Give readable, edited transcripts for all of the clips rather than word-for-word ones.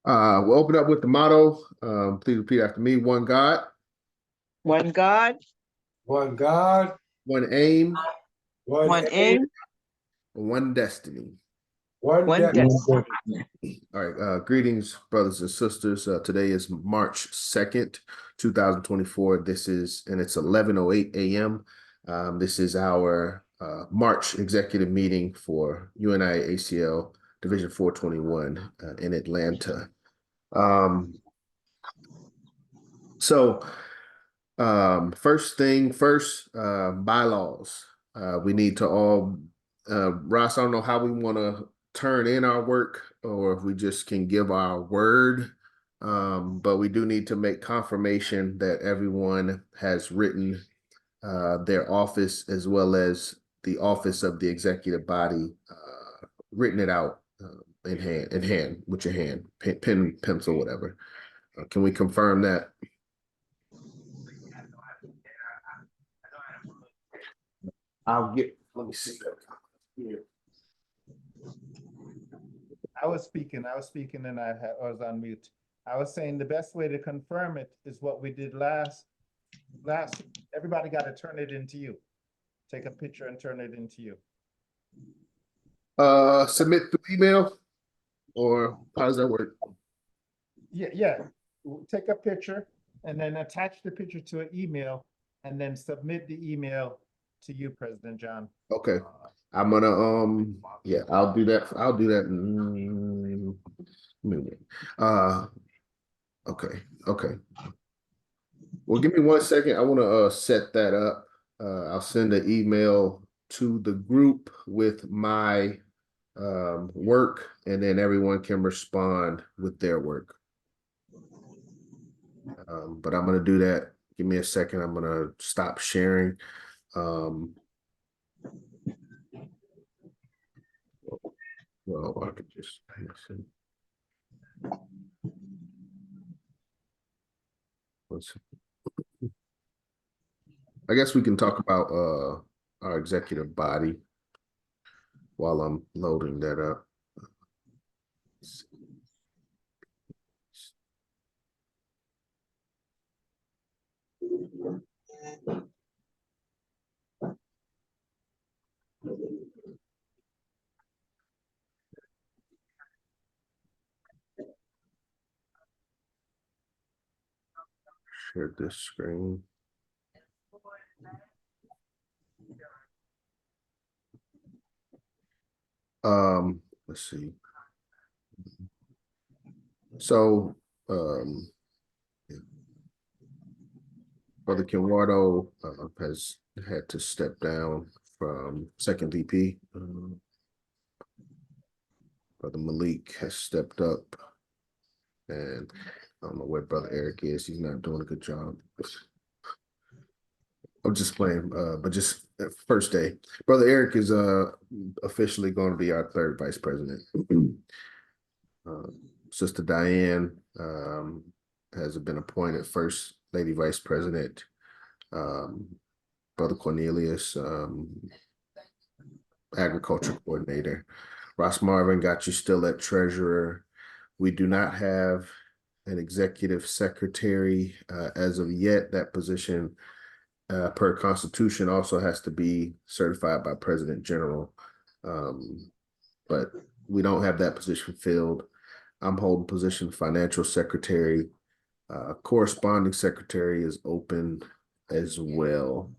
We'll open up with the motto. Please repeat after me. One God, One God, one God, one aim, one aim, one destiny. one one destiny. destiny. All right. Greetings, brothers and sisters. Today is March 2nd, 2024. And it's 11:08 a.m. This is our March executive meeting for UNIA-ACL Division 421 in Atlanta. First thing first, bylaws. We need to all, Ross, I don't know how we want to turn in our work or if we just can give our word. But we do need to make confirmation that everyone has written their office as well as the office of the executive body, written it out in hand with your hand, pen, pencil, whatever. Can we confirm that? Let me see. I was speaking and I was on mute. I was saying the best way to confirm it is what we did last, everybody got to turn it into you. Take a picture and turn it into you. Submit through email, or how does that work? Yeah. Take a picture and then attach the picture to an email and then submit the email to you, President John. Okay. I'm gonna yeah, I'll do that. Okay. Well, give me 1 second. I want to set that up. I'll send an email to the group with my work, and then everyone can respond with their work. But I'm gonna do that. Give me a second. I'm gonna stop sharing. Well, I could just listen. I guess we can talk about our executive body while I'm loading that up. Share this screen. Let's see. So, Brother Kenwardo has had to step down from second VP. Brother Malik has stepped up, and I don't know where Brother Eric is. He's not doing a good job. I'm just playing, but just first day. Brother Eric is officially going to be our third vice president. Sister Diane has been appointed first lady vice president. Brother Cornelius, agriculture coordinator. Ross Marvin got you still at treasurer. We do not have an executive secretary as of yet. That position, per Constitution, also has to be certified by President General. But we don't have that position filled. I'm holding position financial secretary. Corresponding secretary is open as well.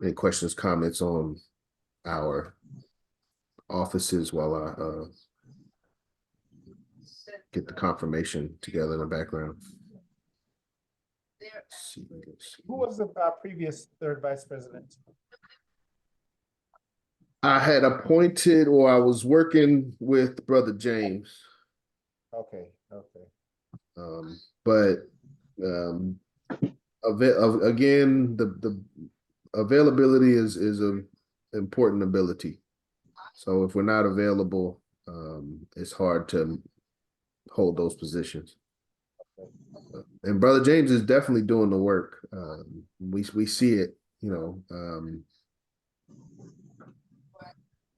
Any questions, comments on our offices while I get the confirmation together in the background? Let's see. Who was the previous third vice president? I had appointed, or I was working with Brother James. Okay. Again, the availability is an important ability. So if we're not available, it's hard to hold those positions. And Brother James is definitely doing the work. We see it,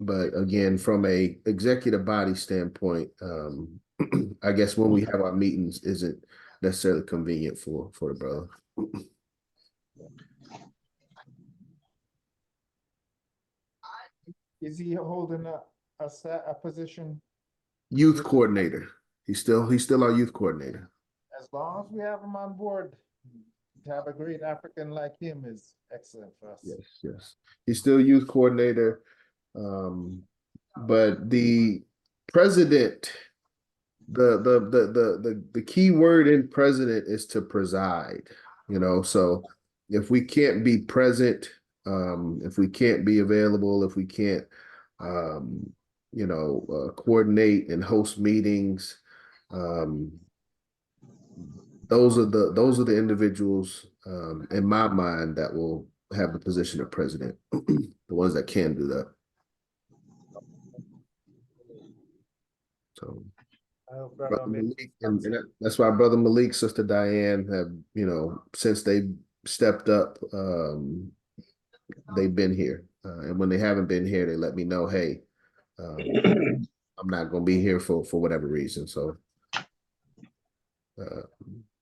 But again, from a executive body standpoint, I guess when we have our meetings isn't necessarily convenient for the brother. Is he holding a position? Youth coordinator. He's still our youth coordinator. As long as we have him on board, to have a great African like him is excellent for us. Yes. He's still youth coordinator. But the president, the key word in president is to preside, so if we can't be present, if we can't be available, if we can't coordinate and host meetings, those are the individuals in my mind that will have the position of president, the ones that can do that. So Brother Malik, and that's why Brother Malik, Sister Diane have, since they stepped up, they've been here. And when they haven't been here, they let me know, hey, I'm not going to be here for whatever reason. So,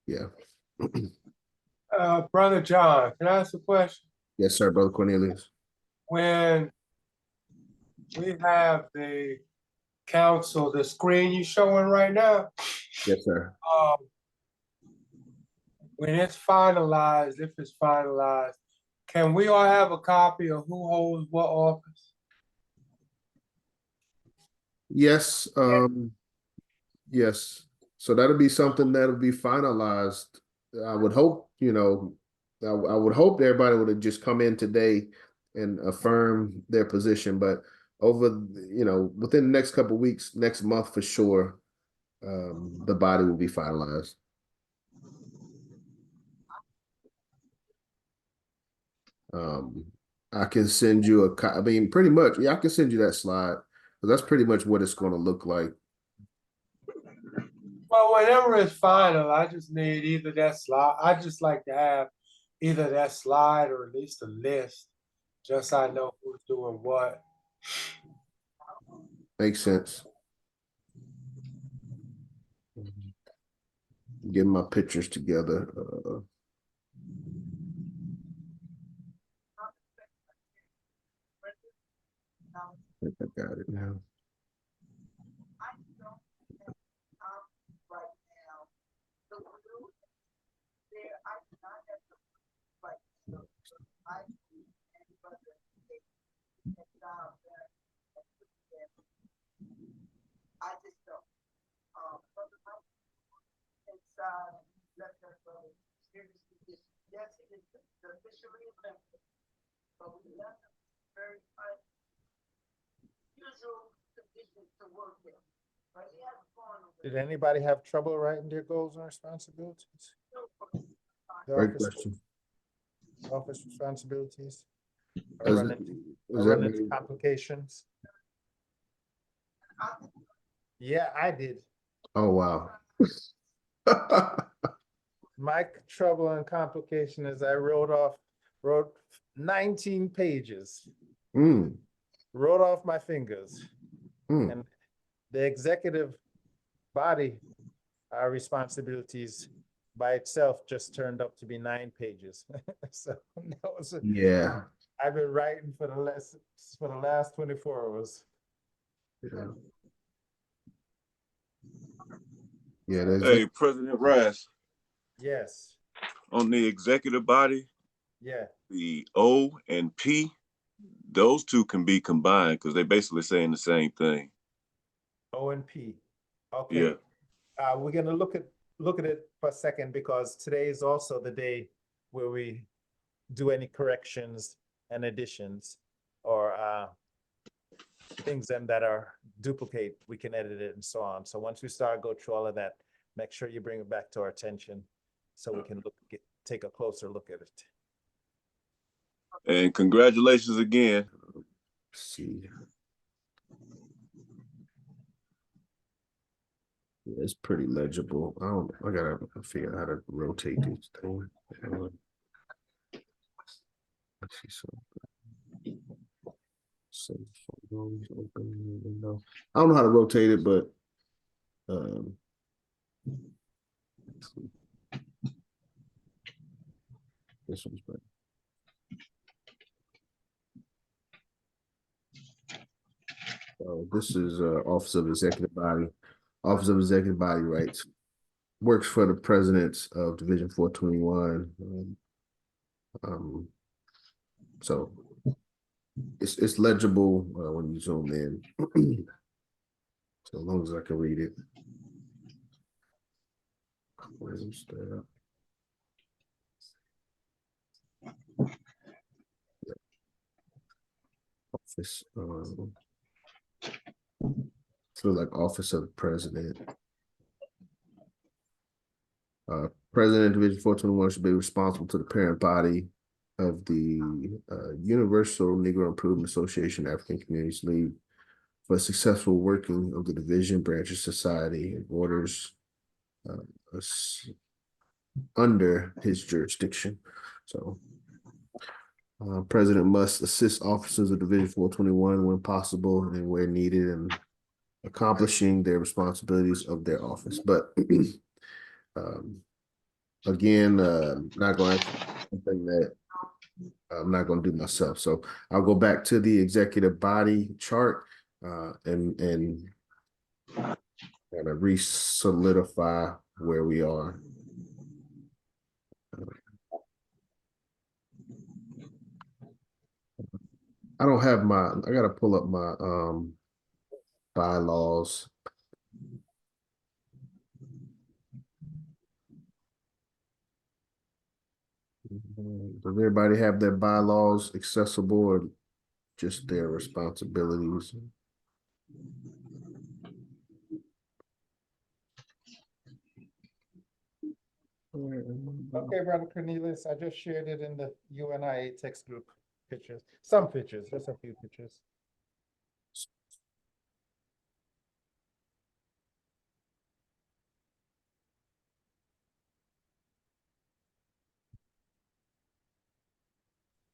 yeah. Brother John, can I ask a question? Yes, sir, Brother Cornelius. When we have the council, the screen you showing right now, Yes, sir. when it's finalized, if it's finalized, can we all have a copy of who holds what office? Yes. Yes. So that'll be something that'll be finalized. I would hope, I would hope everybody would have just come in today and affirm their position, but over, within the next couple of weeks, next month for sure, the body will be finalized. I can send you pretty much, I can send you that slide, but that's pretty much what it's going to look like. Well, whenever it's final, I just need either that slide. I just like to have either that slide or at least a list, just so I know who's doing what. Makes sense. Getting my pictures together. I think I got it now. Did anybody have trouble writing their goals and responsibilities? Great question. Office responsibilities? Is Run into complications? Yeah, I did. Oh, wow. My trouble and complication is I wrote 19 pages. Wrote off my fingers. And the executive body responsibilities by itself just turned up to be 9 pages. So that was yeah. I've been writing for the last 24 hours. Yeah. Hey, President Rice. Yes. On the executive body, Yeah. the O and P, those two can be combined because they're basically saying the same thing. O and P. Okay. Yeah. We're gonna look at it for a second because today is also the day where we do any corrections and additions or things that are duplicate, we can edit it and so on. So once we go through all of that, make sure you bring it back to our attention so we can take a closer look at it. And congratulations again. Let's see. Yeah, it's pretty legible. I gotta figure out how to rotate these things. Let's see something. I don't know how to rotate it, but this one's better. This is Office of Executive Body. Office of Executive Body Rights works for the presidents of Division 421. So it's legible when you zoom in. So as long as I can read it. Where's that? Office. Feel like Office of the President. President of Division 421 should be responsible to the parent body of the Universal Negro Improvement Association African Communities League for successful working of the division branch of society and orders under his jurisdiction. So President must assist officers of Division 421 when possible and where needed in accomplishing their responsibilities of their office. But again, not going to something that I'm not going to do myself. So I'll go back to the executive body chart and kind of re-solidify where we are. I don't have I got to pull up my bylaws. Does everybody have their bylaws accessible or just their responsibilities? Okay, Brother Cornelius, I just shared it in the UNIA text group pictures. Some pictures, just a few pictures.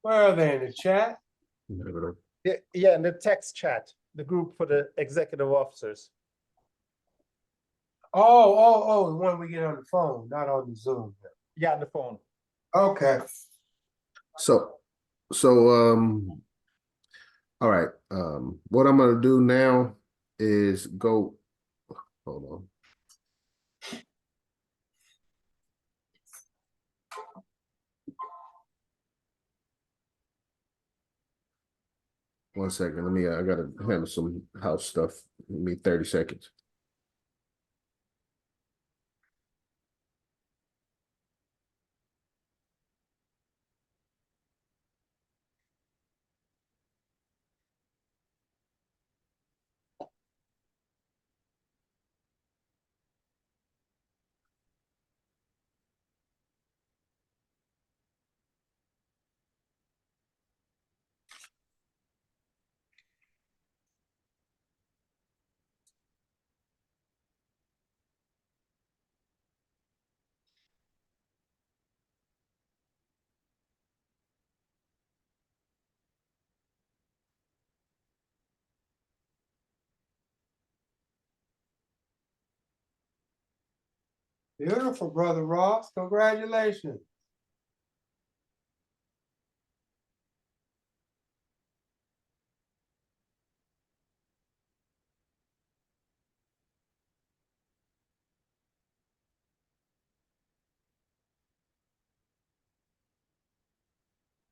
Where are they, in the chat? Yeah, in the text chat, the group for the executive officers. Oh, the one we get on the phone, not on the Zoom. Yeah, on the phone. Okay. So all right. What I'm gonna do now is hold on. One second. I gotta handle some house stuff. Give me 30 seconds. Beautiful, Brother Ross. Congratulations.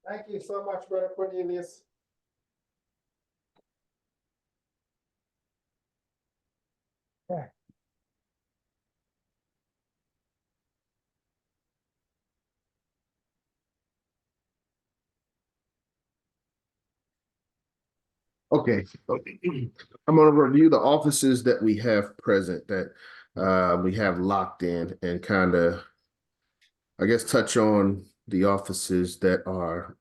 Thank you so much, Brother Cornelius. Yeah. Okay. I'm gonna review the offices that we have present that we have locked in and kind of, I guess, touch on the offices that are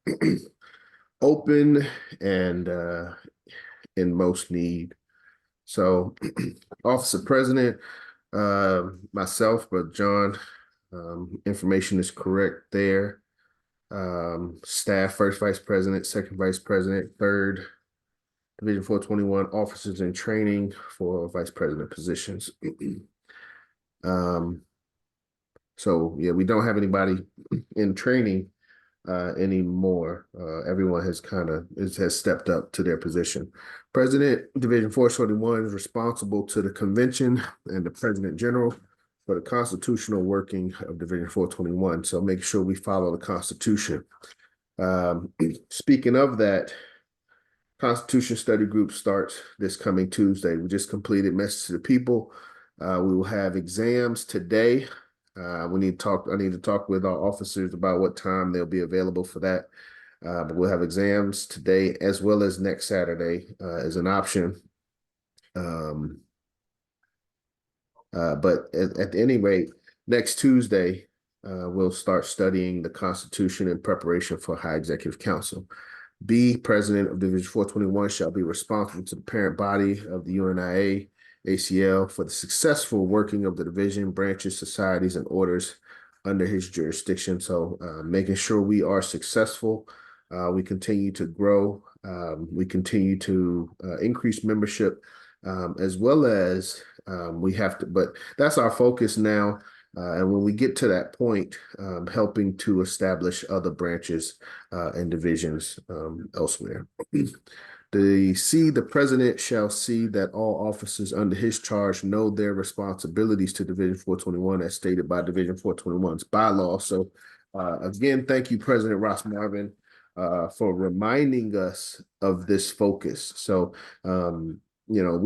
open and in most need. So Office of President, myself, but John, information is correct there. Staff, first vice president, second vice president, third Division 421 officers in training for vice president positions. So yeah, we don't have anybody in training anymore. Everyone has has stepped up to their position. President, Division 421 is responsible to the convention and the President General for the constitutional working of Division 421. So make sure we follow the Constitution. Speaking of that, Constitution Study Group starts this coming Tuesday. We just completed Message to the People. We will have exams today. I need to talk with our officers about what time they'll be available for that. But we'll have exams today as well as next Saturday as an option. But at any rate, next Tuesday, we'll start studying the Constitution in preparation for High Executive Council. B, President of Division 421 shall be responsible to the parent body of the UNIA-ACL for the successful working of the division, branches, societies, and orders under his jurisdiction. So making sure we are successful, we continue to grow, we continue to increase membership, as well as we have to, but that's our focus now. And when we get to that point, helping to establish other branches and divisions elsewhere. The president shall see that all officers under his charge know their responsibilities to Division 421 as stated by Division 421's bylaw. So again, thank you, President Ross Marvin, for reminding us of this focus. So you know,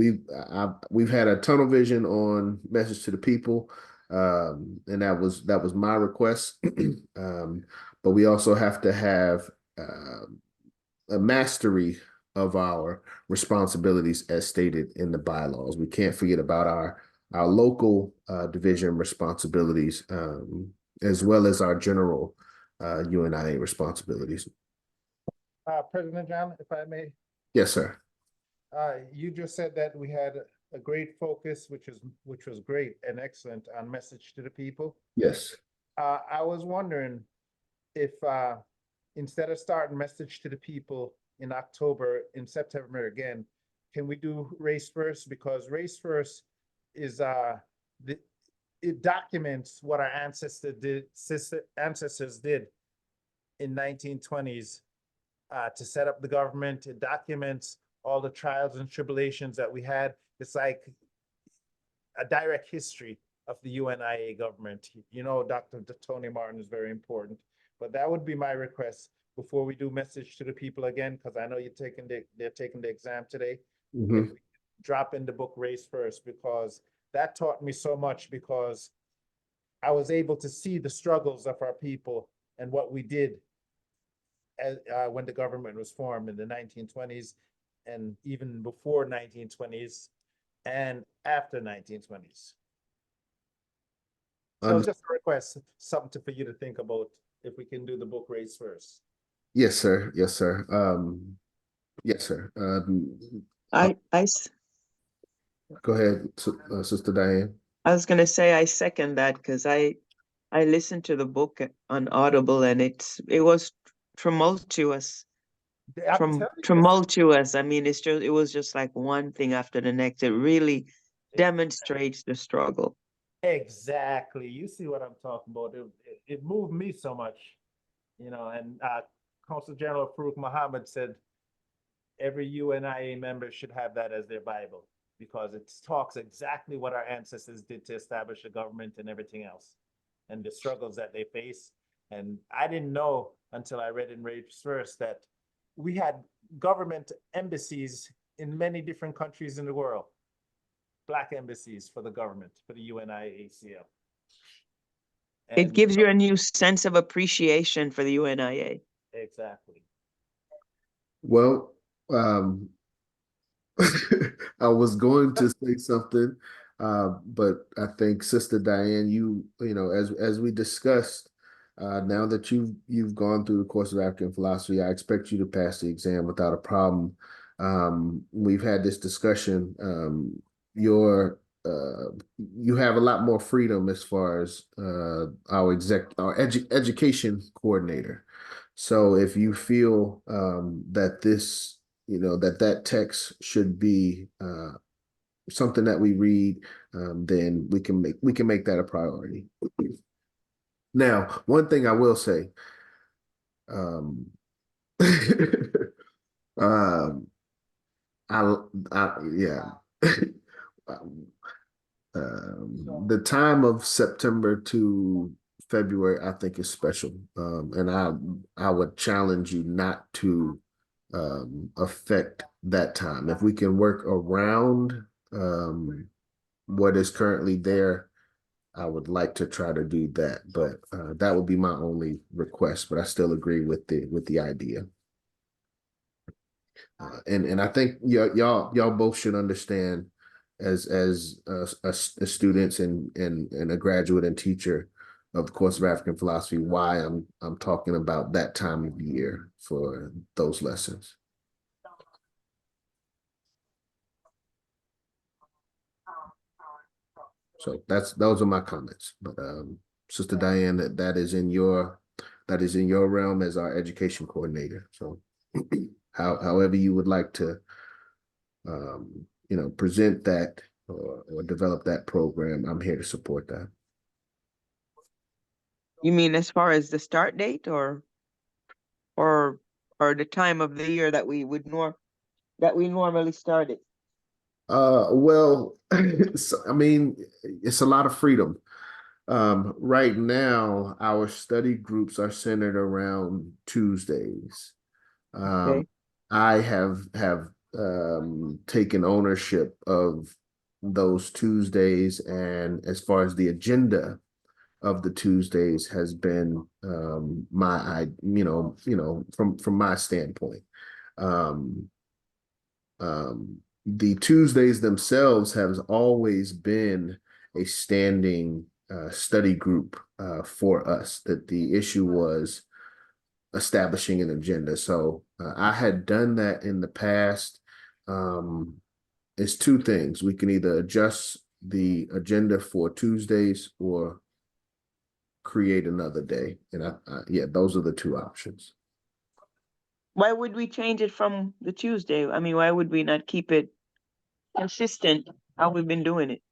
we've had a tunnel vision on Message to the People. And that was my request. But we also have to have a mastery of our responsibilities as stated in the bylaws. We can't forget about our local division responsibilities, as well as our general UNIA responsibilities. President John, if I may. Yes, sir. You just said that we had a great focus, which was great and excellent on Message to the People. Yes. I was wondering if instead of starting Message to the People in October, in September again, can we do Race First? Because Race First is it documents what our ancestors did in 1920s to set up the government. It documents all the trials and tribulations that we had. It's like a direct history of the UNIA government. You know, Dr. Tony Martin is very important, but that would be my request before we do Message to the People again, because I know they're taking the exam today. Mm-hmm. If we drop in the book Race First, because that taught me so much, because I was able to see the struggles of our people and what we did as, when the government was formed in the 1920s and even before 1920s and after 1920s. So just a request, something for you to think about if we can do the book Race First. Yes, sir. Yes, sir. Yes, sir. Go ahead, Sister Diane. I was going to say I second that, because I listened to the book on Audible, and it was tumultuous. Tumultuous. I mean, it was just like one thing after the next. It really demonstrates the struggle. Exactly. You see what I'm talking about. It moved me so much, you know, and Consul General Farouk Muhammad said every UNIA member should have that as their Bible, because it talks exactly what our ancestors did to establish a government and everything else, and the struggles that they face. And I didn't know until I read in Race First that we had government embassies in many different countries in the world, Black embassies for the government, for the UNIA-ACL. It gives you a new sense of appreciation for the UNIA. Exactly. Well, I was going to say something, but I think Sister Diane, you know, as we discussed, now that you've gone through the course of African philosophy, I expect you to pass the exam without a problem. We've had this discussion. You have a lot more freedom as far as our education coordinator. So if you feel that this that text should be something that we read, then we can make that a priority. Now, one thing I will say, um, um, yeah. The time of September to February, I think, is special, and I would challenge you not to affect that time. If we can work around what is currently there, I would like to try to do that. But that would be my only request. But I still agree with the idea. And I think y'all both should understand as students and a graduate and teacher of the course of African philosophy why I'm talking about that time of year for those lessons. So those are my comments. But Sister Diane, that is in your realm as our education coordinator. So however you would like to present that or develop that program, I'm here to support that. You mean as far as the start date or the time of the year that we normally start it? Well, I mean, it's a lot of freedom. Right now, our study groups are centered around Tuesdays. Okay. I have taken ownership of those Tuesdays, and as far as the agenda of the Tuesdays has been from my standpoint. The Tuesdays themselves have always been a standing study group for us. That the issue was establishing an agenda. So I had done that in the past. It's two things. We can either adjust the agenda for Tuesdays or create another day. And those are the two options. Why would we change it from the Tuesday? I mean, why would we not keep it consistent how we've been doing it?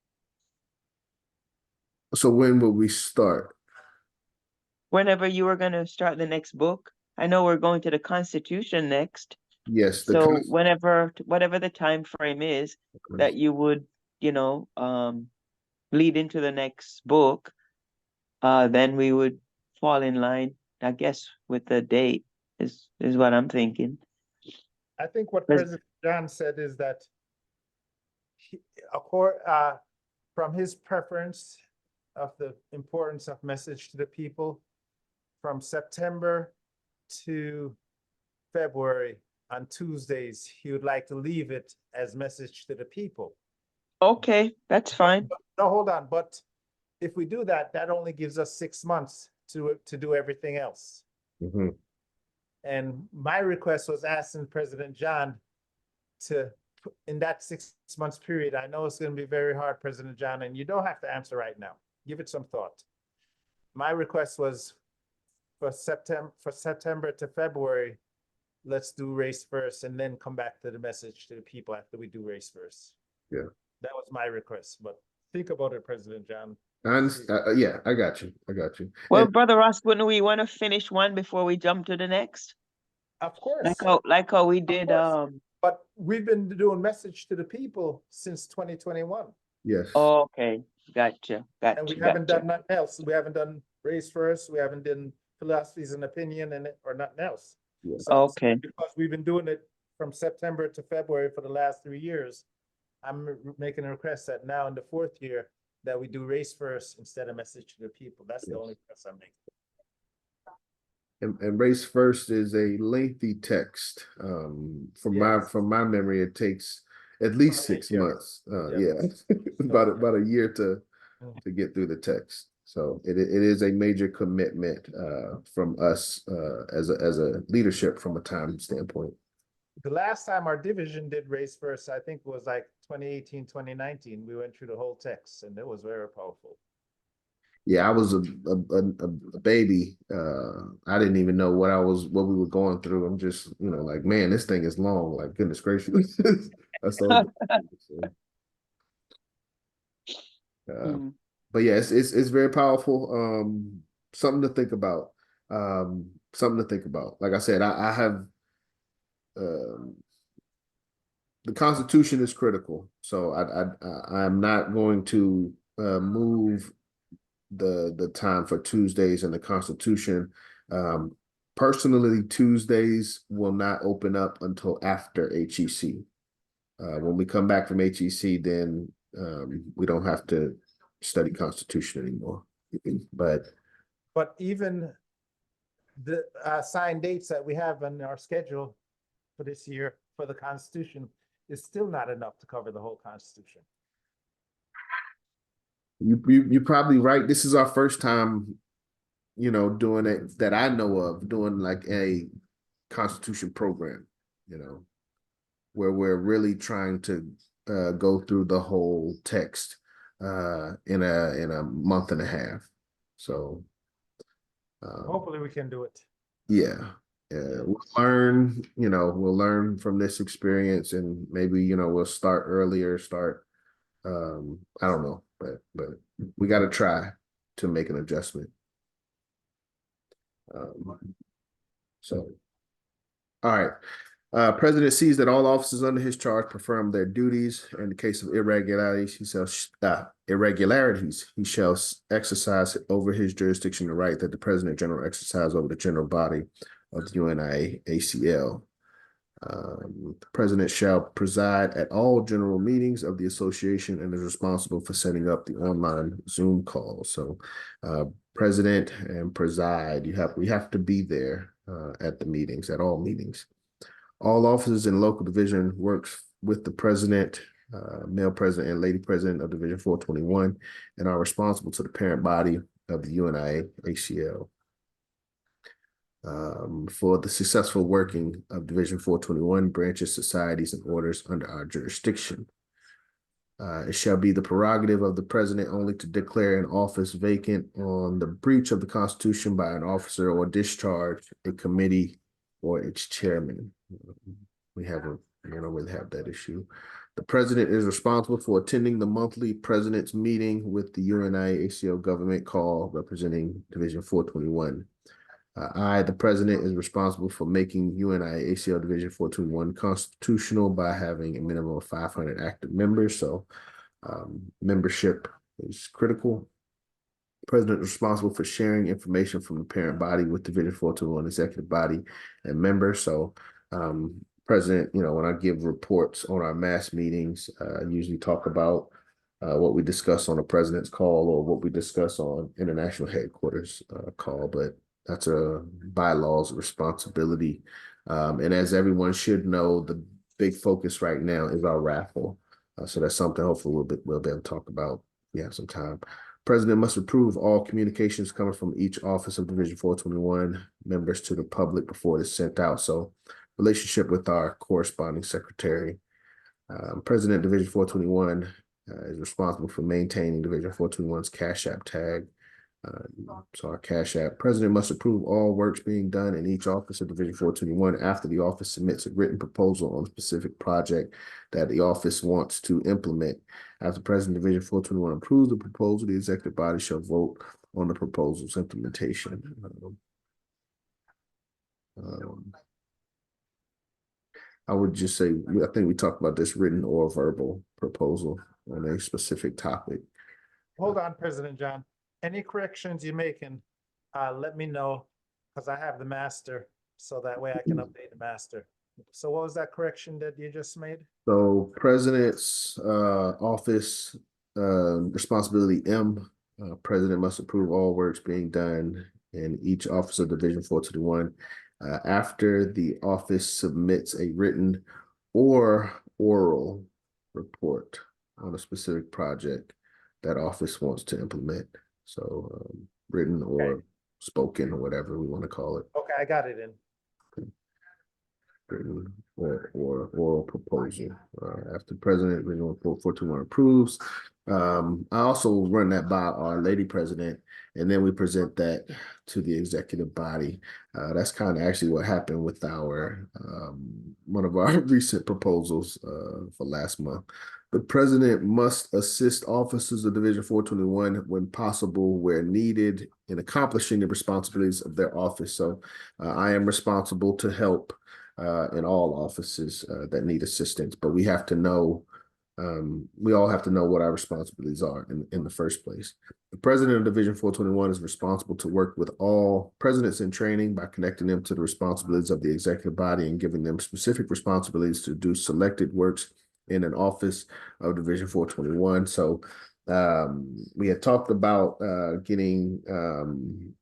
So when will we start? Whenever you were going to start the next book. I know we're going to the Constitution next. Yes. So whatever the time frame is that you would, lead into the next book, then we would fall in line, I guess, with the date is what I'm thinking. I think what President John said is that from his preference of the importance of message to the people, from September to February on Tuesdays, he would like to leave it as message to the people. Okay, that's fine. No, hold on. But if we do that, that only gives us 6 months to do everything else. Mm-hmm. And my request was asking President John to, in that 6 months period, I know it's going to be very hard, President John, and you don't have to answer right now. Give it some thought. My request was for September to February, let's do race first and then come back to the message to the people after we do race first. Yeah. That was my request, but think about it, President John. Yeah, I got you. Well, Brother Ross, wouldn't we want to finish one before we jump to the next? Of course. Like how we did. But we've been doing message to the people since 2021. Yes. Oh, okay, gotcha. And we haven't done nothing else. We haven't done race first. We haven't done philosophies and opinion or nothing else. Yeah. So, okay. because we've been doing it from September to February for the last 3 years, I'm making a request that now in the 4th year that we do race first instead of message to the people. That's the only request I'm making. And race first is a lengthy text. From my memory, it takes at least 6 months. About a year to get through the text. So it is a major commitment from us as a leadership from a time standpoint. The last time our division did race first, I think it was like 2018, 2019. We went through the whole text and it was very powerful. Yeah, I was a baby. I didn't even know what we were going through. I'm just, like, man, this thing is long. Like, goodness gracious. That's all. Uh, Mm. but yeah, it's very powerful. Something to think about. Something to think about. Like I said, I have um, the Constitution is critical, so I'm not going to move the time for Tuesdays in the Constitution. Um, Personally, Tuesdays will not open up until after HEC. When we come back from HEC, then we don't have to study Constitution anymore. But even the assigned dates that we have on our schedule for this year for the Constitution is still not enough to cover the whole Constitution. you're probably right. This is our first time, doing it that I know of, doing like a Constitution program, where we're really trying to go through the whole text in a month and a half. So Hopefully we can do it. yeah. We'll learn from this experience, and maybe, we'll start earlier, I don't know, but we got to try to make an adjustment. So, all right. President sees that all officers under his charge perform their duties. In the case of irregularities, he shall exercise over his jurisdiction the right that the President General exercise over the general body of the UNIA-ACL. The President shall preside at all general meetings of the association and is responsible for setting up the online Zoom calls. So, President and preside, we have to be there at the meetings, at all meetings. All officers in local division works with the President, male President and lady President of Division 421, and are responsible to the parent body of the UNIA-ACL. For the successful working of Division 421 branches, societies, and orders under our jurisdiction. It shall be the prerogative of the President only to declare an office vacant on the breach of the Constitution by an officer or discharge a committee or its chairman. We haven't, really have that issue. The President is responsible for attending the monthly President's meeting with the UNIA-ACL government call representing Division 421. The President, is responsible for making UNIA-ACL Division 421 constitutional by having a minimum of 500 active members. So membership is critical. The President is responsible for sharing information from the parent body with Division 421 executive body and members. So President, when I give reports on our mass meetings, I usually talk about what we discuss on the President's call or what we discuss on international headquarters call, but that's a bylaws responsibility. And as everyone should know, the big focus right now is our raffle. So that's something hopefully we'll be able to talk about. We have some time. President must approve all communications coming from each office of Division 421 members to the public before it is sent out. So relationship with our corresponding secretary. President Division 421 is responsible for maintaining Division 421's Cashapp tag. So our Cashapp. President must approve all works being done in each office of Division 421 after the office submits a written proposal on a specific project that the office wants to implement. After President Division 421 approves the proposal, the executive body shall vote on the proposal's implementation. I would just say, I think we talked about this written or verbal proposal on a specific topic. Hold on, President John. Any corrections you're making, let me know, because I have the master, so that way I can update the master. So what was that correction that you just made? So President's office responsibility M, President must approve all works being done in each office of Division 421 after the office submits a written or oral report on a specific project that office wants to implement. So written or spoken or whatever we want to call it. Okay, I got it in. Written or oral proposal. After President Division 421 approves, I also run that by our lady president, and then we present that to the executive body. That's kind of actually what happened with our one of our recent proposals for last month. The president must assist officers of Division 421 when possible, where needed, in accomplishing the responsibilities of their office. So I am responsible to help in all offices that need assistance, but we have to know we all have to know what our responsibilities are in the first place. The president of Division 421 is responsible to work with all presidents in training by connecting them to the responsibilities of the executive body and giving them specific responsibilities to do selected works in an office of Division 421. So we had talked about getting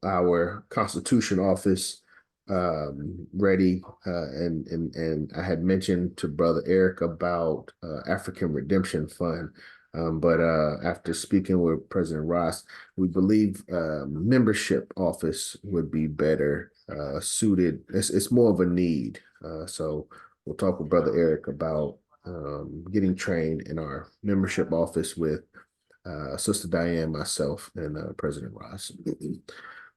our Constitution office ready, and I had mentioned to Brother Eric about African Redemption Fund, but after speaking with President Ross, we believe membership office would be better suited. It's more of a need, so we'll talk with Brother Eric about getting trained in our membership office with Sister Diane, myself, and President Ross.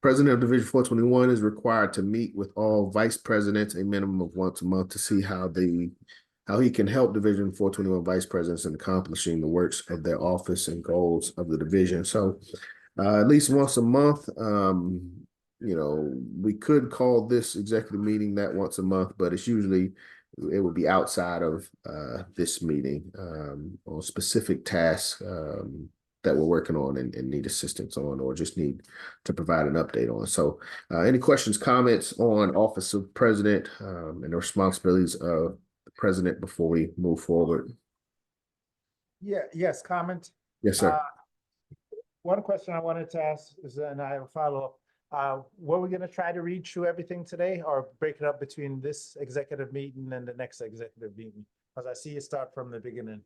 President of Division 421 is required to meet with all vice presidents a minimum of once a month to see how he can help Division 421 vice presidents in accomplishing the works of their office and goals of the division. So at least once a month, we could call this executive meeting that once a month, but it would be outside of this meeting on specific tasks that we're working on and need assistance on, or just need to provide an update on. So any questions, comments on Office of President and the responsibilities of the president before we move forward? Yes, comment. Yes, sir. One question I wanted to ask is, and I will follow up. Were we going to try to read through everything today, or break it up between this executive meeting and the next executive meeting? Because I see you start from the beginning.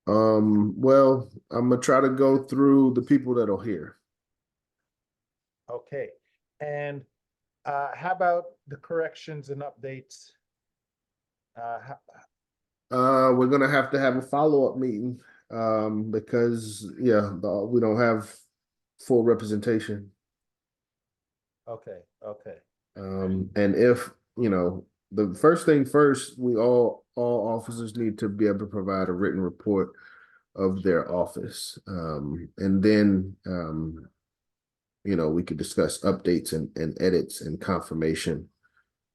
Well, I'm gonna try to go through the people that'll hear. Okay, and how about the corrections and updates? We're gonna have to have a follow-up meeting because we don't have full representation. Okay. And if the first thing first, all officers need to be able to provide a written report of their office, and then we could discuss updates and edits and confirmation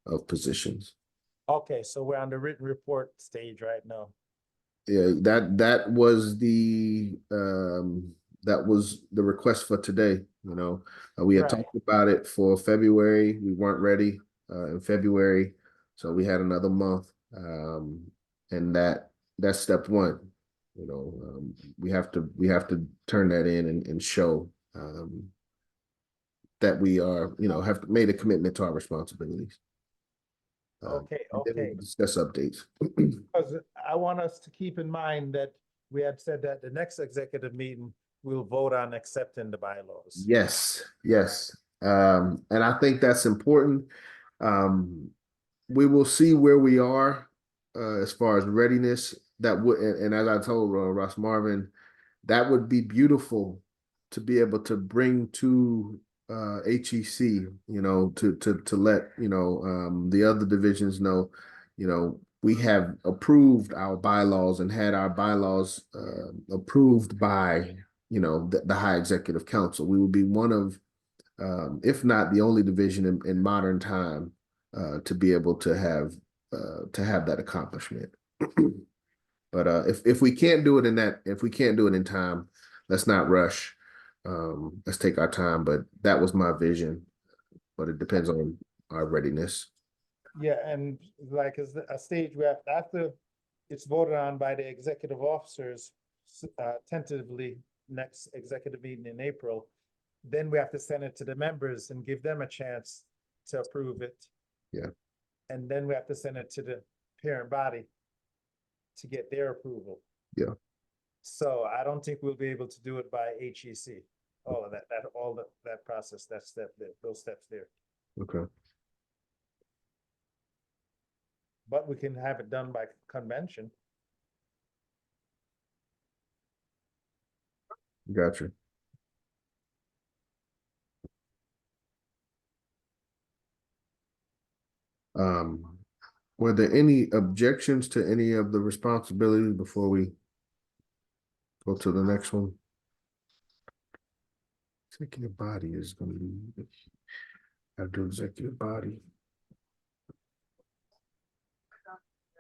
of positions. Okay, so we're on the written report stage right now. Yeah, that was the request for today. We had talked about it for February. We weren't ready in February, so we had another month, and that's step one. We have to turn that in and show that we are have made a commitment to our responsibilities. Okay. Then we can discuss updates. Because I want us to keep in mind that we had said that the next executive meeting, we'll vote on accepting the bylaws. Yes. And I think that's important. We will see where we are as far as readiness. That would, and as I told Ross Marvin, that would be beautiful to be able to bring to HEC, to let the other divisions know, we have approved our bylaws and had our bylaws approved by the High Executive Council. We would be one of, if not the only division in modern time to be able to have that accomplishment. But if we can't do it in time, let's not rush. Let's take our time. But that was my vision. But it depends on our readiness. Yeah, and like as a stage where after it's voted on by the executive officers, tentatively next executive meeting in April, then we have to send it to the members and give them a chance to approve it. Yeah. And then we have to send it to the parent body to get their approval. Yeah. So I don't think we'll be able to do it by HEC. All of that process, those steps there. Okay. But we can have it done by convention. Gotcha. Were there any objections to any of the responsibilities before we go to the next one? Executive body is going to be, I do executive body.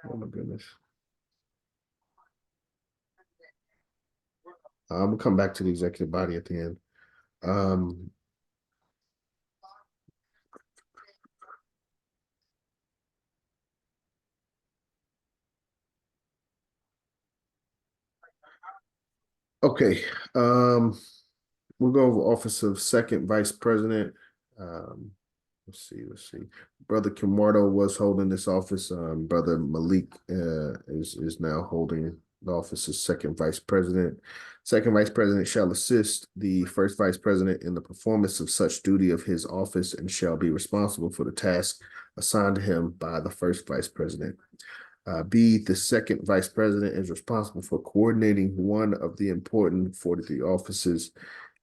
Oh my goodness. I'm gonna come back to the executive body at the end. Okay, we'll go over office of second vice president. Let's see. Brother Kimardo was holding this office. Brother Malik is now holding the office of second vice president. Second vice president shall assist the first vice president in the performance of such duty of his office and shall be responsible for the task assigned to him by the first vice president. B, the second vice president is responsible for coordinating one of the important 43 offices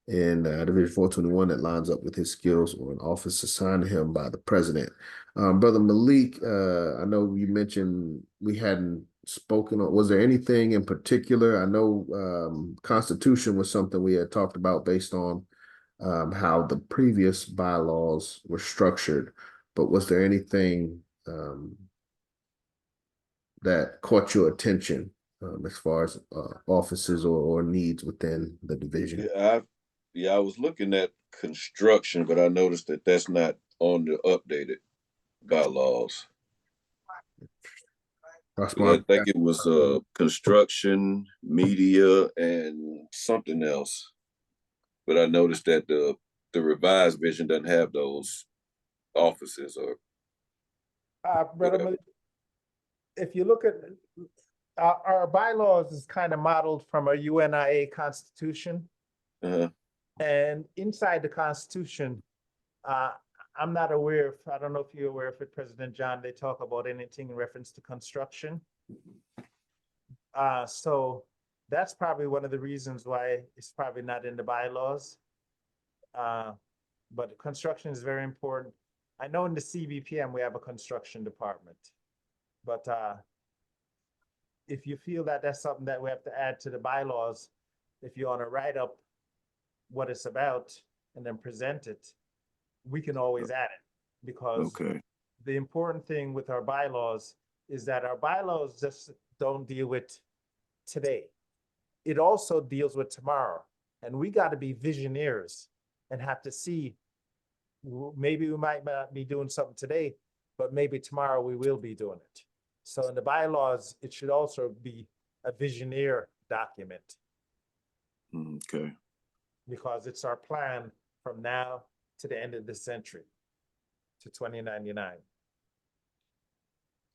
in Division 421 that lines up with his skills or an office assigned to him by the president. Brother Malik, I know you mentioned we hadn't spoken on, was there anything in particular? I know Constitution was something we had talked about based on how the previous bylaws were structured, but was there anything that caught your attention as far as offices or needs within the division? I was looking at construction, but I noticed that that's not on the updated bylaws. I think it was construction, media, and something else. But I noticed that the revised vision doesn't have those offices or. Brother, if you look at our bylaws is kind of modeled from a UNIA constitution. And inside the Constitution, I'm not aware if, I don't know if you're aware of it, President John, they talk about anything in reference to construction. So that's probably one of the reasons why it's probably not in the bylaws. But construction is very important. I know in the CBPM, we have a construction department. But if you feel that that's something that we have to add to the bylaws, if you want to write up what it's about and then present it, we can always add it, because the important thing with our bylaws is that our bylaws just don't deal with today. It also deals with tomorrow. And we got to be visionaries and have to see, maybe we might not be doing something today, but maybe tomorrow we will be doing it. So in the bylaws, it should also be a visioneer document. Okay. Because it's our plan from now to the end of the century, to 2099.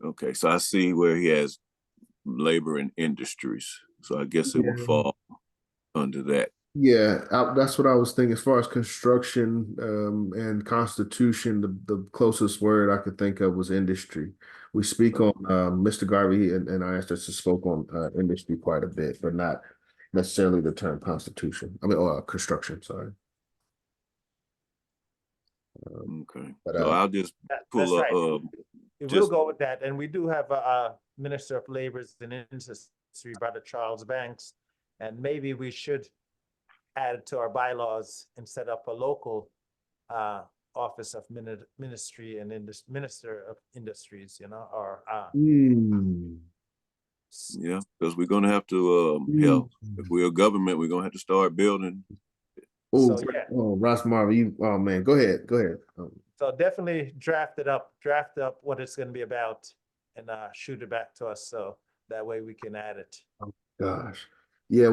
Okay, so I see where he has labor and industries. So I guess it would fall under that. Yeah, that's what I was thinking. As far as construction and Constitution, the closest word I could think of was industry. We speak on Mr. Garvey and I asked us to spoke on industry quite a bit, but not necessarily the term Constitution. I mean, or construction. Sorry. Okay, but, so I'll just pull up. Right. We'll go with that, and we do have a Minister of Labor's and Industry, Brother Charles Banks, and maybe we should add it to our bylaws and set up a local office of Ministry and Minister of Industries, you know, or yeah, because we're gonna have to help. If we're a government, we're gonna have to start building. Ross Marvin, oh man, go ahead. So definitely draft up what it's going to be about, and shoot it back to us so that way we can add it. Oh gosh, yeah,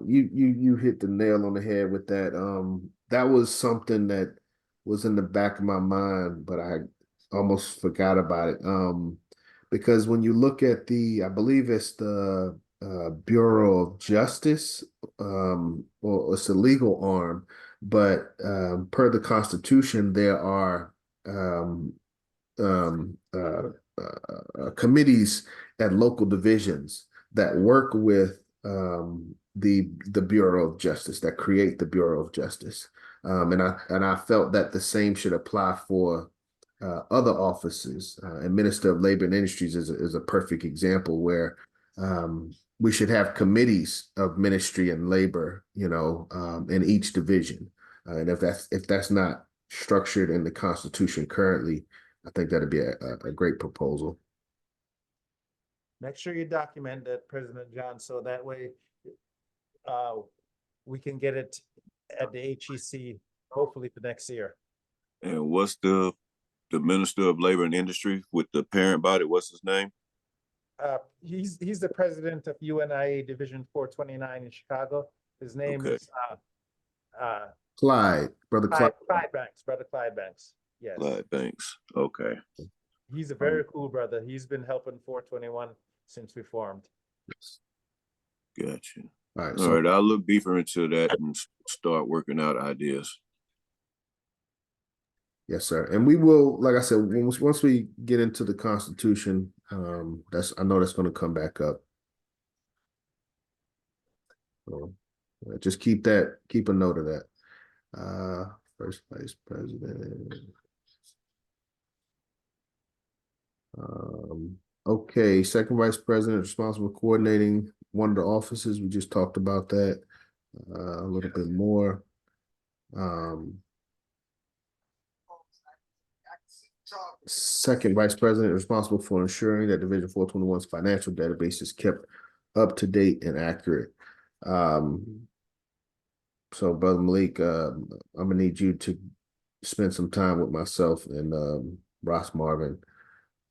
you hit the nail on the head with that. That was something that was in the back of my mind, but I almost forgot about it. Because when you look at I believe it's the Bureau of Justice, or it's a legal arm, but per the Constitution, there are committees at local divisions that work with the Bureau of Justice, that create the Bureau of Justice. And I felt that the same should apply for other offices. And Minister of Labor and Industries is a perfect example where we should have committees of ministry and labor, in each division. And if that's not structured in the Constitution currently, I think that'd be a great proposal. Make sure you document that, President John, so that way we can get it at the HEC, hopefully for next year. And what's the Minister of Labor and Industry with the parent body? What's his name? He's the president of UNIA Division 429 in Chicago. His name Okay. is Brother Clyde. Clyde Banks, Brother Clyde Banks. Yes. Clyde Banks. Okay. He's a very cool brother. He's been helping 421 since we formed. Gotcha. All right. All right. I'll look deeper into that and start working out ideas. Yes, sir. And we will, like I said, once we get into the Constitution, I know that's going to come back up. So just keep a note of that. First Vice President. Okay, Second Vice President responsible for coordinating one of the offices. We just talked about that a little bit more. Second Vice President responsible for ensuring that Division 421's financial database is kept up to date and accurate. So Brother Malik, I'm gonna need you to spend some time with myself and Ross Marvin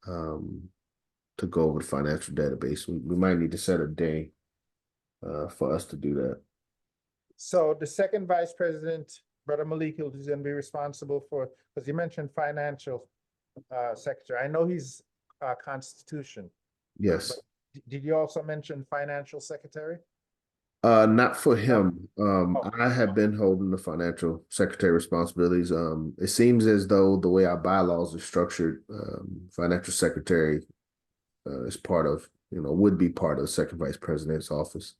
to go over the financial database. We might need to set a day for us to do that. So the second vice president, Brother Malik, is going to be responsible for, because you mentioned financial secretary. I know he's Constitution. Yes. Did you also mention financial secretary? Not for him. I have been holding the financial secretary responsibilities. It seems as though the way our bylaws are structured, financial secretary is part of, would be part of the second vice president's office.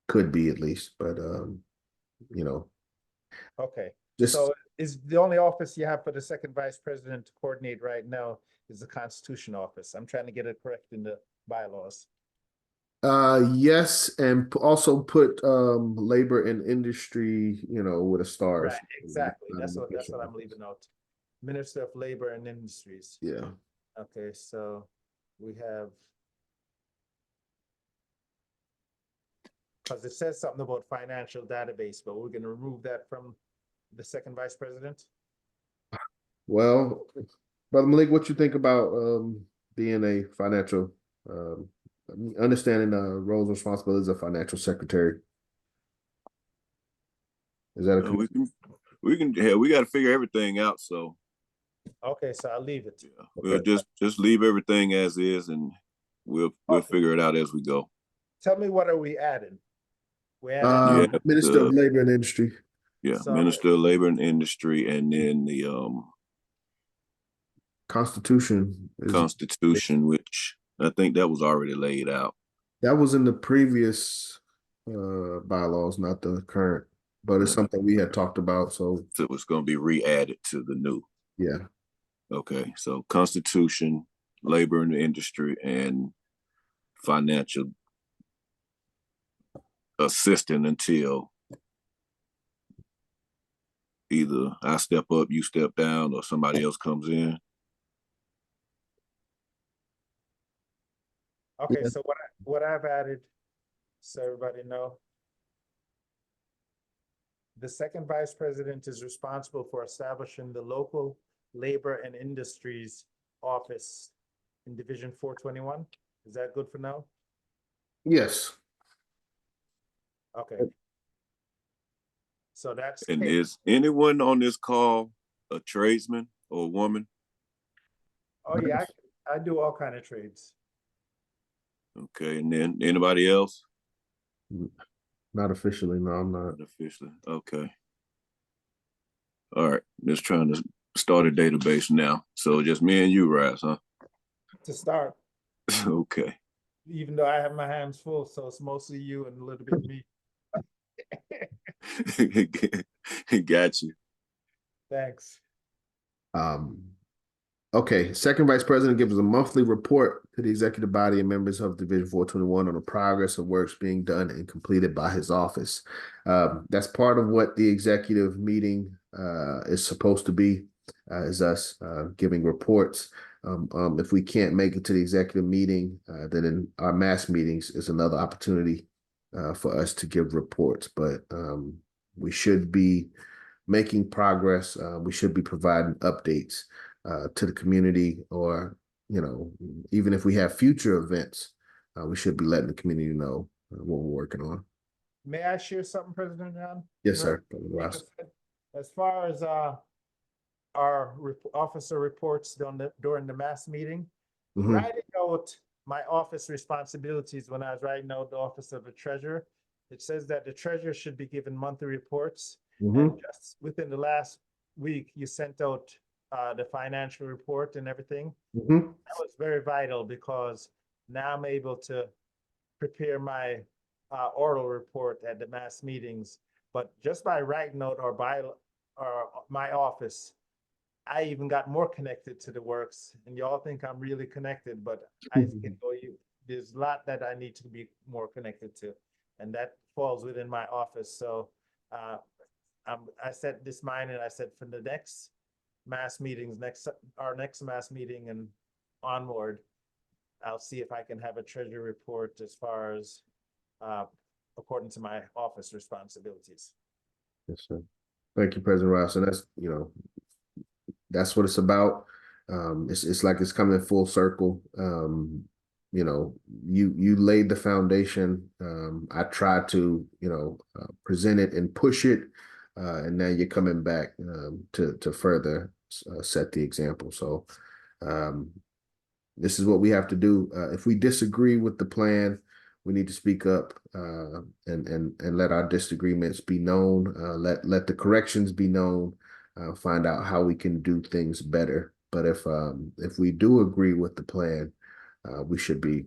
Could be at least, but Okay. just So is the only office you have for the second vice president to coordinate right now is the Constitution office? I'm trying to get it correct in the bylaws. yes, and also put labor and industry, with a star. Right, exactly. That's what I'm leaving out. Minister of Labor and Industries. Yeah. Okay, so we have, because it says something about financial database, but we're gonna remove that from the second vice president? Well, Brother Malik, what you think about being a financial understanding the roles and responsibilities of financial secretary? Is that a we got to figure everything out. So Okay, so I'll leave it. yeah, we'll just leave everything as is, and we'll figure it out as we go. Tell me, what are we adding? We added, Yeah, Minister of Labor and Industry. Yeah, So- Minister of Labor and Industry, and then the Constitution. Constitution, which I think that was already laid out. That was in the previous bylaws, not the current, but it's something we had talked about. So So it's going to be re-added to the new. yeah. Okay, so Constitution, Labor and Industry, and financial assistant until either I step up, you step down, or somebody else comes in. Okay, Yeah. so what I've added, so everybody know. The second vice president is responsible for establishing the local labor and industries office in Division 421. Is that good for now? Yes. Okay. So that's. And is anyone on this call a tradesman or a woman? Oh yeah, I do all kind of trades. Okay, and then anybody else? Not officially. No, I'm not. Not officially. Okay. All right, just trying to start a database now. So just me and you, Raz, huh? To start. Okay. even though I have my hands full, so it's mostly you and a little bit me. Got you. Thanks. Okay, second vice president gives a monthly report to the executive body and members of Division 421 on the progress of works being done and completed by his office. That's part of what the executive meeting is supposed to be, is us giving reports. If we can't make it to the executive meeting, then in our mass meetings is another opportunity for us to give reports. But we should be making progress. We should be providing updates to the community, or, you know, even if we have future events, we should be letting the community know what we're working on. May I share something, President John? Yes, sir. Ross. As far as our officer reports during the mass meeting, Mhm. writing out my office responsibilities when I was writing out the office of the treasurer, it says that the treasurer should be given monthly reports. Mhm. And just within the last week, you sent out the financial report and everything. Mhm. That was very vital because now I'm able to prepare my oral report at the mass meetings. But just by writing out my office, I even got more connected to the works. And y'all think I'm really connected, but I can go there's a lot that I need to be more connected to, and that falls within my office. So I set this mind, and I said for the next mass meetings, our next mass meeting and onward, I'll see if I can have a treasury report as far as according to my office responsibilities. Yes, sir. Thank you, President Ross. And that's, you know, that's what it's about. It's like it's coming full circle. You know, you laid the foundation. I tried to, you know, present it and push it, and now you're coming back to further set the example. So this is what we have to do. If we disagree with the plan, we need to speak up and let our disagreements be known. Let the corrections be known. Find out how we can do things better. But if we do agree with the plan, we should be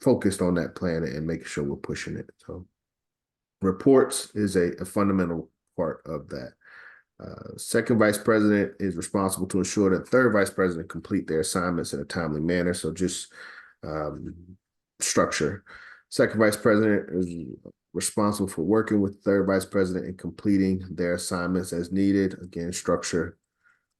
focused on that plan and making sure we're pushing it. So reports is a fundamental part of that. Second vice president is responsible to ensure that third vice president complete their assignments in a timely manner. So just structure. Second vice president is responsible for working with third vice president and completing their assignments as needed. Again, structure,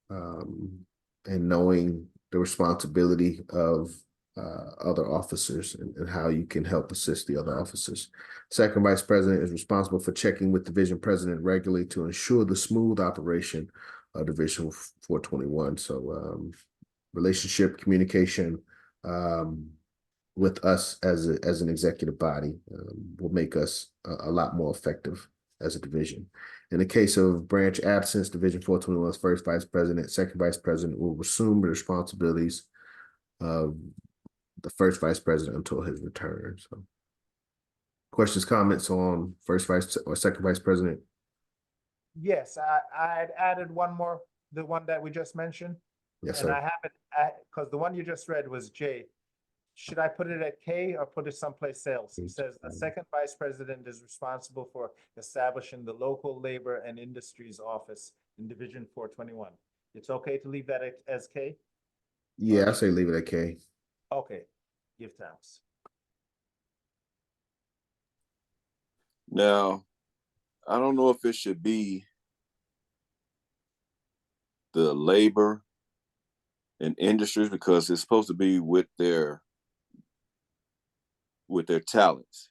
and knowing the responsibility of other officers and how you can help assist the other officers. Second vice president is responsible for checking with division president regularly to ensure the smooth operation of Division 421. So relationship, communication with us as an executive body will make us a lot more effective as a division. In the case of branch absence, Division 421's first vice president, second vice president will assume the responsibilities of the first vice president until his return. So questions, comments on first vice or second vice president? Yes, I had added one more, the one that we just mentioned. Yes, and sir. I haven't, because the one you just read was J. Should I put it at K or put it someplace else? It says the second vice president is responsible for establishing the local labor and industries office in Division 421. It's okay to leave that as K? Yeah, I say leave it at K. Okay, give thanks. Now, I don't know if it should be the labor and industries, because it's supposed to be with their talents.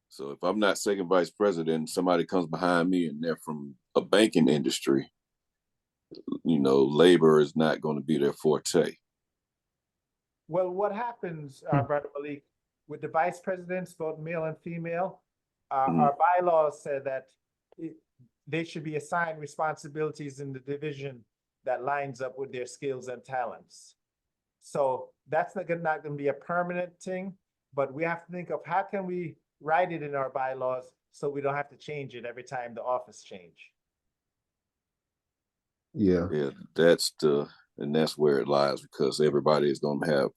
So if I'm not second vice president, somebody comes behind me and they're from a banking industry, you know, labor is not going to be their forte. Well, what happens, Brother Malik, with the vice presidents, both male and female, our bylaws said that they should be assigned responsibilities in the division that lines up with their skills and talents. So that's not going to be a permanent thing, but we have to think of how can we write it in our bylaws so we don't have to change it every time the office change. Yeah. Yeah, that's the And that's where it lies, because everybody is going to have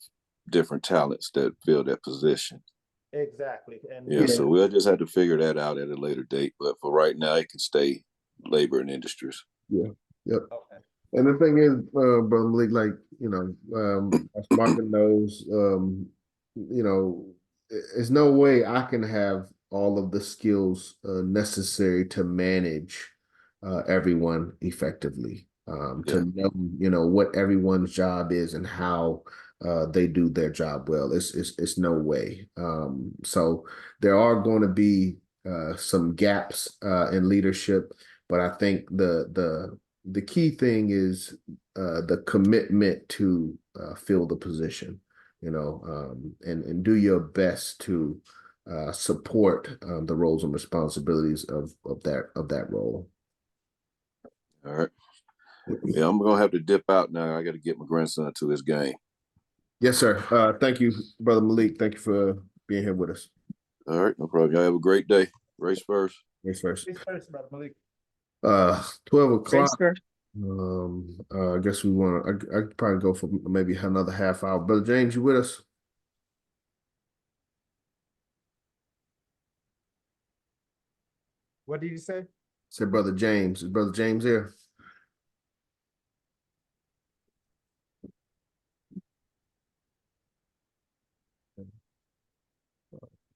different talents that fill that position. Exactly. And Yeah, so we'll just have to figure that out at a later date. But for right now, it can stay labor and industries. Yeah. Yep. okay. And the thing is, Brother Malik, like, as Marvin knows, there's no way I can have all of the skills necessary to manage everyone effectively. To know, what everyone's job is and how they do their job well. It's no way. So there are going to be some gaps in leadership, but I think the key thing is the commitment to fill the position, and do your best to support the roles and responsibilities of that role. All right. Yeah, I'm gonna have to dip out now. I got to get my grandson to his game. Yes, sir. Thank you, Brother Malik. Thank you for being here with us. All right, no problem. Y'all have a great day. Race first. Race first. Please first, Brother Malik. 12 o'clock. Race first. I guess we want to. I could probably go for maybe another half hour. Brother James, you with us? What did you say? Said Brother James. Is Brother James here?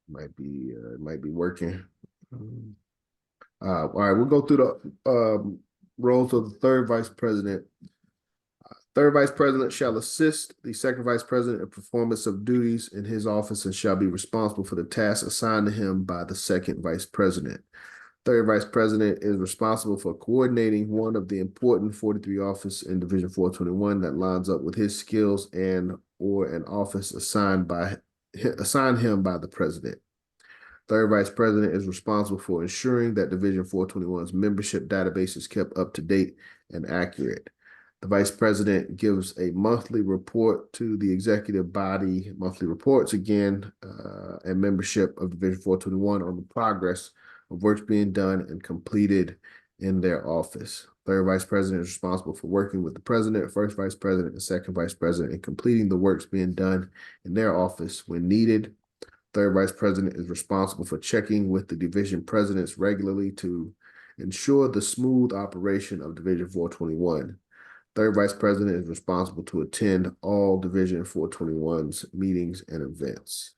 Might be working. All right, we'll go through the roles of the third vice president. Third vice president shall assist the second vice president in performance of duties in his office and shall be responsible for the tasks assigned to him by the second vice president. Third vice president is responsible for coordinating one of the important 43 office in Division 421 that lines up with his skills and or an office assigned him by the president. Third vice president is responsible for ensuring that Division 421's membership database is kept up to date and accurate. The vice president gives a monthly report to the executive body, monthly reports again, and membership of Division 421 on the progress of works being done and completed in their office. Third vice president is responsible for working with the president, first vice president, and second vice president in completing the works being done in their office when needed. Third vice president is responsible for checking with the division presidents regularly to ensure the smooth operation of Division 421. Third vice president is responsible to attend all Division 421's meetings and events.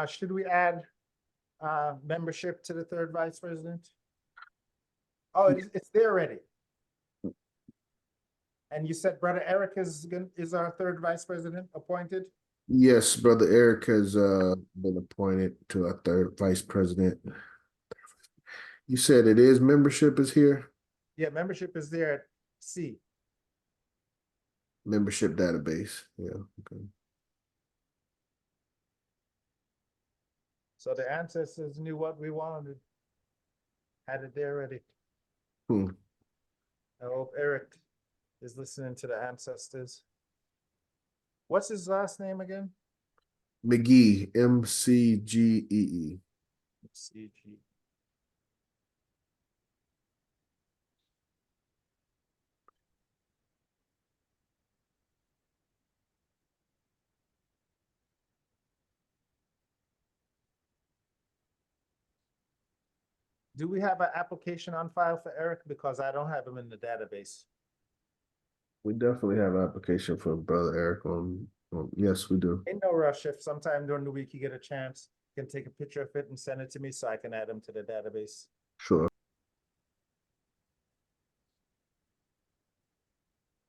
Should we add membership to the third vice president? Oh, it's there already. And you said Brother Eric is our third vice president appointed? Yes, Brother Eric has been appointed to our third vice president. You said it is membership is here? Yeah, membership is there at C. Membership database. Yeah, okay. So the ancestors knew what we wanted. Had it there already. I hope Eric is listening to the ancestors. What's his last name again? McGee, McGee. CG. Do we have an application on file for Eric? Because I don't have him in the database. We definitely have an application for Brother Eric on yes, we do. In no rush. If sometime during the week you get a chance, you can take a picture of it and send it to me so I can add him to the database. Sure.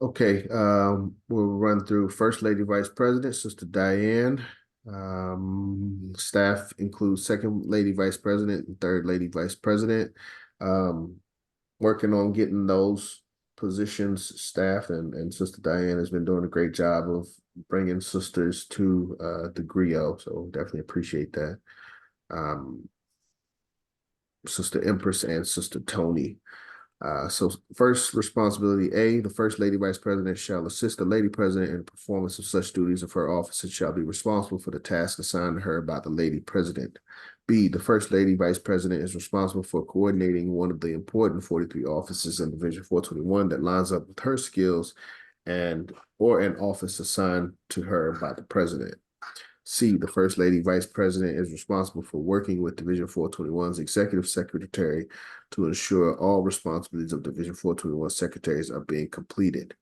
Okay, we'll run through First Lady Vice President, Sister Diane. Staff includes Second Lady Vice President and Third Lady Vice President. Working on getting those positions staffed, and Sister Diane has been doing a great job of bringing sisters to the GRIO, so definitely appreciate that. Sister Empress and Sister Tony. So first responsibility A, the First Lady Vice President shall assist the Lady President in the performance of such duties of her office and shall be responsible for the task assigned to her by the Lady President. B, the First Lady Vice President is responsible for coordinating one of the important 43 offices in Division 421 that lines up with her skills and or an office assigned to her by the President. C, the First Lady Vice President is responsible for working with Division 421's Executive Secretary to ensure all responsibilities of Division 421 secretaries are being completed.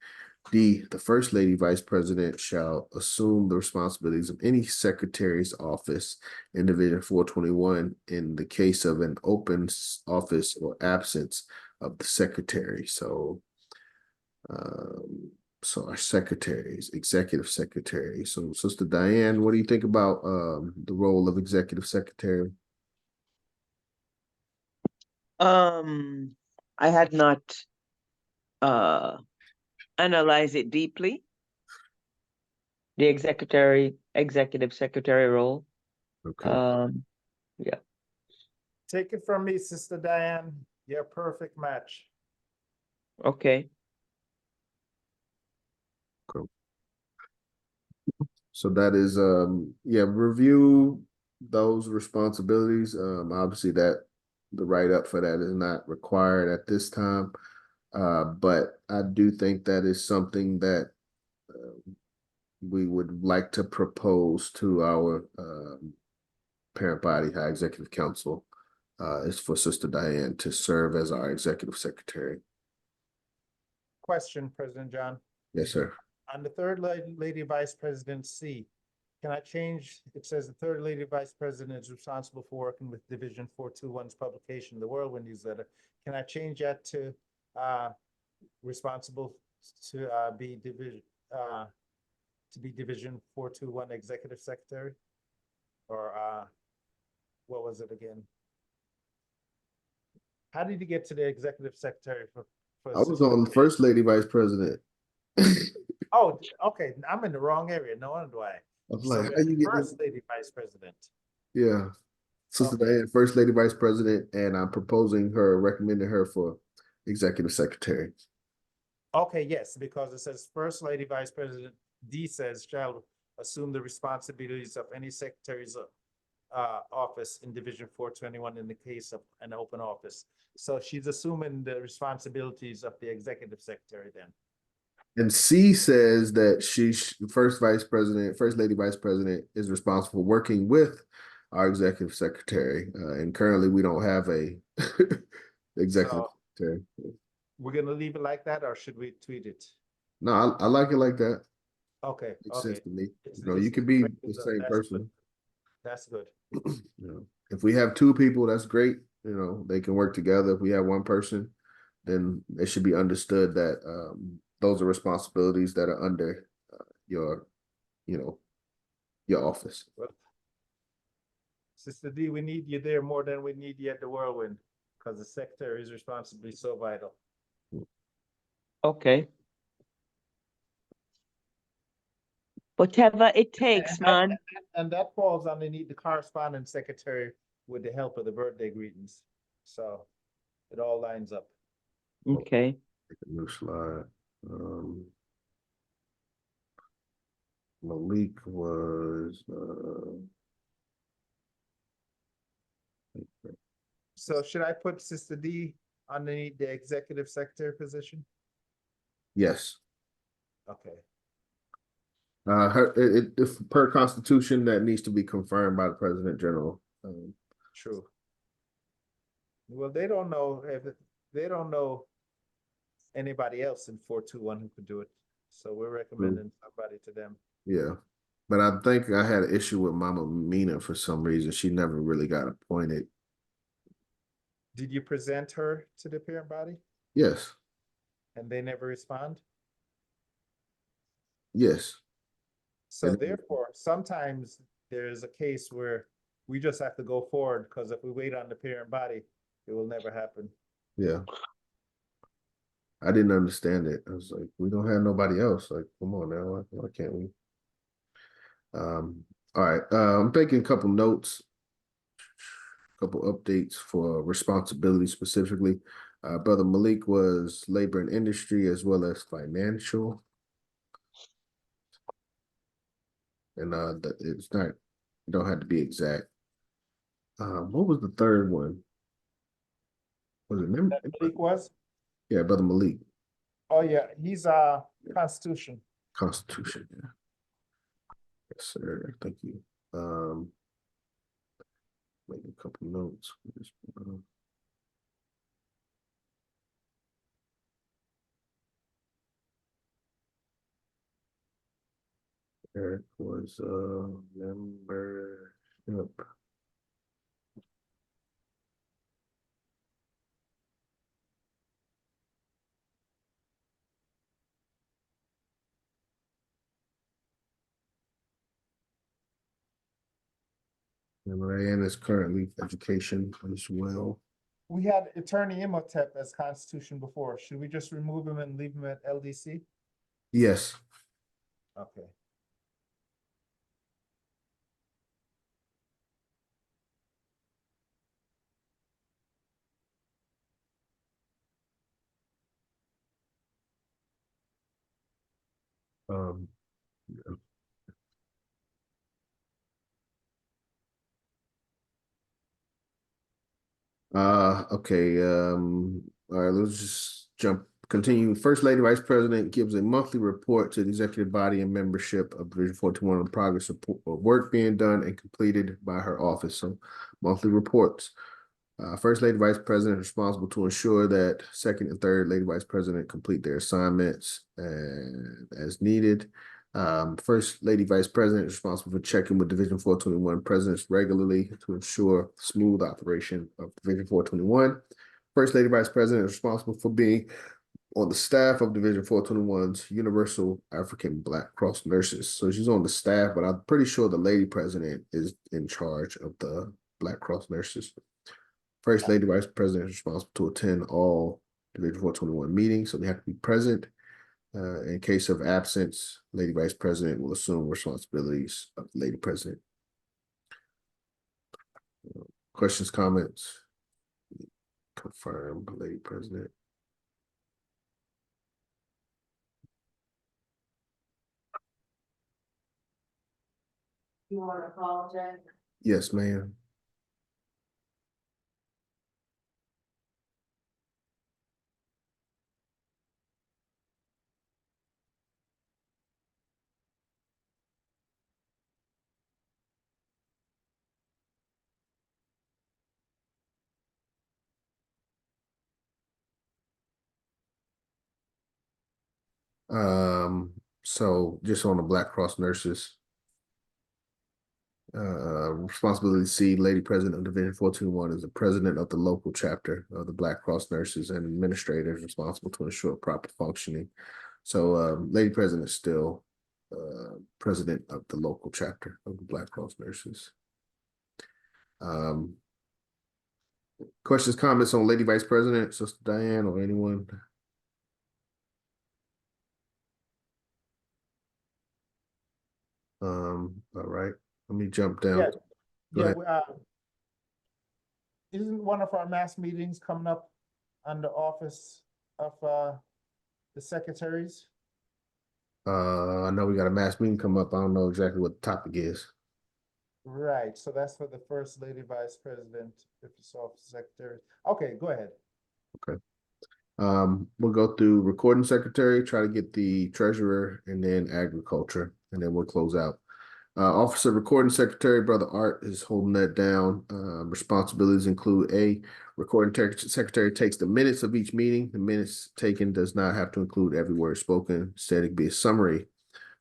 D, the First Lady Vice President shall assume the responsibilities of any secretary's office in Division 421 in the case of an open office or absence of the secretary. So our secretaries, executive secretary. So Sister Diane, what do you think about the role of executive secretary? I had not analyzed it deeply. The executive secretary role. Okay. Yeah. Take it from me, Sister Diane. You're a perfect match. Okay. Cool. So that is review those responsibilities. Obviously that the write-up for that is not required at this time. But I do think that is something that we would like to propose to our parent body, High Executive Council, is for Sister Diane to serve as our executive secretary. Question, President John. Yes, sir. On the third lady vice president C, can I change? It says the third lady vice president is responsible for working with Division 421's publication, the Whirlwind newsletter. Can I change that to responsible to be Division 421 executive secretary? Or what was it again? How did you get to the executive secretary for I was on First Lady Vice President. Oh, okay. I'm in the wrong area. No wonder why. I was So like, how you get first lady vice president. Yeah. Sister Okay. Diane, First Lady Vice President, and I'm recommending her for executive secretary. Okay, yes, because it says first lady vice president, D says shall assume the responsibilities of any secretary's office in Division 421 in the case of an open office. So she's assuming the responsibilities of the executive secretary then. And C says that First Lady Vice President is responsible for working with our executive secretary. And currently we don't have a executive secretary. We're gonna leave it like that, or should we tweet it? No, I like it like that. Okay, Makes okay. sense to me. It's You just could be correct, the same that's person. good. That's good. If we have two people, that's great. They can work together. If we have one person, then it should be understood that those are responsibilities that are under your office. Well, Sister D, we need you there more than we need you at the Whirlwind, because the secretary's responsibility is so vital. Okay. Whatever it takes, man. And that falls underneath the correspondence secretary with the help of the birthday greetings. So it all lines up. Okay. Take a new slide. Malik was So should I put Sister D underneath the executive secretary position? yes. Okay. If per constitution that needs to be confirmed by the President General. True. Well, they don't know anybody else in 421 who could do it. So we're recommending somebody to them. Yeah. But I think I had an issue with Mama Mina for some reason. She never really got appointed. Did you present her to the parent body Yes. and they never respond? Yes. So And- therefore, sometimes there's a case where we just have to go forward, because if we wait on the parent body, it will never happen. Yeah. I didn't understand it. I was like, we don't have nobody else. Like, come on now. Why can't we? All right. I'm taking a couple notes, a couple updates for responsibility specifically. Brother Malik was labor and industry as well as financial. And it's not, you don't have to be exact. What was the third one? Was it member? That Malik was? Yeah, Brother Malik. Oh, yeah, he's Constitution. Constitution. Yeah. Yes, sir. Thank you. Make a couple notes. Eric was membership. And Marianne is currently education as well. We had Attorney Imhotep as Constitution before. Should we just remove him and leave him at LDC? Yes. Okay. Yeah. Okay. All right, let's just continue. First Lady Vice President gives a monthly report to the executive body and membership of Division 421 on the progress of work being done and completed by her office. So monthly reports. First Lady Vice President is responsible to ensure that second and third Lady Vice President complete their assignments and as needed. First Lady Vice President is responsible for checking with Division 421 presidents regularly to ensure smooth operation of Division 421. First Lady Vice President is responsible for being on the staff of Division 421's Universal African Black Cross Nurses. So she's on the staff, but I'm pretty sure the Lady President is in charge of the Black Cross Nurses. First Lady Vice President is responsible to attend all Division 421 meetings, so they have to be present. In case of absence, Lady Vice President will assume responsibilities of the Lady President. Questions, comments? Confirm, Lady President. You want to call, Jack? Yes, ma'am. So just on the Black Cross nurses, responsibility C, Lady President of Division 421 is the president of the local chapter of the Black Cross nurses and administrators responsible to ensure proper functioning. So Lady President is still president of the local chapter of the Black Cross nurses. Questions, comments on Lady Vice President, Sister Diane, or anyone? All right, let me jump down. Yeah, Go ahead. Isn't one of our mass meetings coming up on the office of the secretaries? I know we got a mass meeting come up. I don't know exactly what the topic is. Right, so that's for the First Lady Vice President, if it's office secretary. Okay, go ahead. Okay. We'll go through recording secretary, try to get the treasurer, and then agriculture, and then we'll close out. Office of Recording Secretary, Brother Art, is holding that down. Responsibilities include A, recording secretary takes the minutes of each meeting. The minutes taken does not have to include every word spoken. Instead, it could be a summary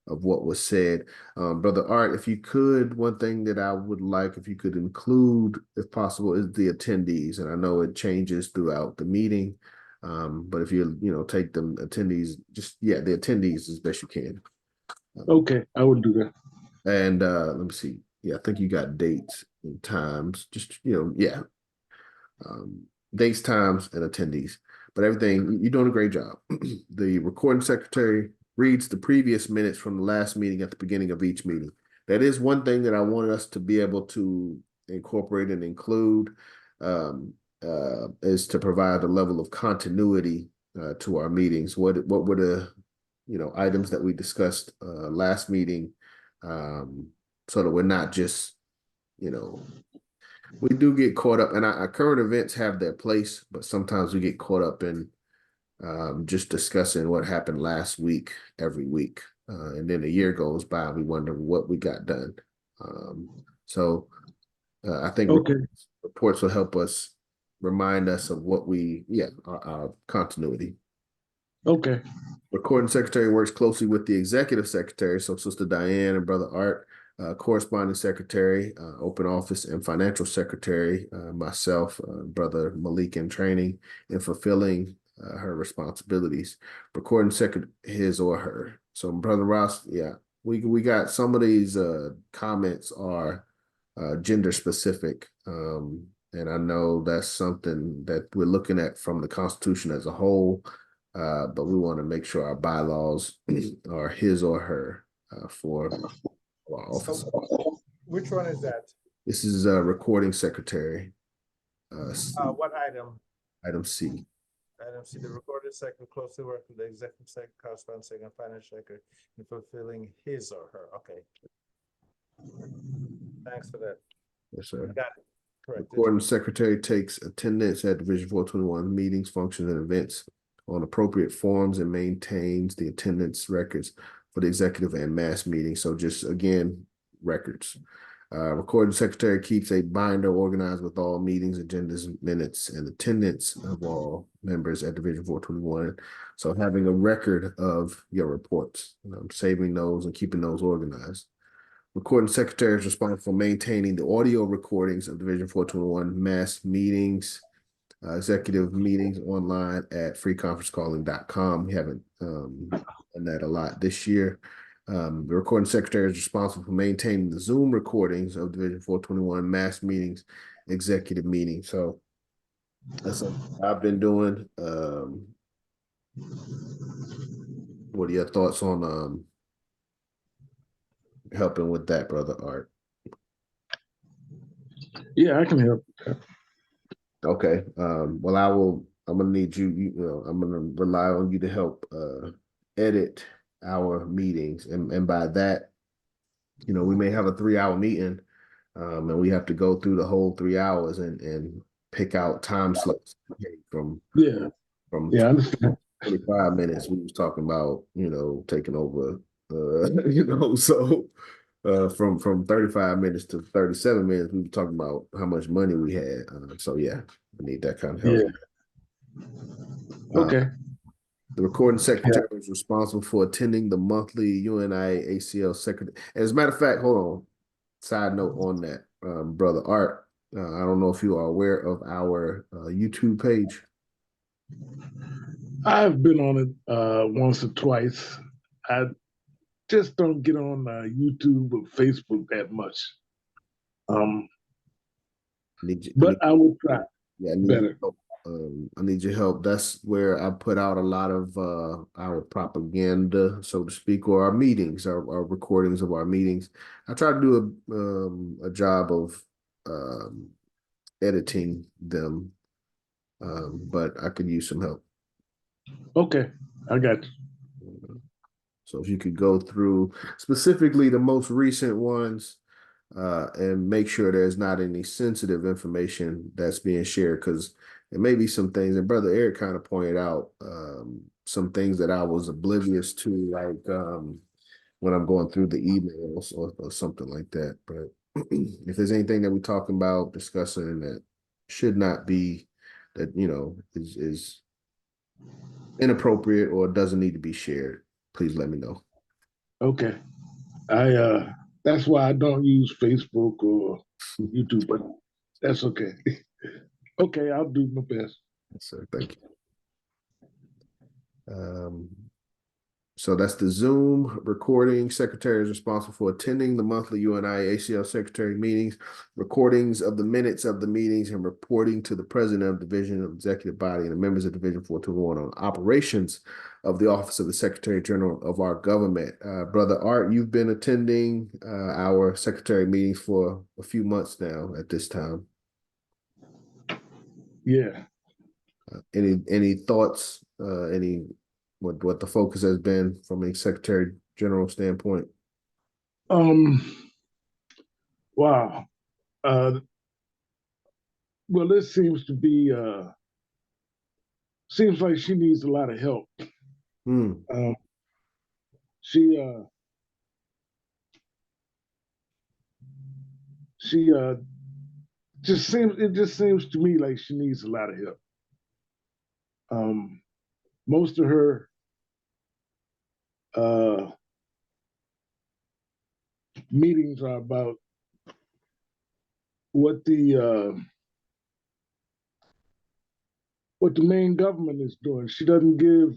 of what was said. Brother Art, if you could, one thing that I would like, if you could include, if possible, is the attendees. And I know it changes throughout the meeting. But if you take them attendees, the attendees as best you can. Okay, I will do that. And let me see. Yeah, I think you got dates and times. Dates, times, and attendees. But everything, you're doing a great job. The recording secretary reads the previous minutes from the last meeting at the beginning of each meeting. That is one thing that I wanted us to be able to incorporate and include, is to provide a level of continuity to our meetings. What were the items that we discussed last meeting, so that we're not just We do get caught up, and our current events have their place, but sometimes we get caught up in just discussing what happened last week every week. And then a year goes by, we wonder what we got done. So I think Okay. reports will help us remind us of what our continuity. Okay. Recording secretary works closely with the executive secretary, so Sister Diane and Brother Art, corresponding secretary, open office and financial secretary, myself, Brother Malik in training and fulfilling her responsibilities. Recording secretary, his or her. So Brother Ross, yeah, we got some of these comments are gender specific. And I know that's something that we're looking at from the Constitution as a whole. But we want to make sure our bylaws are his or her for our office. Which one is that? This is a recording secretary. What item? Item C. Item C, the recorded secretary closely work with the executive secretary, corresponding secretary, and financial secretary in fulfilling his or her. Okay. Thanks for that. Yes, sir. Got it. Correct. Recording secretary takes attendance at Division 421 meetings, functions, and events on appropriate forms and maintains the attendance records for the executive and mass meetings. So just again, records. Recording secretary keeps a binder organized with all meetings, agendas, minutes, and attendance of all members at Division 421. So having a record of your reports, saving those and keeping those organized. Recording secretary is responsible for maintaining the audio recordings of Division 421 mass meetings, executive meetings online at freeconferencecalling.com. We haven't done that a lot this year. The recording secretary is responsible for maintaining the Zoom recordings of Division 421 mass meetings, executive meetings. So that's what I've been doing. What are your thoughts on helping with that, Brother Art? Yeah, I can help. Okay. Well, I'm gonna need you, I'm gonna rely on you to help edit our meetings. And by that, we may have a 3-hour meeting, and we have to go through the whole 3 hours and pick out time slots from Yeah, I understand. 25 minutes. We was talking about, taking over so from 35 minutes to 37 minutes, we were talking about how much money we had. So yeah, I need that kind of help. Yeah. Okay. The recording secretary is responsible for attending the monthly UNIA-ACL secretary. As a matter of fact, hold on. Side note on that, Brother Art. I don't know if you are aware of our YouTube page. I've been on it once or twice. I just don't get on YouTube or Facebook that much. But I will try. Yeah, I need your help. That's where I put out a lot of our propaganda, so to speak, or our meetings, our recordings of our meetings. I try to do a job of editing them, but I could use some help. Okay, I got you. So if you could go through specifically the most recent ones, and make sure there's not any sensitive information that's being shared, because there may be some things, and Brother Eric kind of pointed out some things that I was oblivious to, like when I'm going through the emails or something like that. But if there's anything that we're talking about, discussing that should not be, that is inappropriate or doesn't need to be shared, please let me know. Okay. That's why I don't use Facebook or YouTube, but that's okay. Okay, I'll do my best. Yes, sir. Thank you. So that's the Zoom recording. Secretary is responsible for attending the monthly UNIA-ACL secretary meetings, recordings of the minutes of the meetings, and reporting to the president of division of executive body and the members of Division 421 on operations of the office of the Secretary General of our government. Brother Art, you've been attending our secretary meetings for a few months now at this time. Yeah. Any thoughts? What the focus has been from a Secretary General standpoint? Wow. well, this seems to be, seems like she needs a lot of help. Hmm. She it just seems to me like she needs a lot of help. Most of her meetings are about what the main government is doing. She doesn't give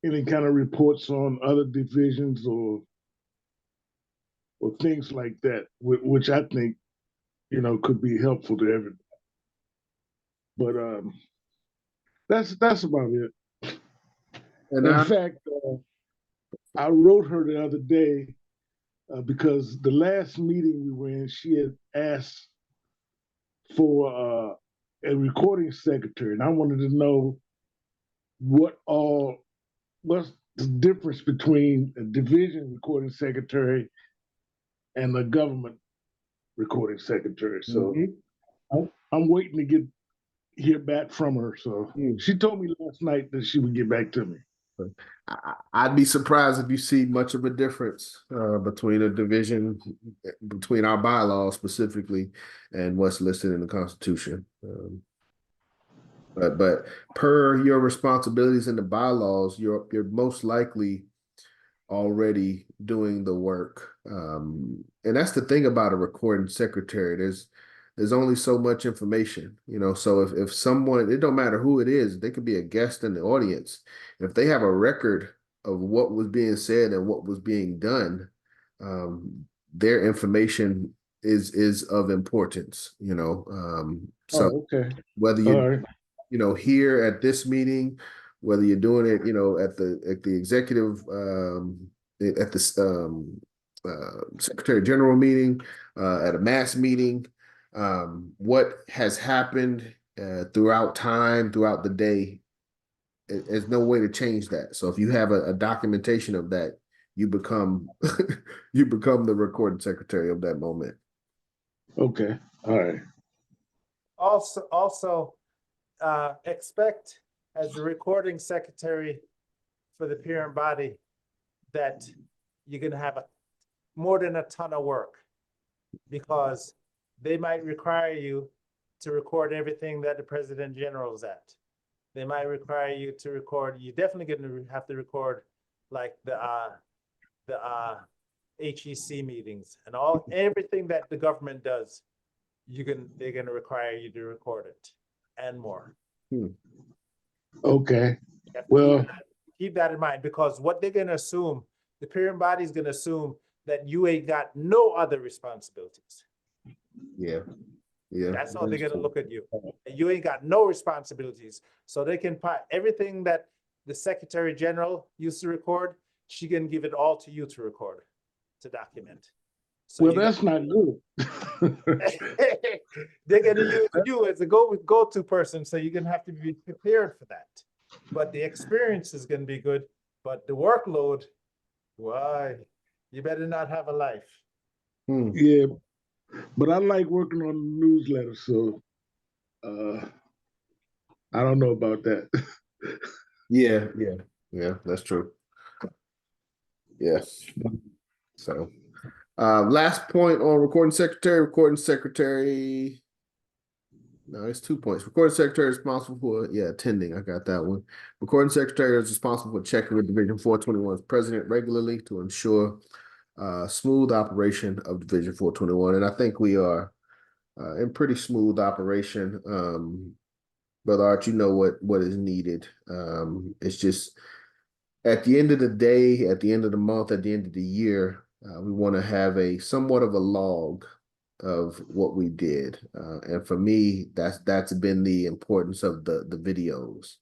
any kind of reports on other divisions or things like that, which I think, could be helpful to everybody. But that's about it. And In fact, I wrote her the other day because the last meeting we were in, she had asked for a recording secretary, and I wanted to know what's the difference between a division recording secretary and a government recording secretary. So I'm waiting to hear back from her. So she told me last night that she would get back to me. I'd be surprised if you see much of a difference between a division, between our bylaws specifically, and what's listed in the Constitution. But per your responsibilities in the bylaws, you're most likely already doing the work. And that's the thing about a recording secretary. There's only so much information, so if someone, it don't matter who it is, they could be a guest in the audience. If they have a record of what was being said and what was being done, their information is of importance, so okay. whether you here at this meeting, whether you're doing it, at the executive, at the Secretary General meeting, at a mass meeting, what has happened throughout time, throughout the day, there's no way to change that. So if you have a documentation of that, you become you become the recording secretary of that moment. Okay. All right. Also, expect as the recording secretary for the parent body that you're going to have more than a ton of work, because they might require you to record everything that the president general is at. They might require you to record, you're definitely going to have to record like the HEC meetings and everything that the government does. They're going to require you to record it and more. Okay. Well, keep that in mind, because what they're going to assume, the parent body is going to assume that you ain't got no other responsibilities. Yeah. That's how they're going to look at you. You ain't got no responsibilities. So they can put everything that the Secretary General used to record, she can give it all to you to record, to document. So well, that's not good. They're going to use you as a go-to person, so you're going to have to be prepared for that. But the experience is going to be good. But the workload, why? You better not have a life. Yeah, but I like working on the newsletter, so I don't know about that. Yeah, that's true. Yeah. So last point on recording secretary. No, it's 2 points. Recording secretary is responsible for, attending. I got that one. Recording secretary is responsible for checking with Division 421's president regularly to ensure smooth operation of Division 421. And I think we are in pretty smooth operation. Brother Art, you know what is needed. It's just at the end of the day, at the end of the month, at the end of the year, we want to have somewhat of a log of what we did. And for me, that's been the importance of the videos.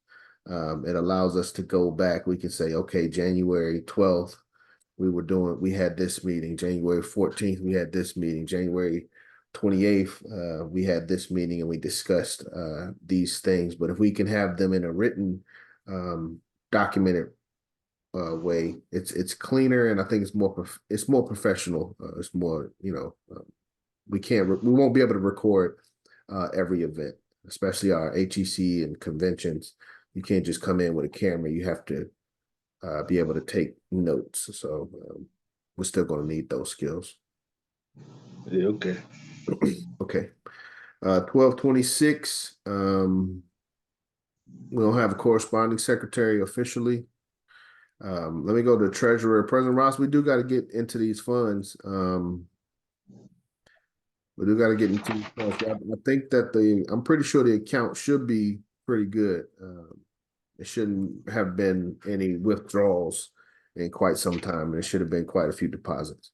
It allows us to go back. We can say, okay, January 12th, we had this meeting. January 14th, we had this meeting. January 28th, we had this meeting and we discussed these things. But if we can have them in a written, documented way, it's cleaner, and I think it's more professional. It's more, we won't be able to record every event. especially our HEC and conventions. You can't just come in with a camera. You have to be able to take notes. So we're still going to need those skills. Yeah, okay. Okay. 1226. We don't have a corresponding secretary officially. Let me go to treasurer. President Ross, we do got to get into these funds. We do got to get into these funds. I think that I'm pretty sure the account should be pretty good. It shouldn't have been any withdrawals in quite some time, and it should have been quite a few deposits.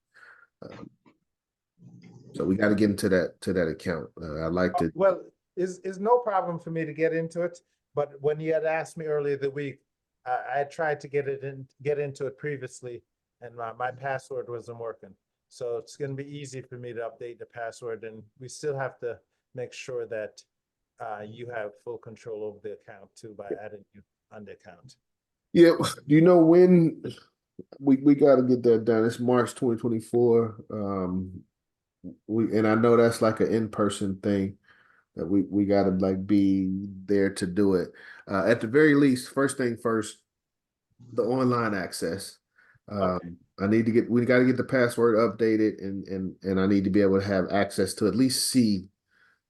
So we got to get into that account. I'd like to. Well, is no problem for me to get into it, but when you had asked me earlier the week, I tried to get into it previously, and my password wasn't working. So it's going to be easy for me to update the password, and we still have to make sure that you have full control over the account too by adding you on the account. Yeah, you know when we got to get that done. It's March 2024. And I know that's like an in-person thing that we got to like be there to do it. At the very least, first thing first, the online access. Okay. We got to get the password updated, and I need to be able to have access to at least see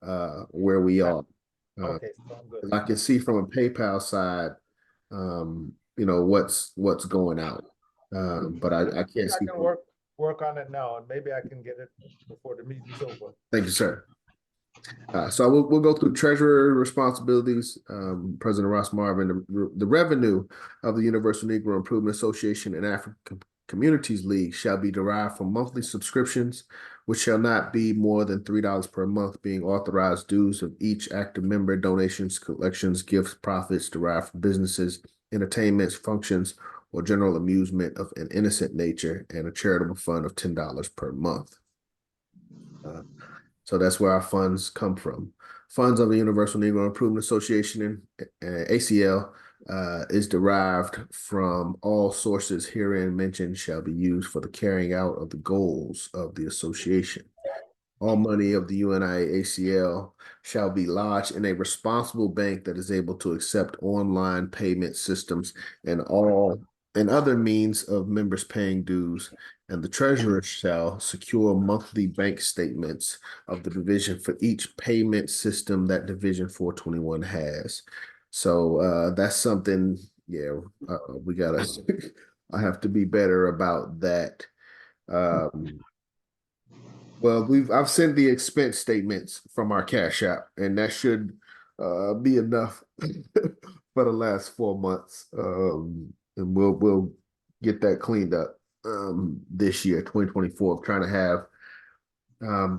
where we are. Okay, so I'm good. I can see from a PayPal side, what's going out. But I can't see. I can work on it now, and maybe I can get it before the meeting's over. Thank you, sir. So we'll go through treasurer responsibilities. President Ross Marvin, the revenue of the Universal Negro Improvement Association and African Communities League shall be derived from monthly subscriptions, which shall not be more than $3 per month, being authorized dues of each active member, donations, collections, gifts, profits derived from businesses, entertainments, functions, or general amusement of an innocent nature, and a charitable fund of $10 per month. So that's where our funds come from. Funds of the Universal Negro Improvement Association and ACL is derived from all sources herein mentioned shall be used for the carrying out of the goals of the association. All money of the UNIA-ACL shall be lodged in a responsible bank that is able to accept online payment systems and other means of members paying dues, and the treasurer shall secure monthly bank statements of the division for each payment system that Division 421 has. So that's something, we gotta, I have to be better about that. Well, I've sent the expense statements from our Cashapp, and that should be enough for the last 4 months. And we'll get that cleaned up this year, 2024. I'm trying to have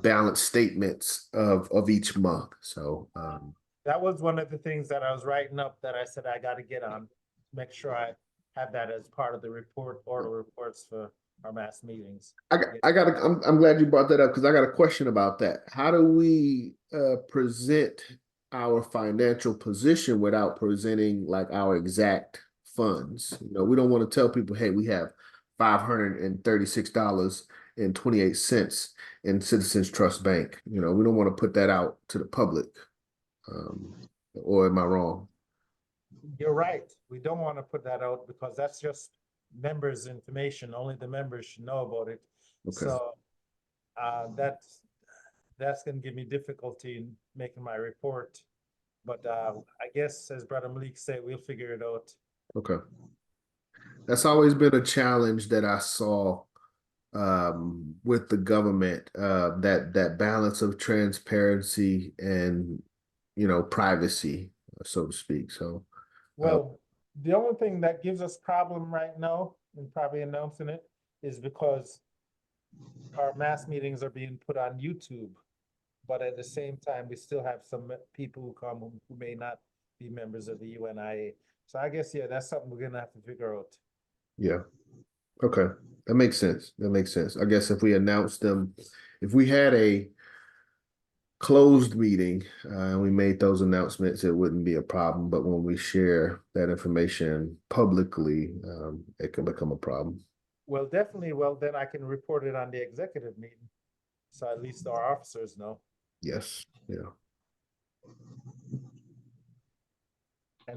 balanced statements of each month. So that was one of the things that I was writing up that I said I got to get on, make sure I have that as part of the report or the reports for our mass meetings. I'm glad you brought that up because I got a question about that. How do we present our financial position without presenting like our exact funds? We don't want to tell people, hey, we have $536.28 in Citizens Trust Bank. We don't want to put that out to the public. Or am I wrong? You're right. We don't want to put that out because that's just members' information. Only the members should know about it. Okay. So that's going to give me difficulty in making my report. But I guess, as Brother Malik said, we'll figure it out. Okay. That's always been a challenge that I saw with the government, that balance of transparency and privacy, so to speak. So well, the only thing that gives us problem right now, and probably announcing it, is because our mass meetings are being put on YouTube, but at the same time, we still have some people who come who may not be members of the UNIA. So I guess, that's something we're gonna have to figure out. Yeah. Okay. That makes sense. I guess if we announce them, if we had a closed meeting and we made those announcements, it wouldn't be a problem. But when we share that information publicly, it can become a problem. Well, definitely. Well, then I can report it on the executive meeting. So at least our officers know. Yes. Yeah.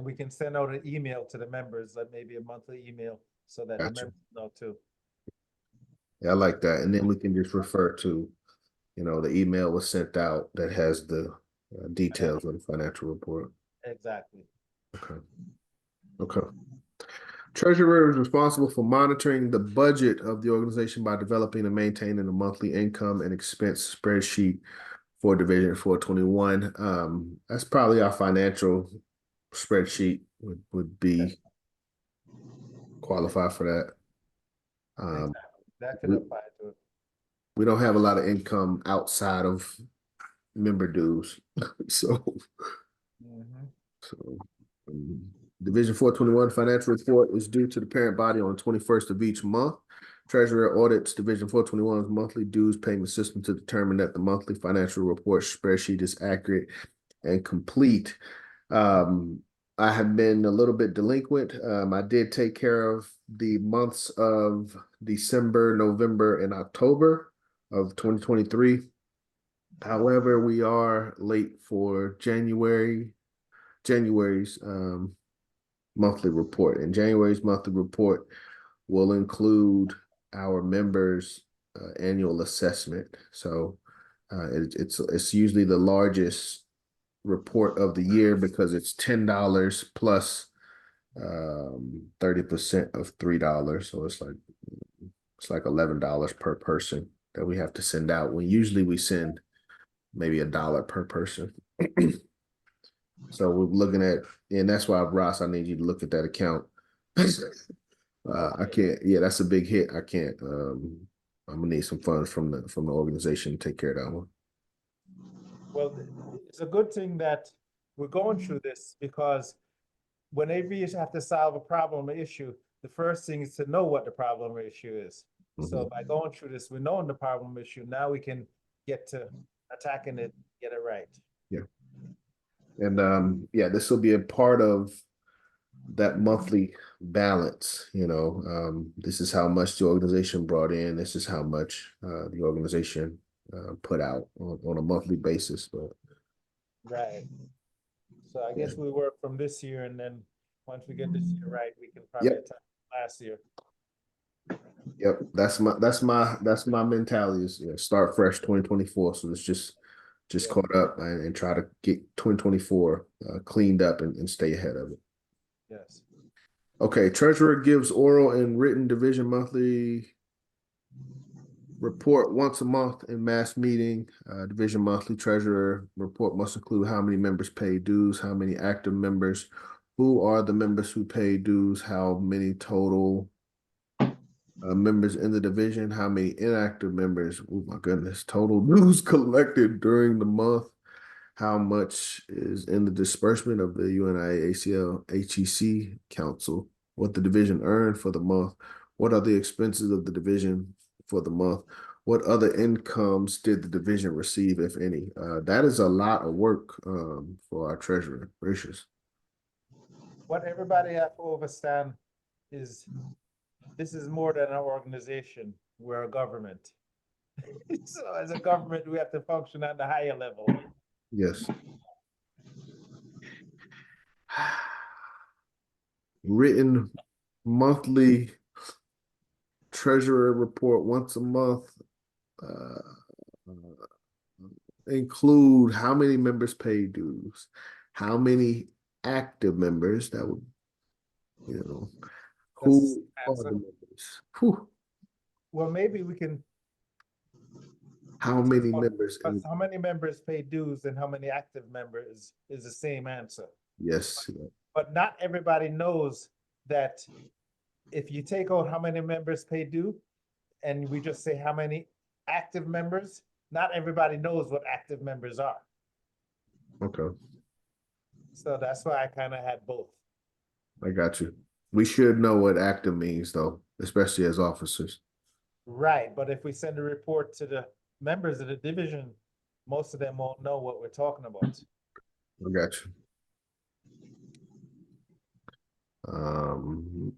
And we can send out an email to the members, like maybe a monthly email, so that the Gotcha. members know too. Yeah, I like that. And then we can just refer to, the email was sent out that has the details of the financial report. Exactly. Okay. Okay. Treasurer is responsible for monitoring the budget of the organization by developing and maintaining a monthly income and expense spreadsheet for Division 421. That's probably our financial spreadsheet would be qualify for that. That could we, apply to it. we don't have a lot of income outside of member dues. So Mhm. Division 421 financial report is due to the parent body on the 21st of each month. Treasurer audits Division 421's monthly dues payment system to determine that the monthly financial report spreadsheet is accurate and complete. I have been a little bit delinquent. I did take care of the months of December, November, and October of 2023. However, we are late for January's monthly report. And January's monthly report will include our members' annual assessment. So it's usually the largest report of the year because it's $10 plus 30% of $3. So it's like $11 per person that we have to send out. When usually we send maybe $1 per person. So we're looking at, and that's why, Ross, I need you to look at that account. I can't. Yeah, that's a big hit. I can't. I'm gonna need some funds from the organization to take care of that one. Well, it's a good thing that we're going through this, because whenever you have to solve a problem or issue, the first thing is to know what the problem or issue is. So by going through this, we're knowing the problem issue. Now we can get to attacking it, get it right. Yeah. And yeah, this will be a part of that monthly balance. This is how much the organization brought in. This is how much the organization put out on a monthly basis. But Right. So I guess we work from this year, and then once we get this year right, we can probably Yep. attack last year. Yep, that's my mentality is start fresh 2024. So let's just caught up and try to get 2024 cleaned up and stay ahead of it. Yes. Okay, treasurer gives oral and written division monthly report once a month in mass meeting. Division monthly treasurer report must include how many members pay dues, how many active members, who are the members who pay dues, how many total members in the division, how many inactive members, oh my goodness, total dues collected during the month, how much is in the disbursement of the UNIA-ACL HEC Council, what the division earned for the month, what are the expenses of the division for the month, what other incomes did the division receive, if any. That is a lot of work for our treasurer. Gracious. What everybody have to understand is this is more than an organization. We're a government. So as a government, we have to function at the higher level. Yes. Written monthly treasurer report once a month. Include how many members pay dues, how many active members, that would, who are the members? Whew. Well, maybe we can. How many members? How many members pay dues and how many active members is the same answer. Yes. But not everybody knows that if you take out how many members pay due and we just say how many active members, not everybody knows what active members are. Okay. So that's why I kind of had both. I got you. We should know what active means, though, especially as officers. Right, but if we send a report to the members of the division, most of them won't know what we're talking about. I got you.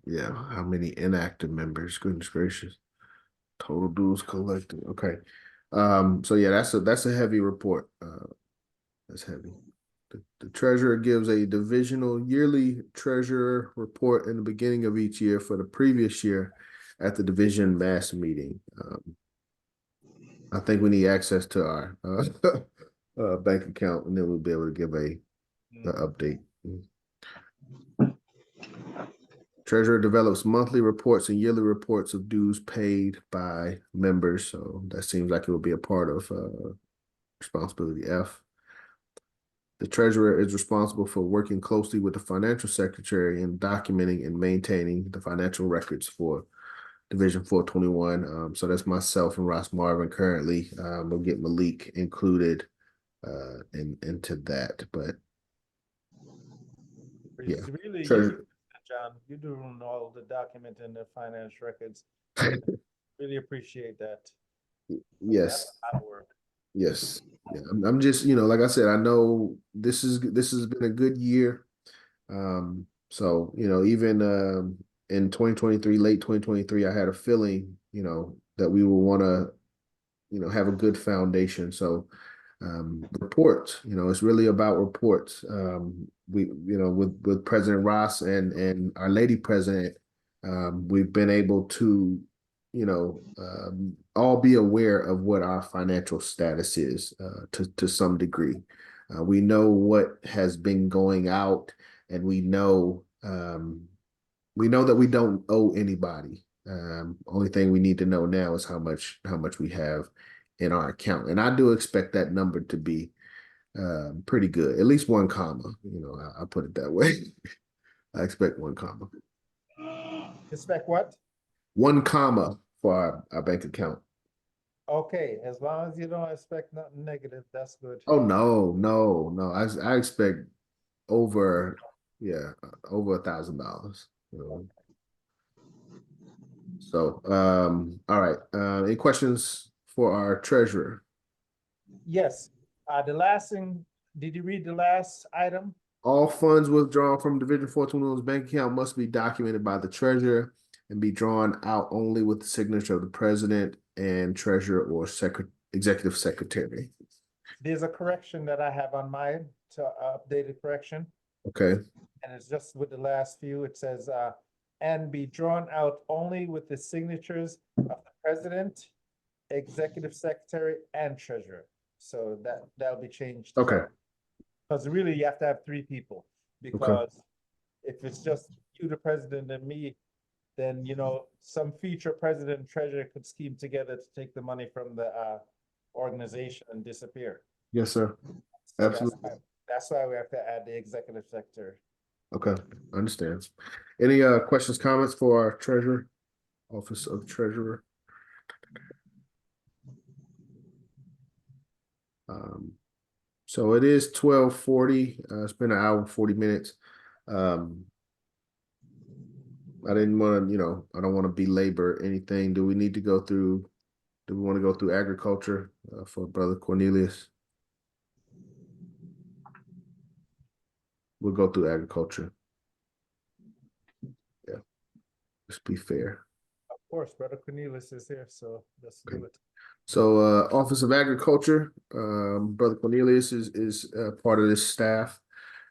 Yeah, how many inactive members? Goodness gracious. Total dues collected. Okay. So yeah, that's a heavy report. That's heavy. The treasurer gives a divisional yearly treasurer report in the beginning of each year for the previous year at the division mass meeting. I think we need access to our bank account, and then we'll be able to give a update. Treasurer develops monthly reports and yearly reports of dues paid by members. So that seems like it will be a part of responsibility F. The treasurer is responsible for working closely with the financial secretary in documenting and maintaining the financial records for Division 421. So that's myself and Ross Marvin currently. We'll get Malik included into that. But yeah, It's really, treasurer. John, you're doing all the documenting the finance records. Really appreciate that. Yes. That's a lot of work. Yes. Yeah. I'm just, like I said, I know this has been a good year. So, even in 2023, late 2023, I had a feeling, that we will want to, have a good foundation. So reports, it's really about reports. We, with President Ross and our lady president, we've been able to all be aware of what our financial status is to some degree. We know what has been going out, and we know that we don't owe anybody. Only thing we need to know now is how much we have in our account, and I do expect that number to be pretty good, at least 1 comma. I put it that way. I expect 1 comma. Expect what? 1 comma for our bank account. Okay, as long as you don't expect nothing negative, that's good. Oh no. I expect over $1,000. So all right. Any questions for our treasurer? Yes, the last thing, did you read the last item? All funds withdrawn from Division 421's bank account must be documented by the treasurer and be drawn out only with the signature of the president and treasurer or executive secretary. There's a correction that I have on mine, to updated correction, Okay. and it's just with the last few. It says, and be drawn out only with the signatures of the president, executive secretary, and treasurer. So that'll be changed. Okay. Because really you have to have 3 people, because if it's just you, the president, and me, then some future president and treasurer could scheme together to take the money from the organization and disappear. Yes, sir. So Absolutely. that's why we have to add the executive secretary. Okay, understands. Any questions, comments for our treasurer, office of treasurer? So it is 12:40. It's been 1 hour and 40 minutes. I didn't want to, I don't want to belabor anything. Do we want to go through agriculture for Brother Cornelius? We'll go through agriculture. Yeah, let's be fair. Of course, Brother Cornelius is here, so let's do it. So Office of Agriculture, Brother Cornelius is part of this staff.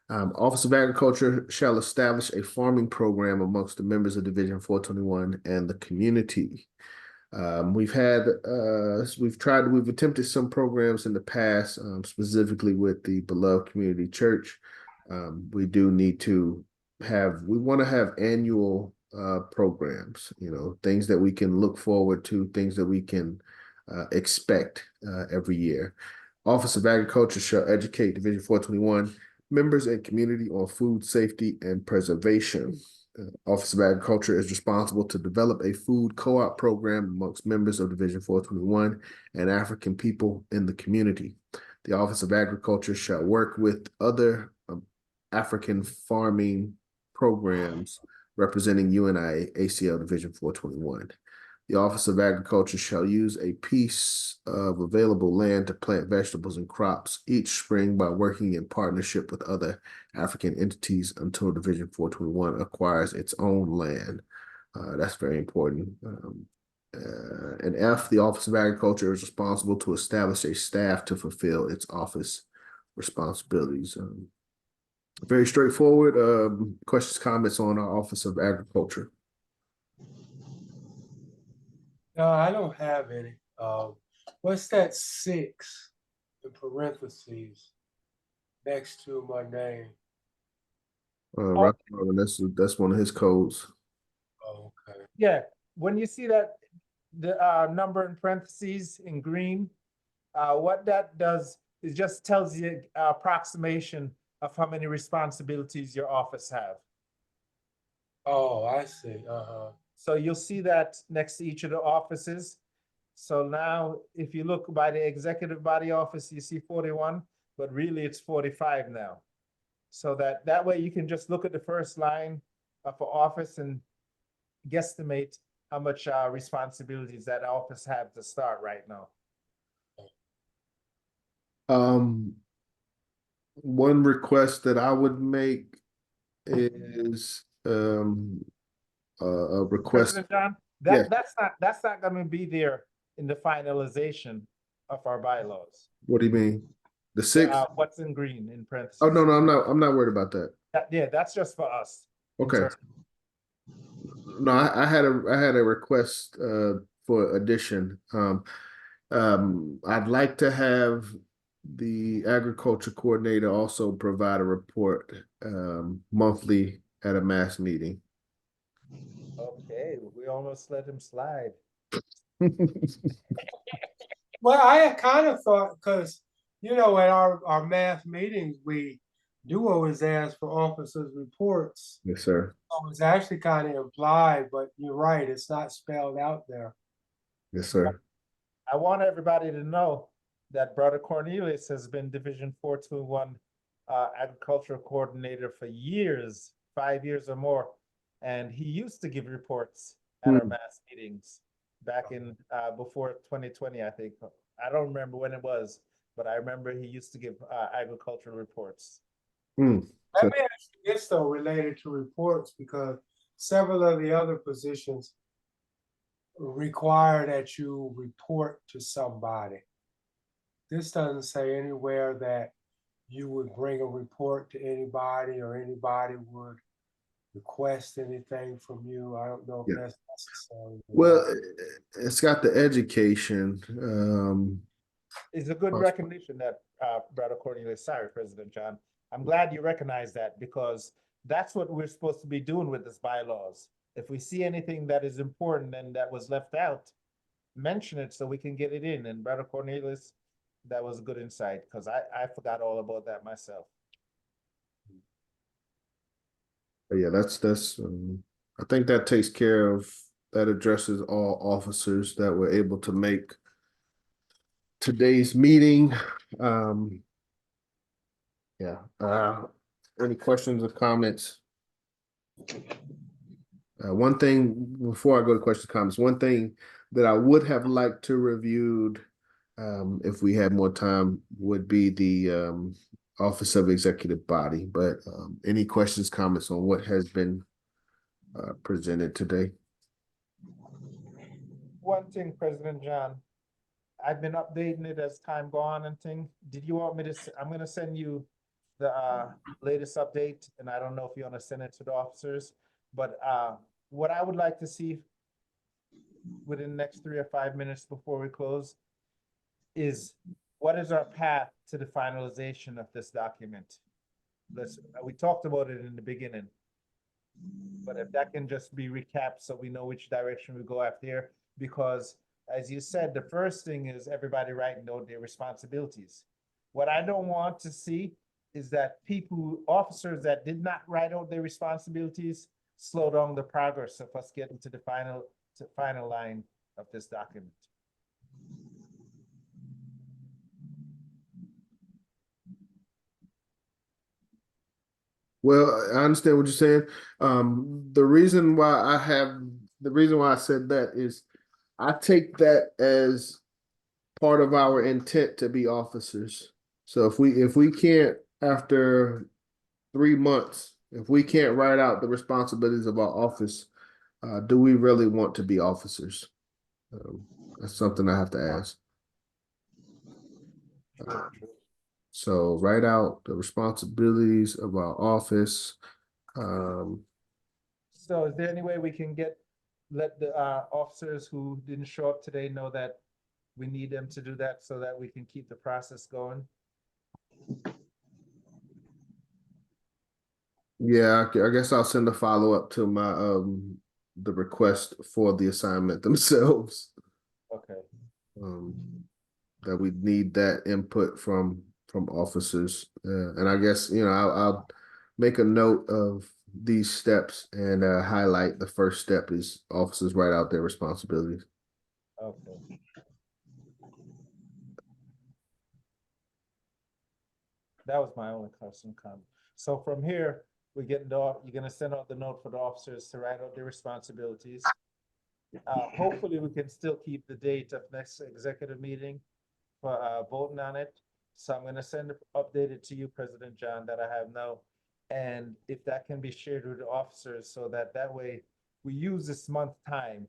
Office of Agriculture shall establish a farming program amongst the members of Division 421 and the community. We've attempted some programs in the past, specifically with the Beloved Community Church. We want to have annual programs, things that we can look forward to, things that we can expect every year. Office of Agriculture shall educate Division 421 members and community on food safety and preservation. Office of Agriculture is responsible to develop a food co-op program amongst members of Division 421 and African people in the community. The Office of Agriculture shall work with other African farming programs representing UNIA-ACL Division 421. The Office of Agriculture shall use a piece of available land to plant vegetables and crops each spring by working in partnership with other African entities until Division 421 acquires its own land. That's very important. And F, the Office of Agriculture is responsible to establish a staff to fulfill its office responsibilities. Very straightforward. Questions, comments on our Office of Agriculture. No, I don't have any. What's that 6 in parentheses next to my name? Rock, that's one of his codes. Oh, okay. Yeah, when you see that, the number in parentheses in green, what that does is just tells you approximation of how many responsibilities your office have. Oh, I see. Uh-huh. So you'll see that next to each of the offices. So now, if you look by the executive body office, you see 41, but really it's 45 now. So that way you can just look at the first line of an office and guesstimate how much responsibilities that office have to start right now. One request that I would make is a request. President John, Yes. that's not gonna be there in the finalization of our bylaws. What do you mean? The 6? What's in green in parentheses? Oh, no, I'm not worried about that. Yeah, that's just for us. Okay. No, I had a request for addition. I'd like to have the agriculture coordinator also provide a report monthly at a mass meeting. Okay, we almost let him slide. Well, I kind of thought, because, at our math meetings, we do always ask for officers' reports. Yes, sir. So it's actually kind of implied, but you're right, it's not spelled out there. Yes, sir. I want everybody to know that Brother Cornelius has been Division 421 agricultural coordinator for years, 5 years or more. And he used to give reports at our mass meetings back in before 2020, I think. I don't remember when it was, but I remember he used to give agricultural reports. Let me ask you this, though, related to reports, because several of the other positions require that you report to somebody. This doesn't say anywhere that you would bring a report to anybody or anybody would request anything from you. I don't know if that's necessary. Well, it's got the education. It's a good recognition that Brother Cornelius, sorry, President John. I'm glad you recognize that, because that's what we're supposed to be doing with this bylaws. If we see anything that is important and that was left out, mention it so we can get it in. And Brother Cornelius, that was a good insight, because I forgot all about that myself. But yeah, that's I think that takes care of, that addresses all officers that were able to make today's meeting. Yeah. Any questions or comments? One thing before I go to questions, comments, one thing that I would have liked to reviewed, if we had more time, would be the Office of Executive Body. But any questions, comments on what has been presented today? One thing, President John, I've been updating it as time gone and thing. Did you want me to? I'm going to send you the latest update, and I don't know if you want to send it to the officers, but what I would like to see within the next 3 or 5 minutes before we close is, what is our path to the finalization of this document? We talked about it in the beginning, but if that can just be recapped so we know which direction we go after here, because as you said, the first thing is everybody writing down their responsibilities. What I don't want to see is that officers that did not write out their responsibilities slow down the progress of us getting to the final line of this document. Well, I understand what you're saying. The reason why I said that is I take that as part of our intent to be officers. So if we can't, after 3 months, if we can't write out the responsibilities of our office, do we really want to be officers? That's something I have to ask. So write out the responsibilities of our office. So is there any way we can let the officers who didn't show up today know that we need them to do that so that we can keep the process going? Yeah, I guess I'll send a follow-up to my the request for the assignment themselves. Okay, That we need that input from officers. And I guess, I'll make a note of these steps and highlight the first step is officers write out their responsibilities. okay. That was my only question comment. So from here, you're gonna send out the note for the officers to write out their responsibilities. Hopefully we can still keep the date of next executive meeting for voting on it. So I'm gonna send it updated to you, President John, that I have now. And if that can be shared with the officers so that way we use this month time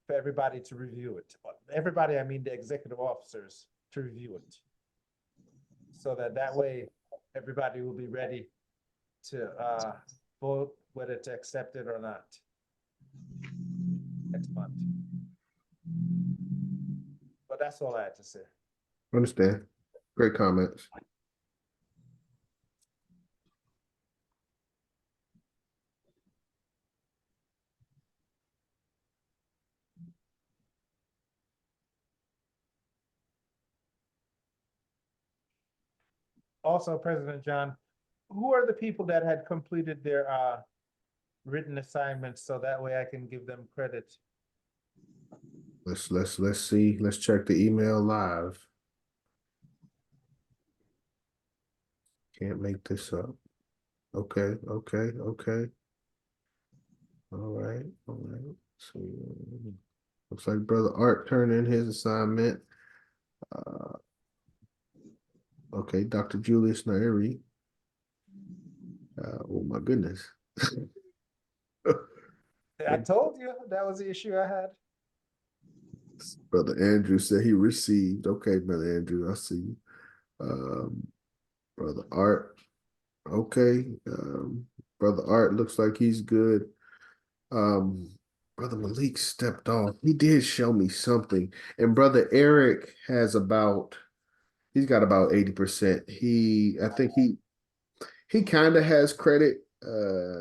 for everybody to review it. Everybody, I mean the executive officers to review it. So that way everybody will be ready to vote whether to accept it or not next month. But that's all I had to say. Understand. Great comments. Also, President John, who are the people that had completed their written assignments so that way I can give them credit? Let's see. Let's check the email live. Can't make this up. Okay. All right. So looks like Brother Art turned in his assignment. Okay, Dr. Julius Nairi. Oh my goodness. I told you that was the issue I had. Brother Andrew said he received. Okay, Brother Andrew, I see you. Brother Art. Okay. Brother Art looks like he's good. Brother Malik stepped off. He did show me something. And Brother Eric has he's got about 80%. I think he kind of has credit.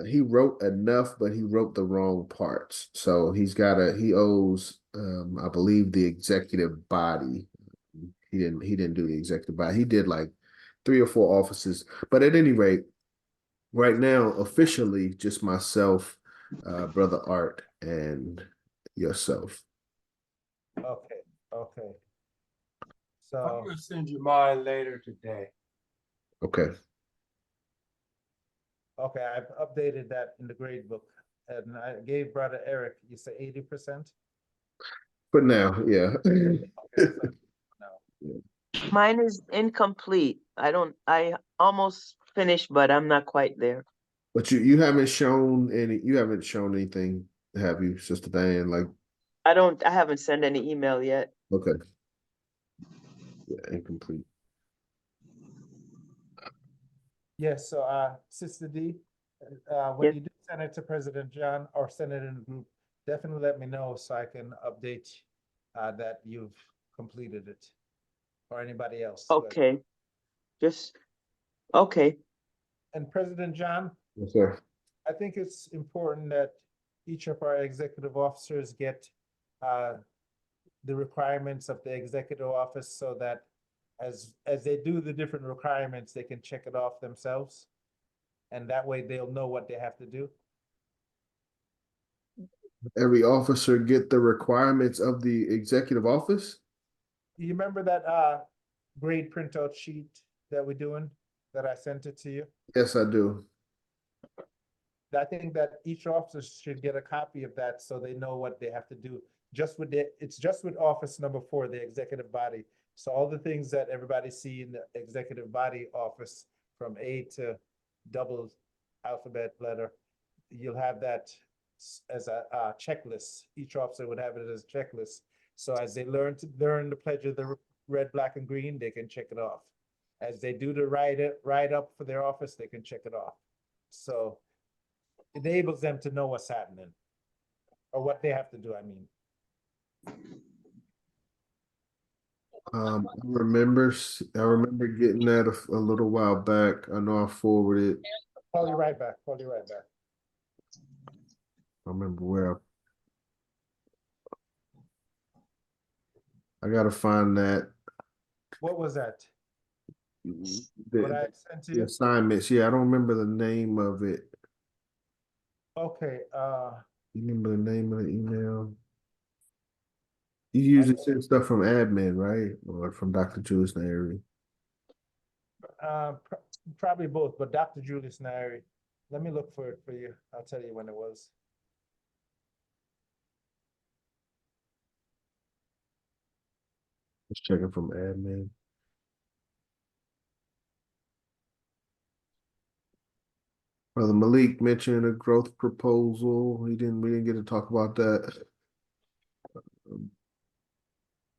He wrote enough, but he wrote the wrong parts. So he owes I believe the executive body. He didn't do the executive body. He did like 3 or 4 offices. But at any rate, right now, officially just myself, Brother Art, and yourself. Okay. I'm So, gonna send you mine later today. Okay. okay, I've updated that in the grade book. And I gave Brother Eric, you say 80%? But now, yeah. Okay, so no. Mine is incomplete. I almost finished, but I'm not quite there. But you haven't shown anything, have you, Sister Diane? Like, I haven't sent any email yet. okay. Yeah, incomplete. Yes, so Sister D, when Yes. you do send it to President John or send it in the group, definitely let me know so I can update that you've completed it or anybody else. Okay. Okay. And President John, Yes, sir. I think it's important that each of our executive officers get the requirements of the executive office so that as they do the different requirements, they can check it off themselves. And that way they'll know what they have to do. Every officer get the requirements of the executive office? You remember that grade printout sheet that we're doing, that I sent it to you? Yes, I do. I think that each officer should get a copy of that so they know what they have to do. It's just with office number 4, the executive body. So all the things that everybody see in the executive body office from A to double alphabet letter, you'll have that as a checklist. Each officer would have it as a checklist. So as they learn the pledge of the red, black, and green, they can check it off. as they do the write-up for their office, they can check it off. So enables them to know what's happening or what they have to do, I mean. I remember getting that a little while back. I know I forwarded. Call you right back, call you right back. I remember where I gotta find that. What was that? What The, I sent to the you? assignments. Yeah, I don't remember the name of it. Okay, You remember the name of the email? You usually send stuff from admin, right? Or from Dr. Julius Nary. probably both, but Dr. Julius Nary, let me look for it for you. I'll tell you when it was. Just checking from admin. Brother Malik mentioned a growth proposal. We didn't get to talk about that.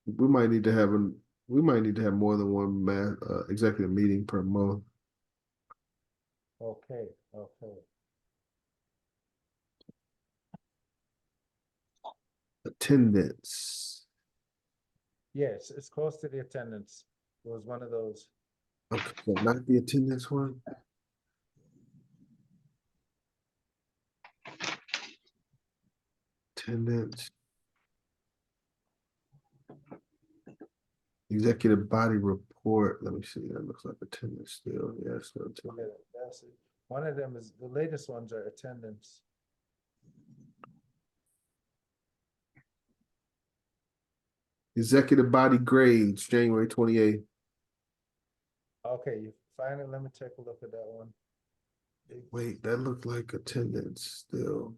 We might need to have more than one executive meeting per month. Okay, okay. Attendance. Yes, it's close to the attendance. It was one of those. Okay, so not the attendance one. Attendance. Executive body report. Let me see. That looks like attendance still. Yeah, still Yeah, attendance. that's it. One of them is, the latest ones are attendance. Executive body grades, January 28th. Okay, you find it, let me take a look at that one. Wait, that looked like attendance still.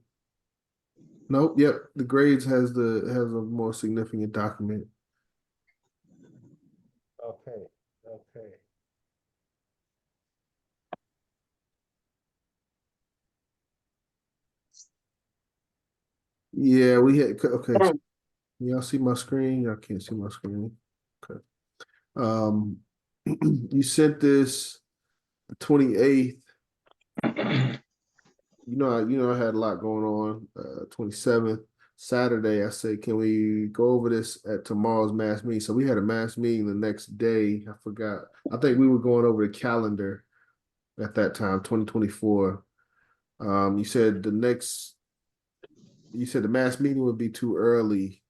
Nope, yep. The grades has a more significant document. Okay, okay. Yeah, we had okay. Y'all see my screen? Y'all can't see my screen. Okay. You sent this the 28th. I had a lot going on. 27th, Saturday, I said, can we go over this at tomorrow's mass meeting? So we had a mass meeting the next day. I forgot. I think we were going over the calendar at that time, 2024. You said the mass meeting would be too early.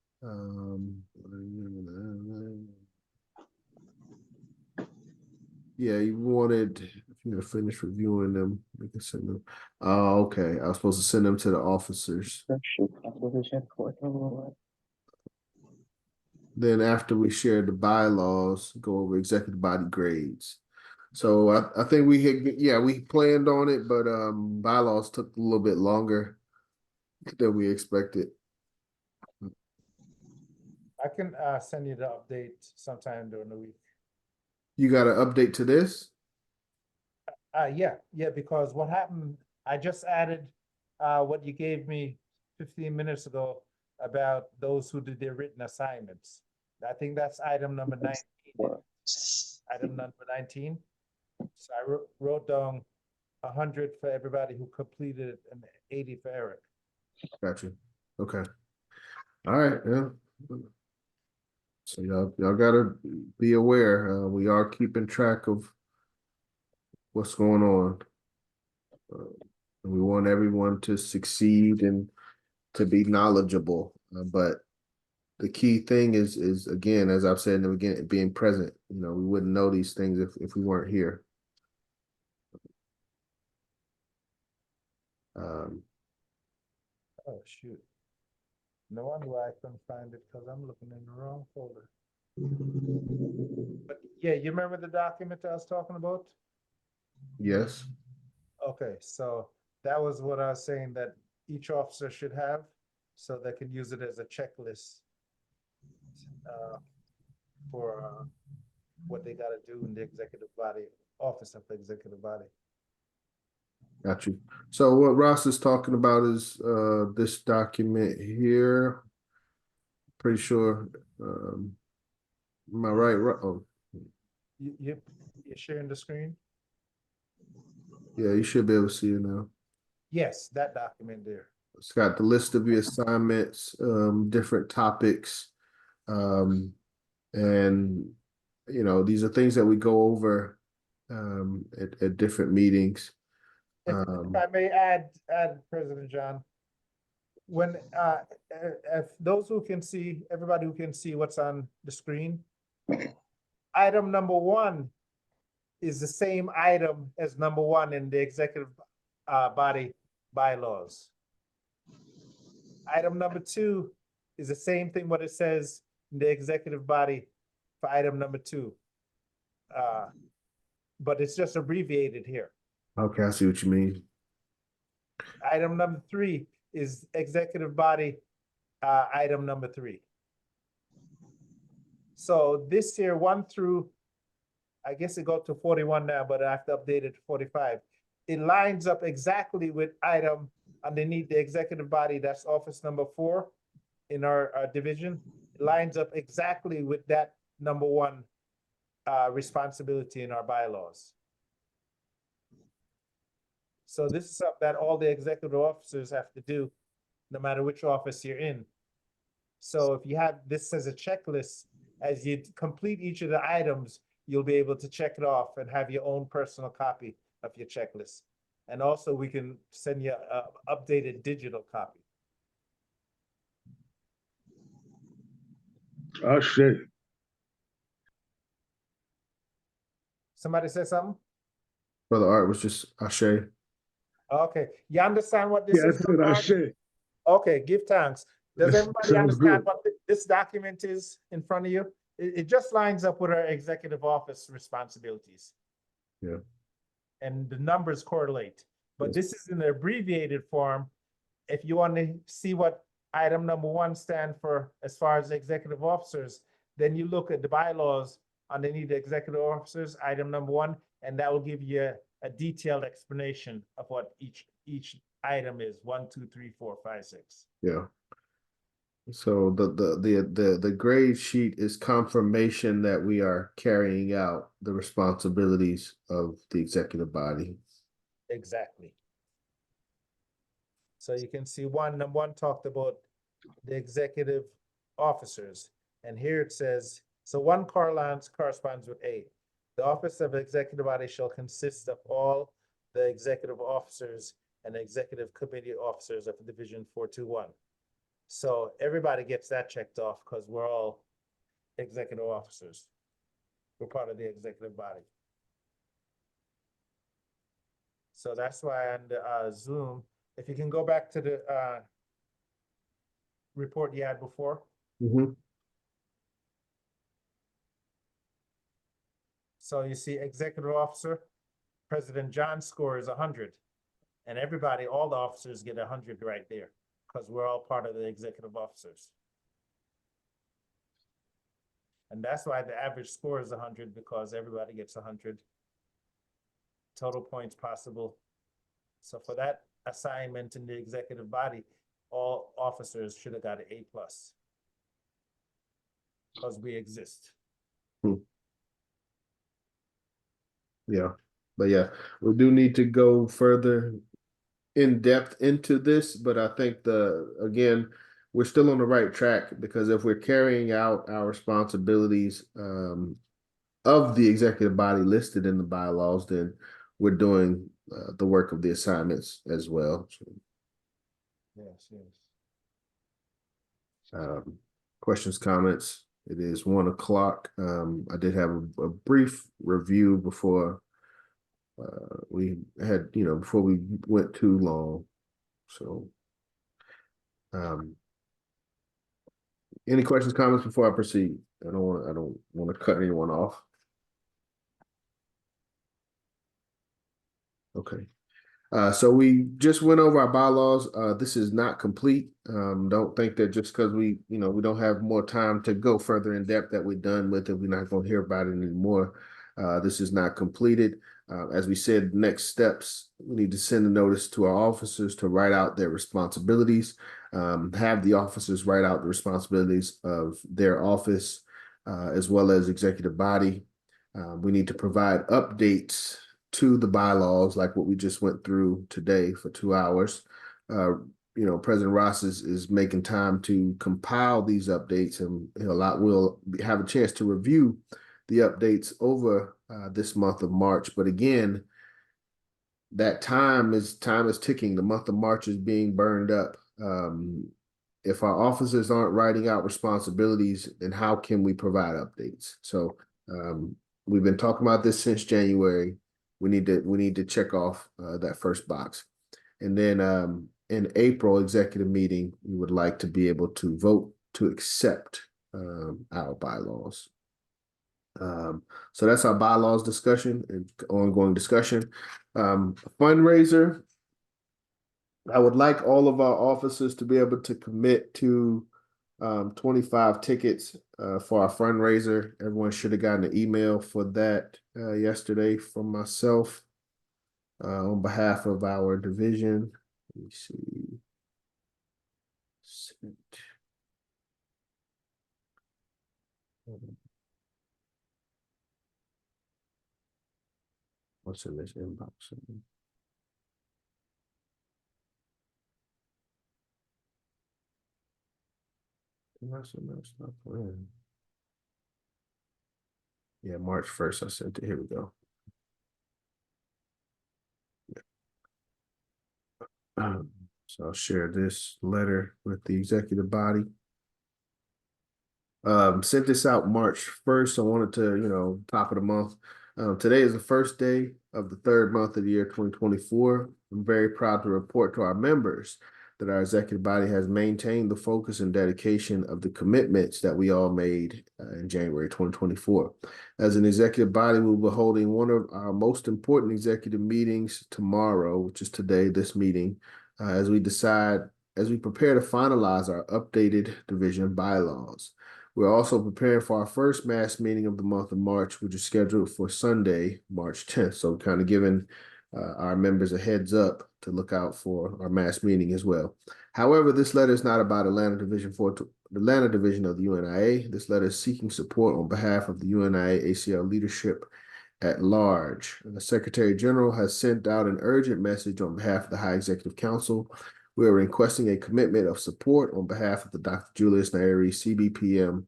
Yeah, you wanted, if you finish reviewing them, we can send them. Oh, okay. I was supposed to send them to the officers. Then after we shared the bylaws, go over executive body grades. So I think we planned on it, but bylaws took a little bit longer than we expected. I can send you the update sometime during the week. You got an update to this? Yeah, because what happened, I just added what you gave me 15 minutes ago about those who did their written assignments. I think that's item number 19. Item number 19. So I wrote down 100 for everybody who completed it and 80 for Eric. Gotcha. Okay. All right. Yeah. So y'all gotta be aware. We are keeping track of what's going on. And we want everyone to succeed and to be knowledgeable. But the key thing is again, as I've said in the beginning, being present. We wouldn't know these things if we weren't here. Oh, shoot. No wonder why I couldn't find it because I'm looking in the wrong folder. But yeah, you remember the document I was talking about? Yes. Okay, so that was what I was saying that each officer should have, so they can use it as a checklist for what they got to do in the executive body, office of the executive body. Got you. So what Ross is talking about is this document here. Pretty sure. Am I right? Oh. You sharing the screen? Yeah, you should be able to see it now. Yes, that document there. It's got the list of your assignments, different topics. And these are things that we go over at different meetings. If I may add, President John, when if those who can see, everybody who can see what's on the screen, item number 1 is the same item as number 1 in the executive body bylaws. Item number 2 is the same thing what it says in the executive body for item number 2. But it's just abbreviated here. Okay, I see what you mean. Item number 3 is executive body item number 3. So this here 1 through, I guess it got to 41 now, but I have to update it to 45. It lines up exactly with item underneath the executive body, that's office number 4 in our division. It lines up exactly with that number 1 responsibility in our bylaws. So this is something that all the executive officers have to do, no matter which office you're in. So if you have this as a checklist, as you complete each of the items, you'll be able to check it off and have your own personal copy of your checklist. And also we can send you an updated digital copy. Oh, shit. Somebody say something? Brother Art was just Ashe. Okay, you understand what this Yeah, I is? said I should. Okay, give thanks. Does This everybody sounds understand good. what this document is in front of you? It just lines up with our executive office responsibilities. Yeah. And the numbers correlate. But Yes. this is in the abbreviated form. If you want to see what item number 1 stand for as far as executive officers, then you look at the bylaws underneath the executive officers, item number 1, and that will give you a detailed explanation of what each item is, 1, 2, 3, 4, 5, 6. Yeah. So the grade sheet is confirmation that we are carrying out the responsibilities of the executive body. Exactly. So you can see number 1 talked about the executive officers. And here it says, so 1 corresponds with A. The office of executive body shall consist of all the executive officers and executive committee officers of Division 421. So everybody gets that checked off because we're all executive officers. We're part of the executive body. So that's why on the Zoom, if you can go back to the report you had before. Mm-hmm. So you see executive officer, President John's score is 100. And everybody, all the officers get 100 right there because we're all part of the executive officers. And that's why the average score is 100 because everybody gets 100 total points possible. So for that assignment in the executive body, all officers should have got an A+ because we exist. Yeah, but yeah, we do need to go further in depth into this, but I think again, we're still on the right track because if we're carrying out our responsibilities of the executive body listed in the bylaws, then we're doing the work of the assignments as well. So, Yes. questions, comments? It is 1 o'clock. I did have a brief review before we had, before we went too long. So, any questions, comments before I proceed? I don't want to cut anyone off. Okay. So we just went over our bylaws. This is not complete. Don't think that just because we don't have more time to go further in depth that we're done with it. We're not going to hear about it anymore. This is not completed. As we said, next steps, we need to send a notice to our officers to write out their responsibilities, have the officers write out the responsibilities of their office, as well as executive body. We need to provide updates to the bylaws, like what we just went through today for 2 hours. President Ross is making time to compile these updates, and we'll have a chance to review the updates over this month of March. But again, that time is ticking. The month of March is being burned up. If our officers aren't writing out responsibilities, then how can we provide updates? So we've been talking about this since January. We need to check off that first box. And then in April executive meeting, we would like to be able to vote to accept our bylaws. So that's our bylaws discussion and ongoing discussion. Fundraiser. I would like all of our officers to be able to commit to 25 tickets for our fundraiser. Everyone should have gotten an email for that yesterday from myself on behalf of our division. Let me see. What's in this inbox? Yeah, March 1st, I sent it. Here we go. So I'll share this letter with the executive body. Sent this out March 1st. I wanted to, top of the month. Today is the first day of the third month of the year 2024. I'm very proud to report to our members that our executive body has maintained the focus and dedication of the commitments that we all made in January 2024. As an executive body, we'll be holding one of our most important executive meetings tomorrow, which is today, this meeting, as we prepare to finalize our updated division bylaws. We're also preparing for our first mass meeting of the month of March, which is scheduled for Sunday, March 10th. So kind of giving our members a heads up to look out for our mass meeting as well. However, this letter is not about Atlanta Division of the UNIA. This letter is seeking support on behalf of the UNIA-ACL leadership at large. The Secretary General has sent out an urgent message on behalf of the High Executive Council. We are requesting a commitment of support on behalf of the Dr. Julius Nyeri, CBPM,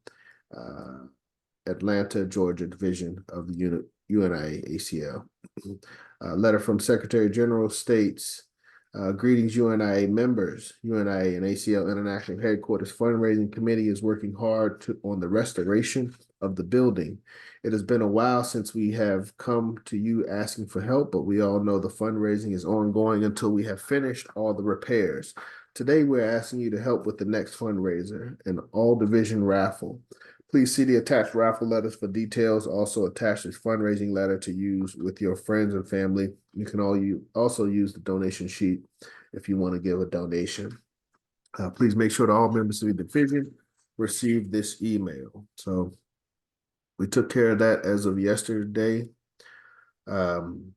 Atlanta, Georgia Division of the UNIA-ACL. A letter from Secretary General states, greetings UNIA members. UNIA and ACL International Headquarters Fundraising Committee is working hard on the restoration of the building. It has been a while since we have come to you asking for help, but we all know the fundraising is ongoing until we have finished all the repairs. Today, we're asking you to help with the next fundraiser, an all-division raffle. Please see the attached raffle letters for details. Also attach this fundraising letter to use with your friends and family. You can also use the donation sheet if you want to give a donation. Please make sure that all members of the division receive this email. So we took care of that as of yesterday. Do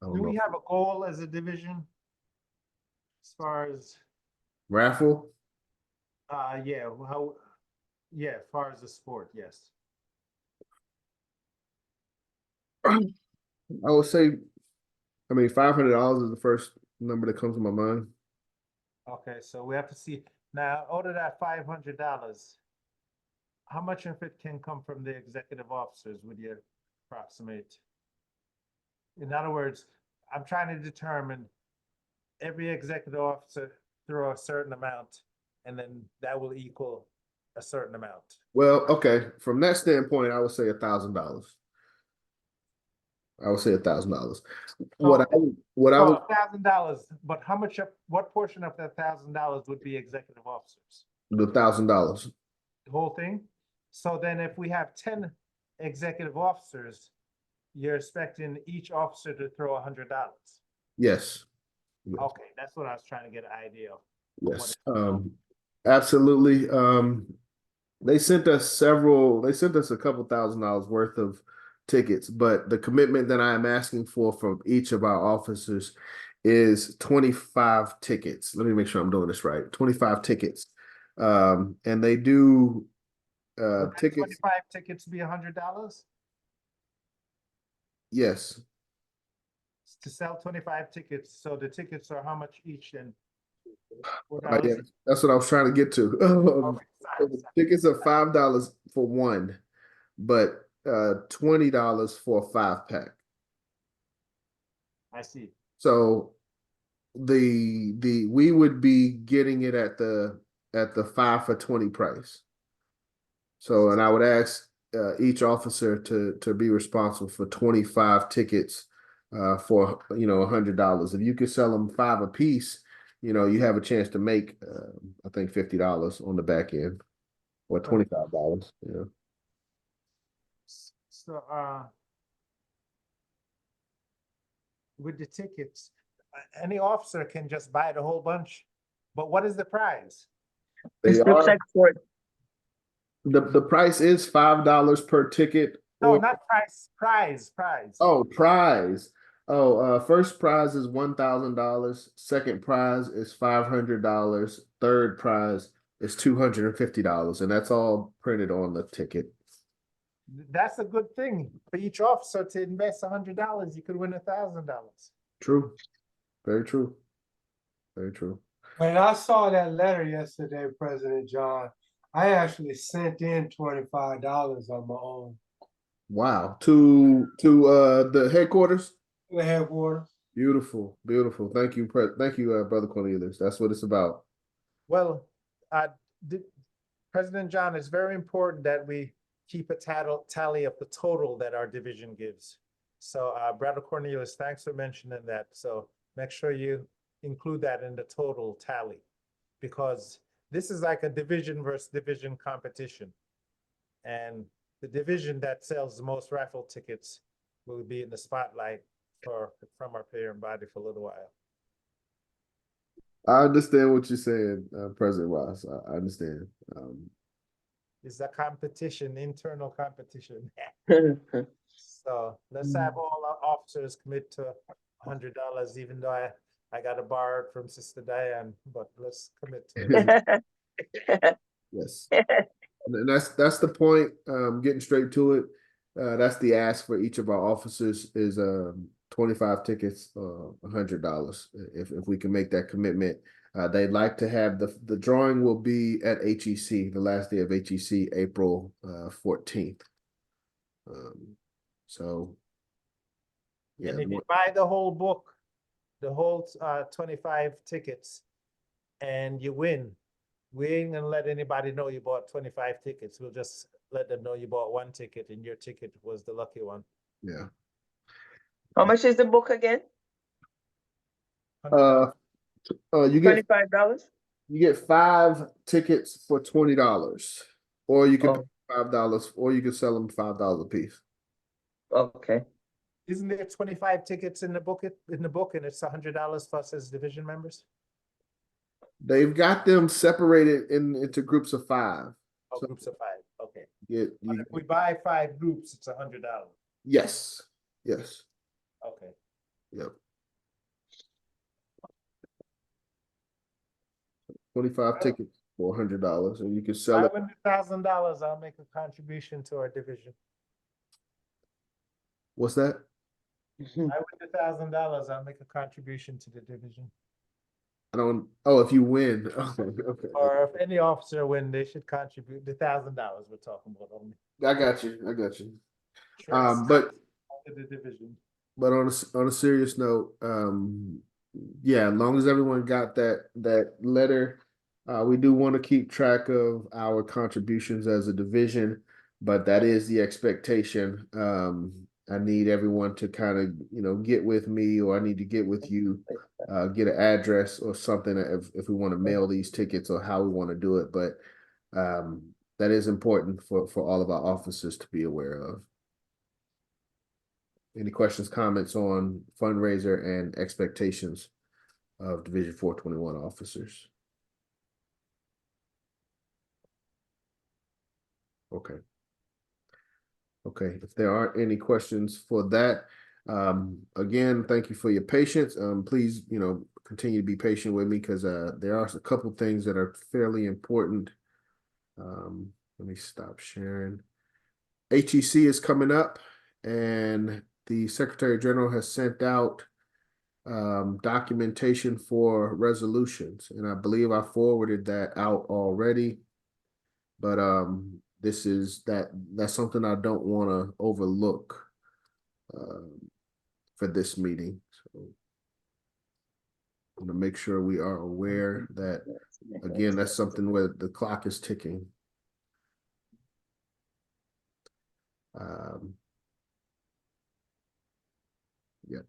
we have a goal as a division? As far as raffle? As far as the sport, yes. I would say, $500 is the first number that comes to my mind. Okay, so we have to see now. Out of that $500, how much of it can come from the executive officers? Would you approximate? In other words, I'm trying to determine every executive officer throw a certain amount, and then that will equal a certain amount. Well, okay. From that standpoint, I would say $1,000. I would say $1,000. $1,000, but what portion of that $1,000 would be executive officers? The $1,000. The whole thing? So then if we have 10 executive officers, you're expecting each officer to throw $100. Yes. Okay, that's what I was trying to get an idea of. Yes. Absolutely. They sent us a couple $1,000s worth of tickets, but the commitment that I am asking for from each of our officers is 25 tickets. Let me make sure I'm doing this right. 25 tickets. And they do Would that tickets, 25 tickets be $100? yes. To sell 25 tickets, so the tickets are how much each then? Yeah, $4? that's what I was trying to get to. Okay, So the tickets are $5 for one, but $20 for a 5-pack. I see. So we would be getting it at the 5 for 20 price. So, and I would ask each officer to be responsible for 25 tickets for $100. If you could sell them 5 a piece, you have a chance to make I think $50 on the back end, or $25. Yeah. So, with the tickets, any officer can just buy the whole bunch, but what is the prize? They It looks are like for the price is $5 per ticket. No, Or not price, prize. oh, prize. Oh, first prize is $1,000. Second prize is $500. Third prize is $250, and that's all printed on the ticket. That's a good thing for each officer to invest $100. You could win $1,000. True. Very true. Very true. When I saw that letter yesterday, President John, I actually sent in $25 on my own Wow. To the headquarters. to the headquarters. Beautiful, beautiful. Thank you, thank you, Brother Cornelius. That's what it's about. Well, President John, it's very important that we keep a tally of the total that our division gives. So, Brother Cornelius, thanks for mentioning that. So make sure you include that in the total tally, because this is like a division versus division competition. And the division that sells the most raffle tickets will be in the spotlight from our parent body for a little while. I understand what you're saying, President Ross. I understand. It's a competition, internal competition. So let's have all our officers commit to $100, even though I got to borrow it from Sister Diane, but let's commit to it. Yes. And that's the point. Getting straight to it. That's the ask for each of our officers is 25 tickets, $100. If we can make that commitment, they'd like to have the drawing will be at HEC, the last day of HEC, April 14th. So yeah, And if you buy the whole book, the whole 25 tickets, and you win, we ain't gonna let anybody know you bought 25 tickets. We'll just let them know you bought 1 ticket and your ticket was the lucky one. yeah. How much is the book again? You get $25? you get 5 tickets for $20, or you can Oh. pay $5, or you can sell them $5 a piece. Okay. Isn't there 25 tickets in the book, and it's $100 for us as division members? They've got them separated into groups of 5. Oh, So groups of 5, okay. you If we buy 5 groups, it's $100. yes. Okay. Yep. 25 tickets for $100, and you can sell it. $500,000, I'll make a contribution to our division. What's that? $500,000, I'll make a contribution to the division. I don't. Oh, if you win. Okay. Or if any officer win, they should contribute the $1,000 we're talking about only. I got you. Sure. But To the division. But on a serious note, yeah, as long as everyone got that letter, we do want to keep track of our contributions as a division, but that is the expectation. I need everyone to kind of get with me, or I need to get with you, get an address or something if we want to mail these tickets or how we want to do it. But that is important for all of our officers to be aware of. Any questions, comments on fundraiser and expectations of Division 421 officers? Okay. Okay, if there aren't any questions for that, again, thank you for your patience. Please, continue to be patient with me, because there are a couple things that are fairly important Let me stop sharing. HEC is coming up, and the Secretary General has sent out documentation for resolutions, and I believe I forwarded that out already. But that's something I don't want to overlook for this meeting. So I'm gonna make sure we are aware that, again, that's something where the clock is ticking. Yep,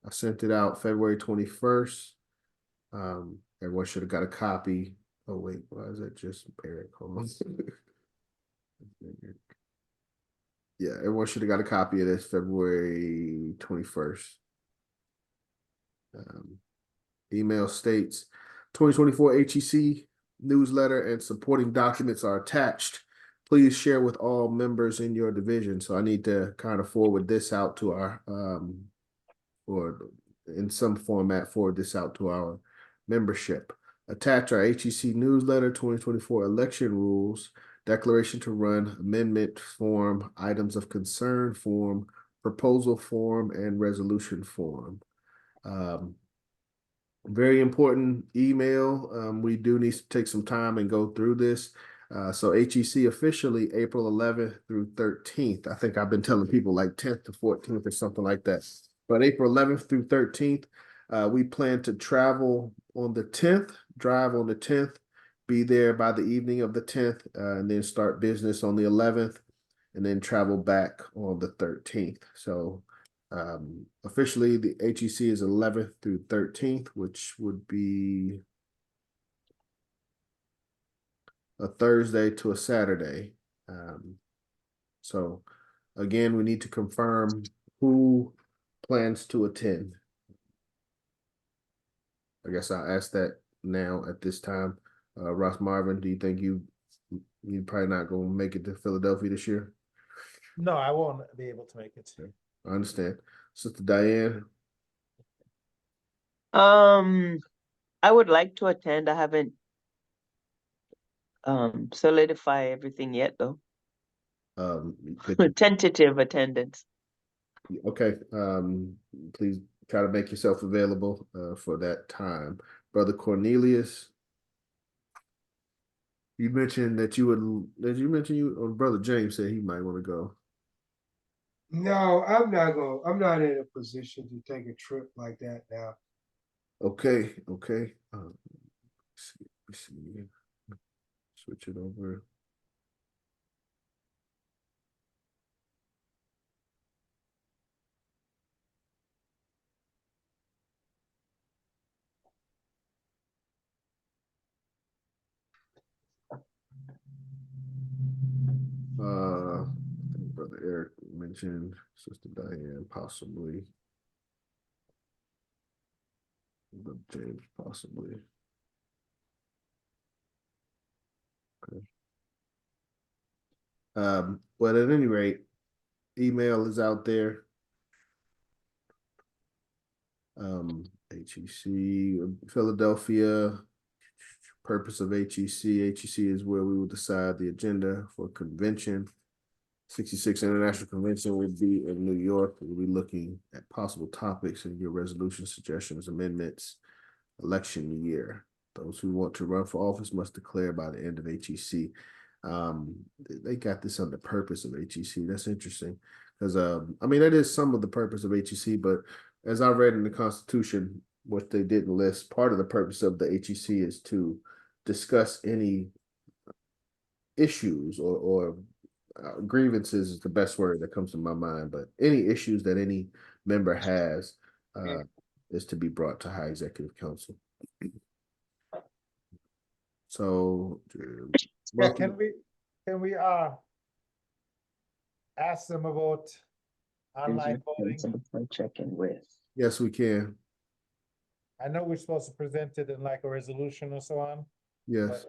I sent it out February 21st. Everyone should have got a copy. Oh wait, why is that just Eric? Hold on. Yeah, everyone should have got a copy of this February 21st. Email states 2024 HEC newsletter and supporting documents are attached. Please share with all members in your division. So I need to kind of forward this out to our or in some format forward this out to our membership. Attach our HEC newsletter 2024 election rules, declaration to run, amendment form, items of concern form, proposal form, and resolution form. Very important email. We do need to take some time and go through this. So HEC officially April 11th through 13th. I think I've been telling people like 10th to 14th or something like that. But April 11th through 13th, we plan to travel on the 10th, drive on the 10th, be there by the evening of the 10th, and then start business on the 11th, and then travel back on the 13th. So officially the HEC is 11th through 13th, which would be a Thursday to a Saturday. So again, we need to confirm who plans to attend. I guess I'll ask that now at this time. Ross Marvin, do you think you probably not gonna make it to Philadelphia this year? No, I won't be able to make it. I understand. Sister Diane, I would like to attend. I haven't solidify everything yet though. Tentative attendance. okay. Please try to make yourself available for that time. Brother Cornelius, you mentioned that you would. Did you mention you or Brother James said he might want to go? No, I'm not in a position to take a trip like that now. Okay, okay. Let's see. Switch it over. I think Brother Eric mentioned Sister Diane possibly. Brother James possibly. Okay. But at any rate, email is out there. HEC Philadelphia. Purpose of HEC. HEC is where we will decide the agenda for convention. 66 International Convention will be in New York. We'll be looking at possible topics and your resolution suggestions, amendments, election year. Those who want to run for office must declare by the end of HEC. They got this on the purpose of HEC. That's interesting because I mean that is some of the purpose of HEC, but as I read in the Constitution, what they didn't list, part of the purpose of the HEC is to discuss any issues or grievances is the best word that comes to my mind, but any issues that any member has is to be brought to High Executive Council. So Yeah, can we ask them about online voting? Checking with. yes, we can. I know we're supposed to present it in like a resolution or so on. Yes. But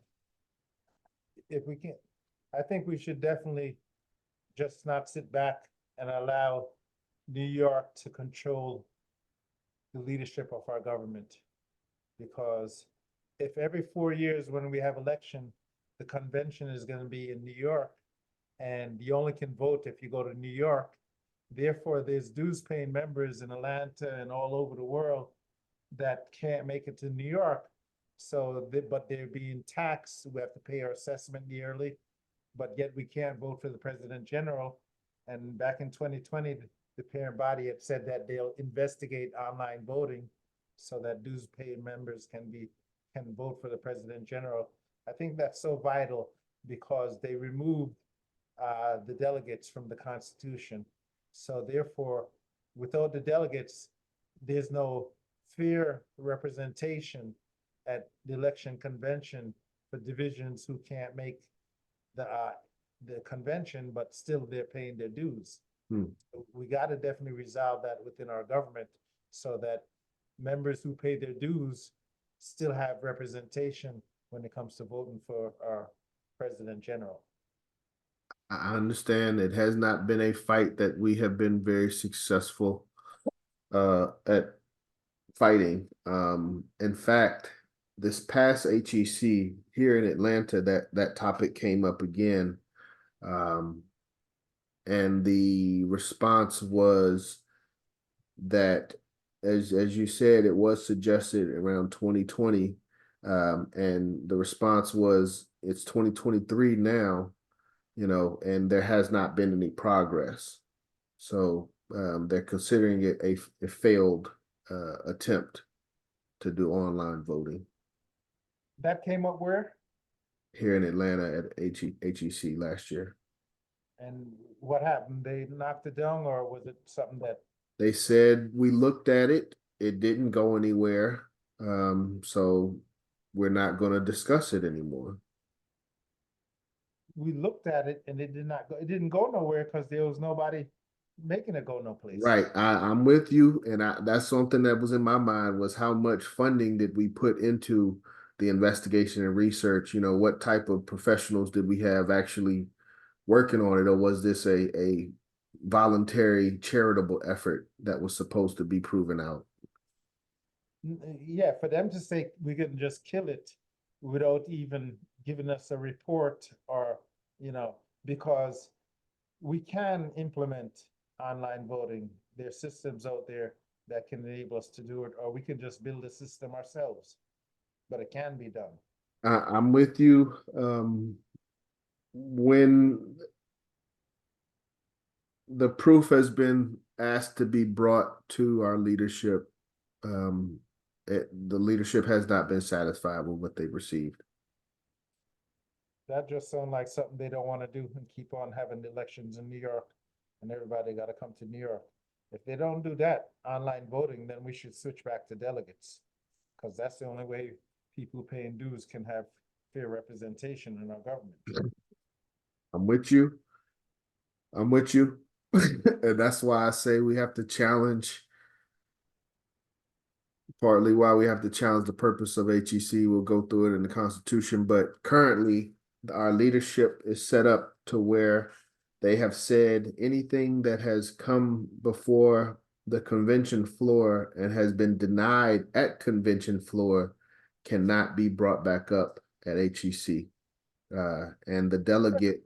if we can, I think we should definitely just not sit back and allow New York to control the leadership of our government. Because if every 4 years when we have election, the convention is gonna be in New York. And you only can vote if you go to New York. Therefore, there's dues paying members in Atlanta and all over the world that can't make it to New York. So, but they're being taxed. We have to pay our assessment yearly, but yet we can't vote for the president general. And back in 2020, the parent body had said that they'll investigate online voting so that dues paying members can vote for the president general. I think that's so vital because they removed the delegates from the Constitution. So therefore, without the delegates, there's no fair representation at the election convention for divisions who can't make the convention, but still they're paying their dues. We got to definitely resolve that within our government so that members who pay their dues still have representation when it comes to voting for our president general. I understand it has not been a fight that we have been very successful at fighting. In fact, this past HEC here in Atlanta, that topic came up again. And the response was that, as you said, it was suggested around 2020. And the response was, it's 2023 now, and there has not been any progress. So they're considering it a failed attempt to do online voting. That came up where? Here in Atlanta at HEC last year. And what happened? They knocked it down, or was it something that? They said, we looked at it, it didn't go anywhere. So we're not going to discuss it anymore. We looked at it and it didn't go nowhere because there was nobody making it go no place. Right. I'm with you. And that's something that was in my mind, was how much funding did we put into the investigation and research? What type of professionals did we have actually working on it? Or was this a voluntary charitable effort that was supposed to be proven out? Yeah, for them to say we couldn't just kill it without even giving us a report, or, because we can implement online voting. There's systems out there that can enable us to do it, or we can just build a system ourselves, but it can be done. I'm with you. When the proof has been asked to be brought to our leadership, the leadership has not been satisfied with what they've received. That just sounds like something they don't want to do, and keep on having the elections in New York and everybody got to come to New York. If they don't do that online voting, then we should switch back to delegates, because that's the only way people paying dues can have fair representation in our government. I'm with you. And that's why I say we have to challenge, partly why we have to challenge the purpose of HEC. We'll go through it in the Constitution, but currently our leadership is set up to where they have said anything that has come before the convention floor and has been denied at convention floor cannot be brought back up at HEC. And the delegate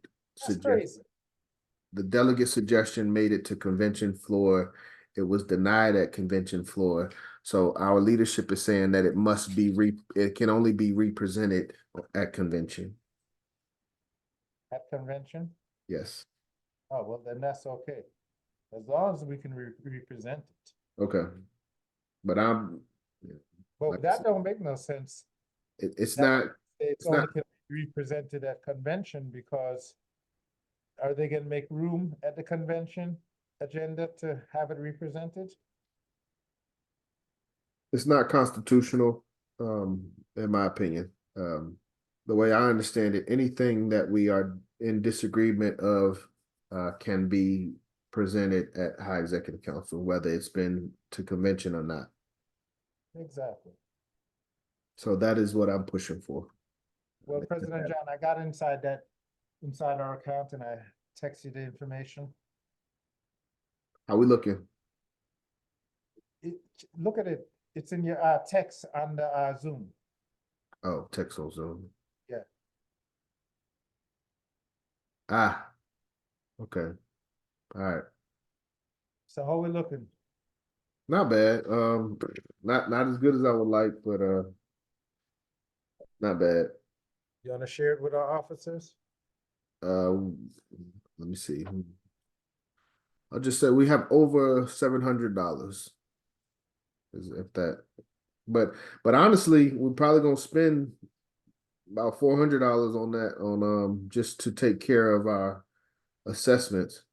suggestion made it to convention floor. It was denied at convention floor. So our leadership is saying that it must be it can only be represented at convention. At convention? Yes. Oh, well, then that's okay. As long as we can represent it. Okay. But But that don't make no sense. It's not. It's only can be represented at convention, because are they gonna make room at the convention agenda to have it represented? It's not constitutional, in my opinion. The way I understand it, anything that we are in disagreement of can be presented at High Executive Council, whether it's been to convention or not. Exactly. So that is what I'm pushing for. Well, President John, I got inside our account, and I text you the information. How we looking? Look at it. It's in your text on the Zoom. Oh, text on Zoom. Yeah. Ah, okay. All right. So how we looking? Not bad. Not as good as I would like, but not bad. You wanna share it with our officers? Let me see. I'll just say we have over $700. If that, but honestly, we're probably gonna spend about $400 on that just to take care of our assessments.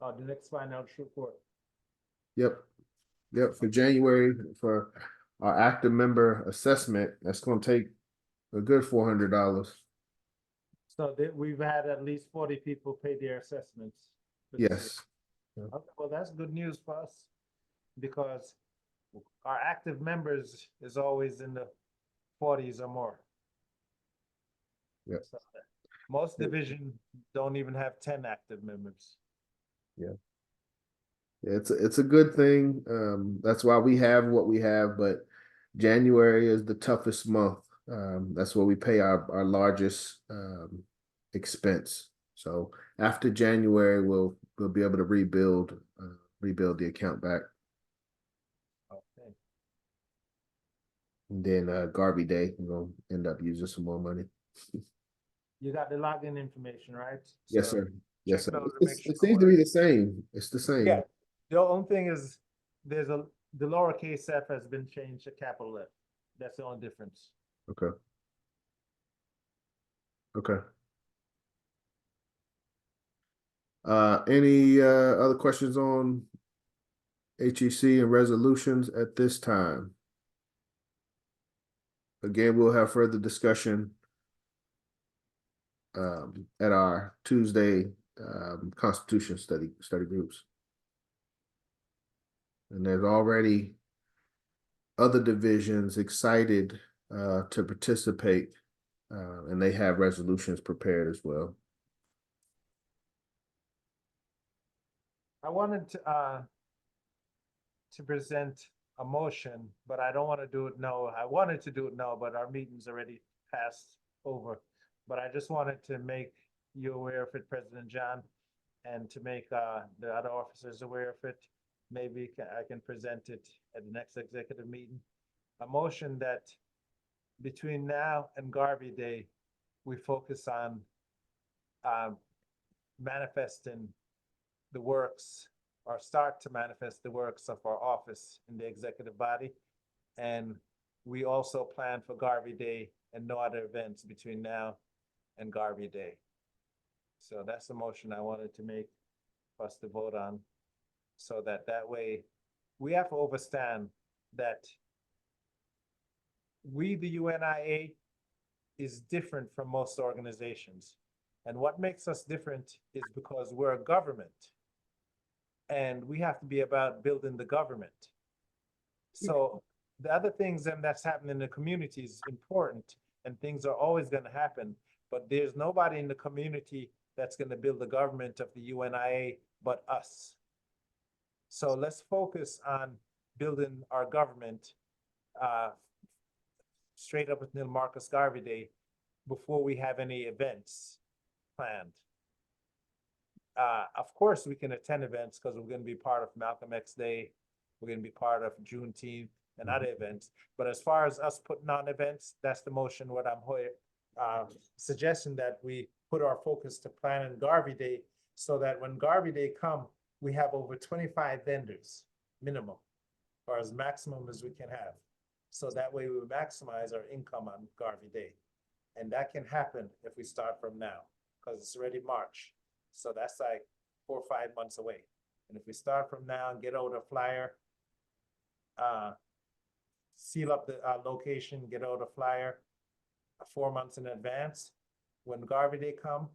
The next financial report. Yep. For January for our active member assessment, that's gonna take a good $400. So that we've had at least 40 people pay their assessments. for this year. Yes. Okay, well, that's good news for us, because our active members is always in the 40s or more. Yep. So most division don't even have 10 active members. It's a good thing. That's why we have what we have, but January is the toughest month. That's where we pay our largest expense. So after January, we'll be able to rebuild the account back. Okay. And then Garvey Day, we'll end up using some more money. You got the login information, right? Yes, So sir. Yes, check sir. those and make It sure seems to be the same. It's the same. Yeah, the only thing is, the lowercase f has been changed to capital F. That's the only difference. Okay. Okay. Any other questions on HEC and resolutions at this time? Again, we'll have further discussion at our Tuesday Constitution study groups. And there's already other divisions excited to participate, and they have resolutions prepared as well. I wanted to present a motion, but I don't want to do it now. I wanted to do it now, but our meeting's already passed over. But I just wanted to make you aware of it, President John, and to make the other officers aware of it. Maybe I can present it at the next executive meeting. A motion that between now and Garvey Day, we focus on manifesting the works, or start to manifest the works of our office in the executive body. And we also plan for Garvey Day and no other events between now and Garvey Day. So that's the motion I wanted to make for us to vote on, so that way we have to understand that we, the UNIA, is different from most organizations. And what makes us different is because we're a government. And we have to be about building the government. So the other things that's happening in the community is important, and things are always going to happen, but there's nobody in the community that's going to build the government of the UNIA but us. So let's focus on building our government straight up until Marcus Garvey Day before we have any events planned. Of course, we can attend events because we're going to be part of Malcolm X Day. We're going to be part of Juneteenth and other events. But as far as us putting on events, that's the motion. What I'm suggesting, that we put our focus to planning Garvey Day, so that when Garvey Day come, we have over 25 vendors minimum, or as maximum as we can have. So that way we maximize our income on Garvey Day. And that can happen if we start from now, because it's already March. So that's like 4 or 5 months away. And if we start from now and get out a flyer, seal up the location, get out a flyer 4 months in advance, when Garvey Day come,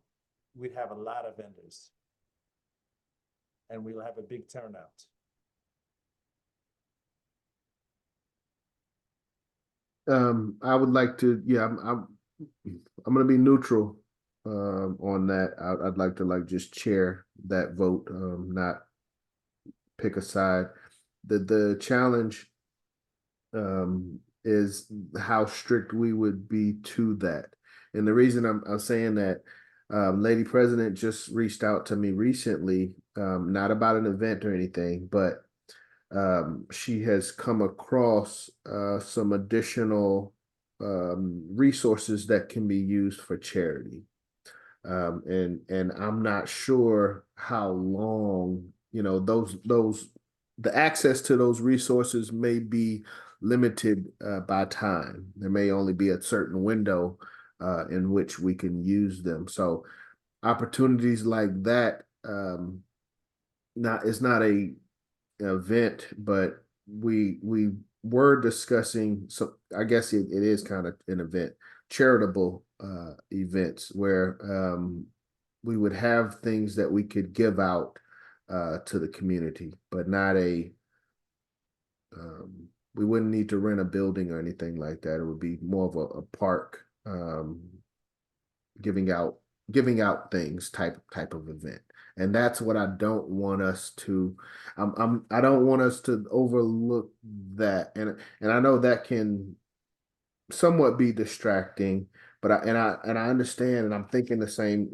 we'd have a lot of vendors. And we'll have a big turnout. I would like to, yeah, I'm going to be neutral on that. I'd like to just chair that vote, not pick a side. The challenge is how strict we would be to that. And the reason I'm saying that, Lady President just reached out to me recently, not about an event or anything, but she has come across some additional resources that can be used for charity. And I'm not sure how long, the access to those resources may be limited by time. There may only be a certain window in which we can use them. So opportunities like that, it's not a event, but we were discussing, so I guess it is kind of an event, charitable events where we would have things that we could give out to the community, but not we wouldn't need to rent a building or anything like that. It would be more of a park, giving out things type of event. And that's what I don't want us to, I don't want us to overlook that. And I know that can somewhat be distracting, but I understand, and I'm thinking the same,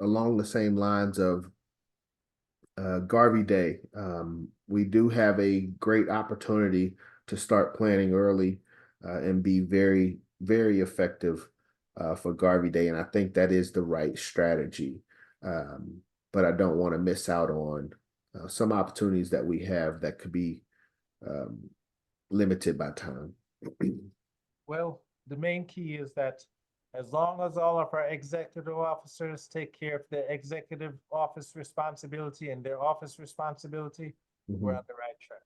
along the same lines of Garvey Day. We do have a great opportunity to start planning early and be very, very effective for Garvey Day. And I think that is the right strategy. But I don't want to miss out on some opportunities that we have that could be limited by time. Well, the main key is that as long as all of our executive officers take care of their executive office responsibility and their office responsibility, we're on the right track.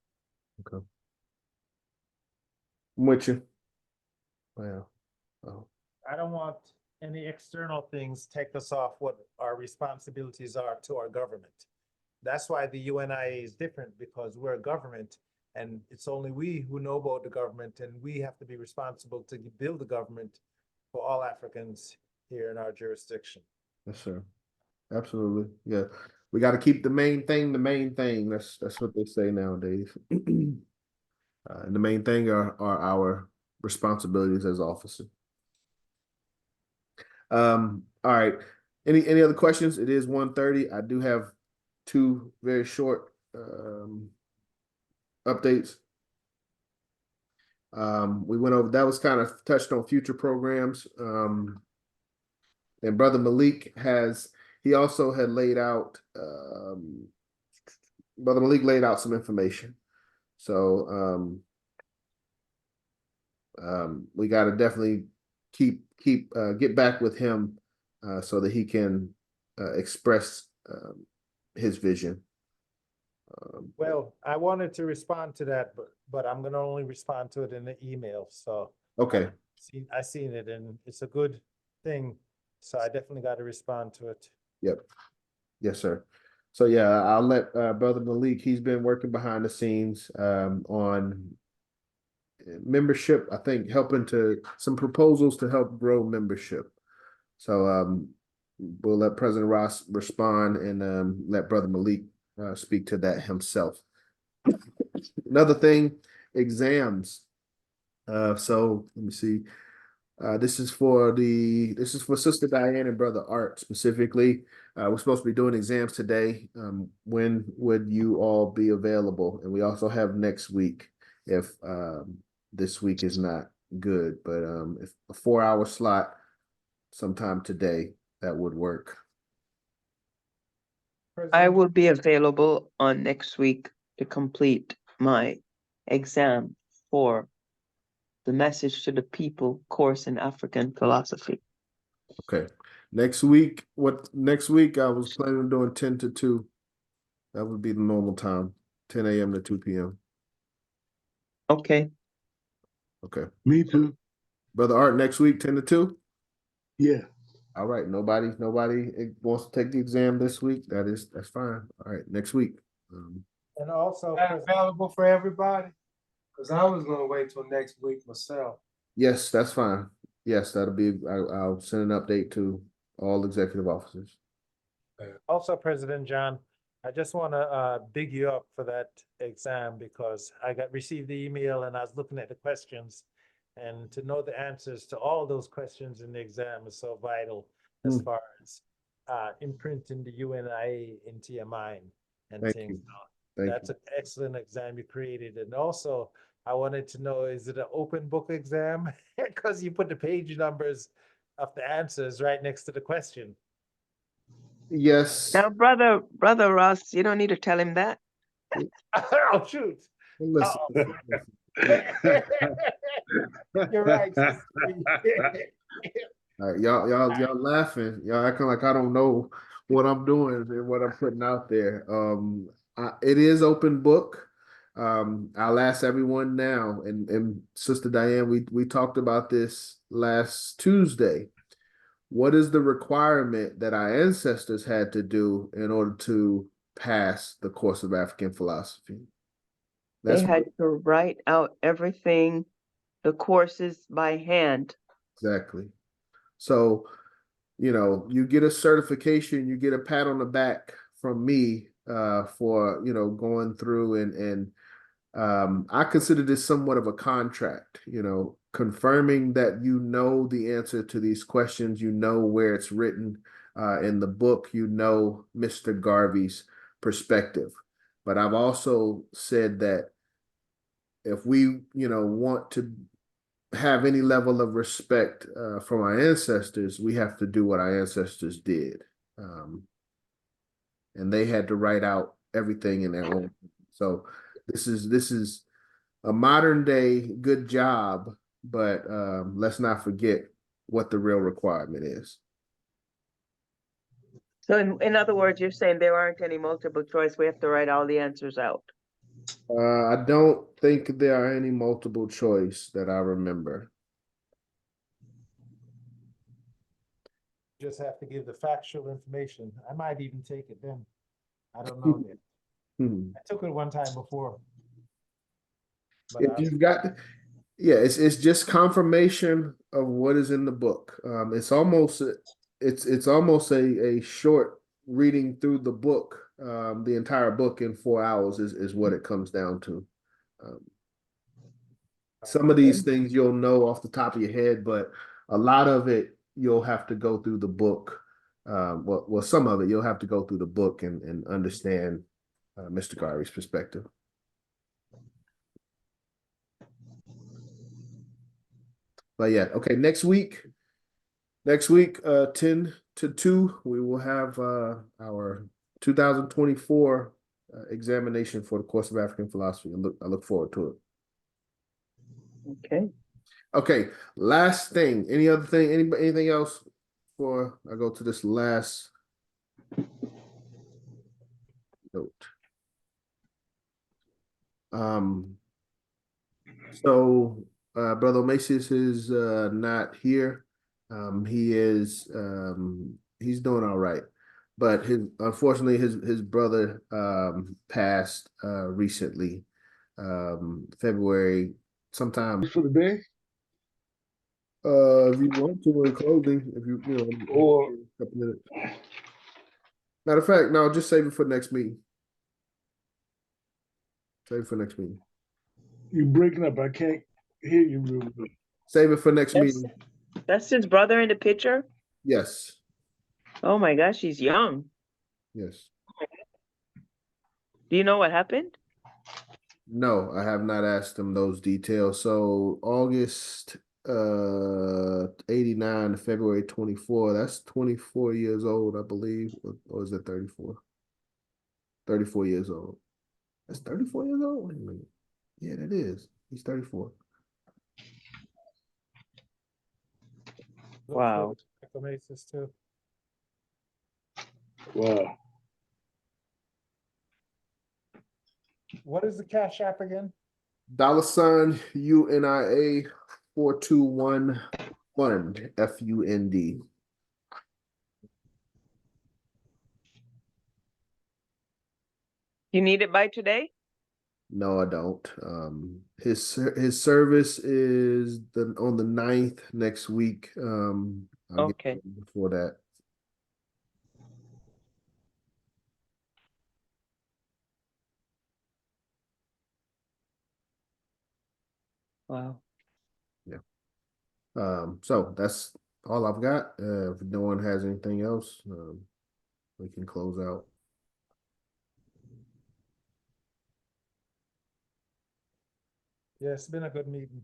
Okay. I'm with you. Well, oh. I don't want any external things take us off what our responsibilities are to our government. That's why the UNIA is different, because we're a government and it's only we who know about the government, and we have to be responsible to build the government for all Africans here in our jurisdiction. Yes, sir. Absolutely. Yeah. We got to keep the main thing the main thing. That's what they say nowadays. And the main thing are our responsibilities as officers. All right. Any other questions? It is 1:30. I do have two very short updates. We went over, that was kind of touched on future programs. And Brother Malik he also had laid out, Brother Malik laid out some information. So we got to definitely get back with him so that he can express his vision. Well, I wanted to respond to that, but I'm gonna only respond to it in the email, so. Okay. I seen it and it's a good thing, so I definitely got to respond to it. Yep. Yes, sir. So yeah, I'll let Brother Malik, he's been working behind the scenes on membership, I think helping to some proposals to help grow membership. So we'll let President Ross respond and let Brother Malik speak to that himself. Another thing, exams. So let me see. This is for Sister Diane and Brother Art specifically. We're supposed to be doing exams today. When would you all be available? And we also have next week if this week is not good, but if a 4-hour slot sometime today, that would work. I will be available on next week to complete my exam for the Message to the People course in African philosophy. Okay. Next week I was planning on doing 10 to 2. That would be the normal time, 10 a.m. to 2 p.m. Okay. Okay. Me too. Brother Art, next week, 10 to 2? Yeah. All right. Nobody wants to take the exam this week. That's fine. All right. Next week. And also, Is that available for everybody? Because I was gonna wait till next week myself. Yes, that's fine. Yes, that'll be, I'll send an update to all executive officers. also, President John, I just want to big you up for that exam, because I received the email and I was looking at the questions, And to know the answers to all those questions in the exam is so vital as Mm. far as imprinting the UNIA into your mind and Thank things. you. So Thank that's you. an excellent exam you created. And also, I wanted to know, is it an open book exam? Because you put the page numbers of the answers right next to the question. Yes. Now, brother Ross, you don't need to tell him that. Oh, shoot. Listen. You're right. All right, y'all laughing. Y'all acting like I don't know what I'm doing and what I'm putting out there. It is open book. I'll ask everyone now, and Sister Diane, we talked about this last Tuesday. What is the requirement that our ancestors had to do in order to pass the course of African philosophy? They That's had to write out everything, the courses by hand. exactly. So, you get a certification, you get a pat on the back from me for, going through and I consider this somewhat of a contract, confirming that you know the answer to these questions, you know where it's written in the book, Mr. Garvey's perspective. But I've also said that if we, want to have any level of respect from our ancestors, we have to do what our ancestors did. And they had to write out everything in their own. So this is a modern day good job, but let's not forget what the real requirement is. So in other words, you're saying there aren't any multiple choice. We have to write all the answers out. I don't think there are any multiple choice that I remember. Just have to give the factual information. I might even take it then. I don't know yet. I took it one time before. But If you've got, yeah, it's just confirmation of what is in the book. It's almost a short reading through the book. The entire book in 4 hours is what it comes down to. Some of these things you'll know off the top of your head, but a lot of it you'll have to go through the book. Well, some of it you'll have to go through the book and understand Mr. Garvey's perspective. But yeah, okay, next week, 10 to 2, we will have our 2024 examination for the course of African philosophy. I look forward to it. Okay. Okay, last thing. Any other thing? Anything else before I go to this last note? So Brother Macias is not here. He's doing all right. But unfortunately his brother passed recently, February sometime. For the day, If you want to in closing, if you or a couple minutes. Matter of fact, no, just save it for next meeting. Save it for next meeting. you breaking up, I can't hear you real good. Save it for next meeting. That's his brother in the picture? Yes. Oh my gosh, he's young. Yes. Do you know what happened? No, I have not asked them those details. So August 89 to February 24, that's 24 years old, I believe. Or is it 34? 34 years old. That's 34 years old? Wait a minute. Yeah, that is. He's 34. Wow. Too. Wow. What is the Cashapp again? $ UNIA 421 fund FUND. You need it by today? No, I don't. His service is on the 9th next week. I'll get Okay. before that. Wow. Yeah. So that's all I've got. If no one has anything else, we can close out. Yeah, it's been a good meeting.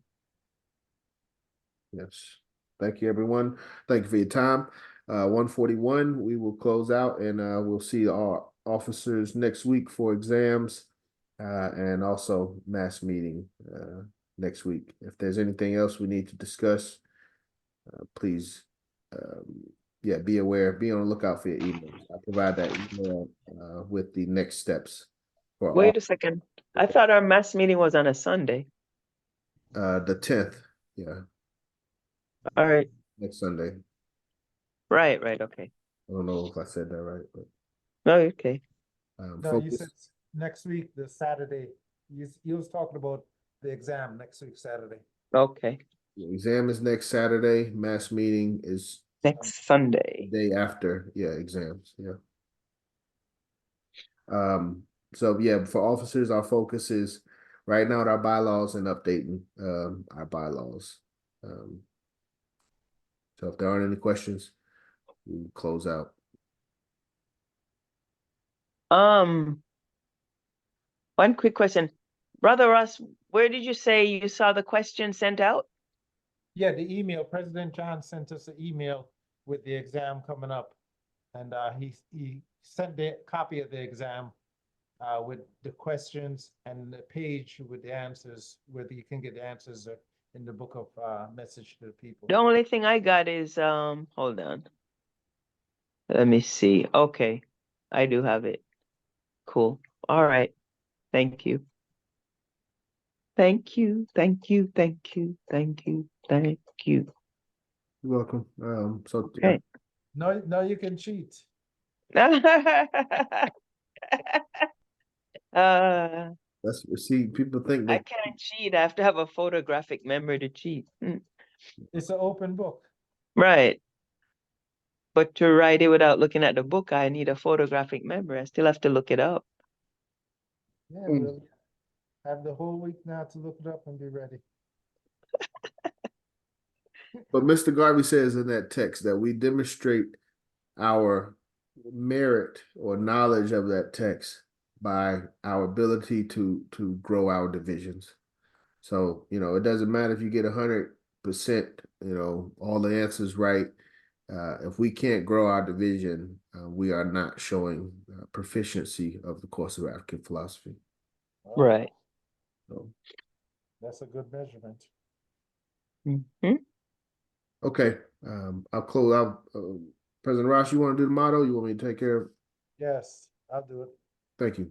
Yes. Thank you, everyone. Thank you for your time. 1:41, we will close out and we'll see our officers next week for exams and also mass meeting next week. If there's anything else we need to discuss, please, yeah, be aware, be on the lookout for your emails. I provide that email with the next steps for all, Wait a second. I thought our mass meeting was on a Sunday. the 10th. Yeah, All right. next Sunday. Right, okay. I don't know if I said that right, but No, okay. No, you focus. said next week, the Saturday, you was talking about the exam next week, Saturday. Okay. The exam is next Saturday. Mass meeting is Next the Sunday. day after. Yeah, exams. Yeah. So yeah, for officers, our focus is right now at our bylaws and updating our bylaws. So if there aren't any questions, we'll close out. One quick question. Brother Ross, where did you say you saw the question sent out? Yeah, the email, President John sent us an email with the exam coming up. And he sent the copy of the exam with the questions and the page with the answers, where you can get the answers in the book of message to the people. The only thing I got is hold on. Let me see. Okay. I do have it. Cool. All right. Thank you. Thank you. Thank you. Thank you. Thank you. Thank you. You're welcome. So Okay. No, you can cheat. that's see, people think I that can't cheat. I have to have a photographic memory to cheat. It's an open book. Right. But to write it without looking at the book, I need a photographic memory. I still have to look it up. Yeah, we'll have the whole week now to look it up and be ready. but Mr. Garvey says in that text that we demonstrate our merit or knowledge of that text by our ability to grow our divisions. So, it doesn't matter if you get 100%, all the answers right. If we can't grow our division, we are not showing proficiency of the course of African philosophy. Right. So, That's a good measurement. okay, I'll close out. President Ross, you want to do the motto? You want me to take care of? Yes, I'll do it. Thank you.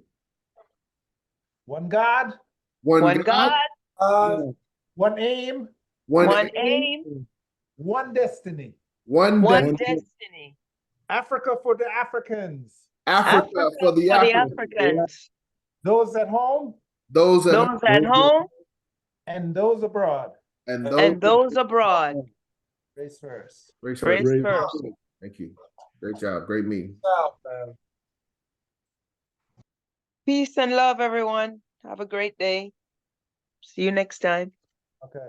One God, One God, one aim, one aim, one destiny. one destiny. Africa for the Africans. Africa for the Africans. Africans. Those at home Those Those at home and those abroad. and and those abroad. Race first. Race Race first. first. Thank you. Great job. Great meeting. Peace and love, everyone. Have a great day. See you next time. Okay.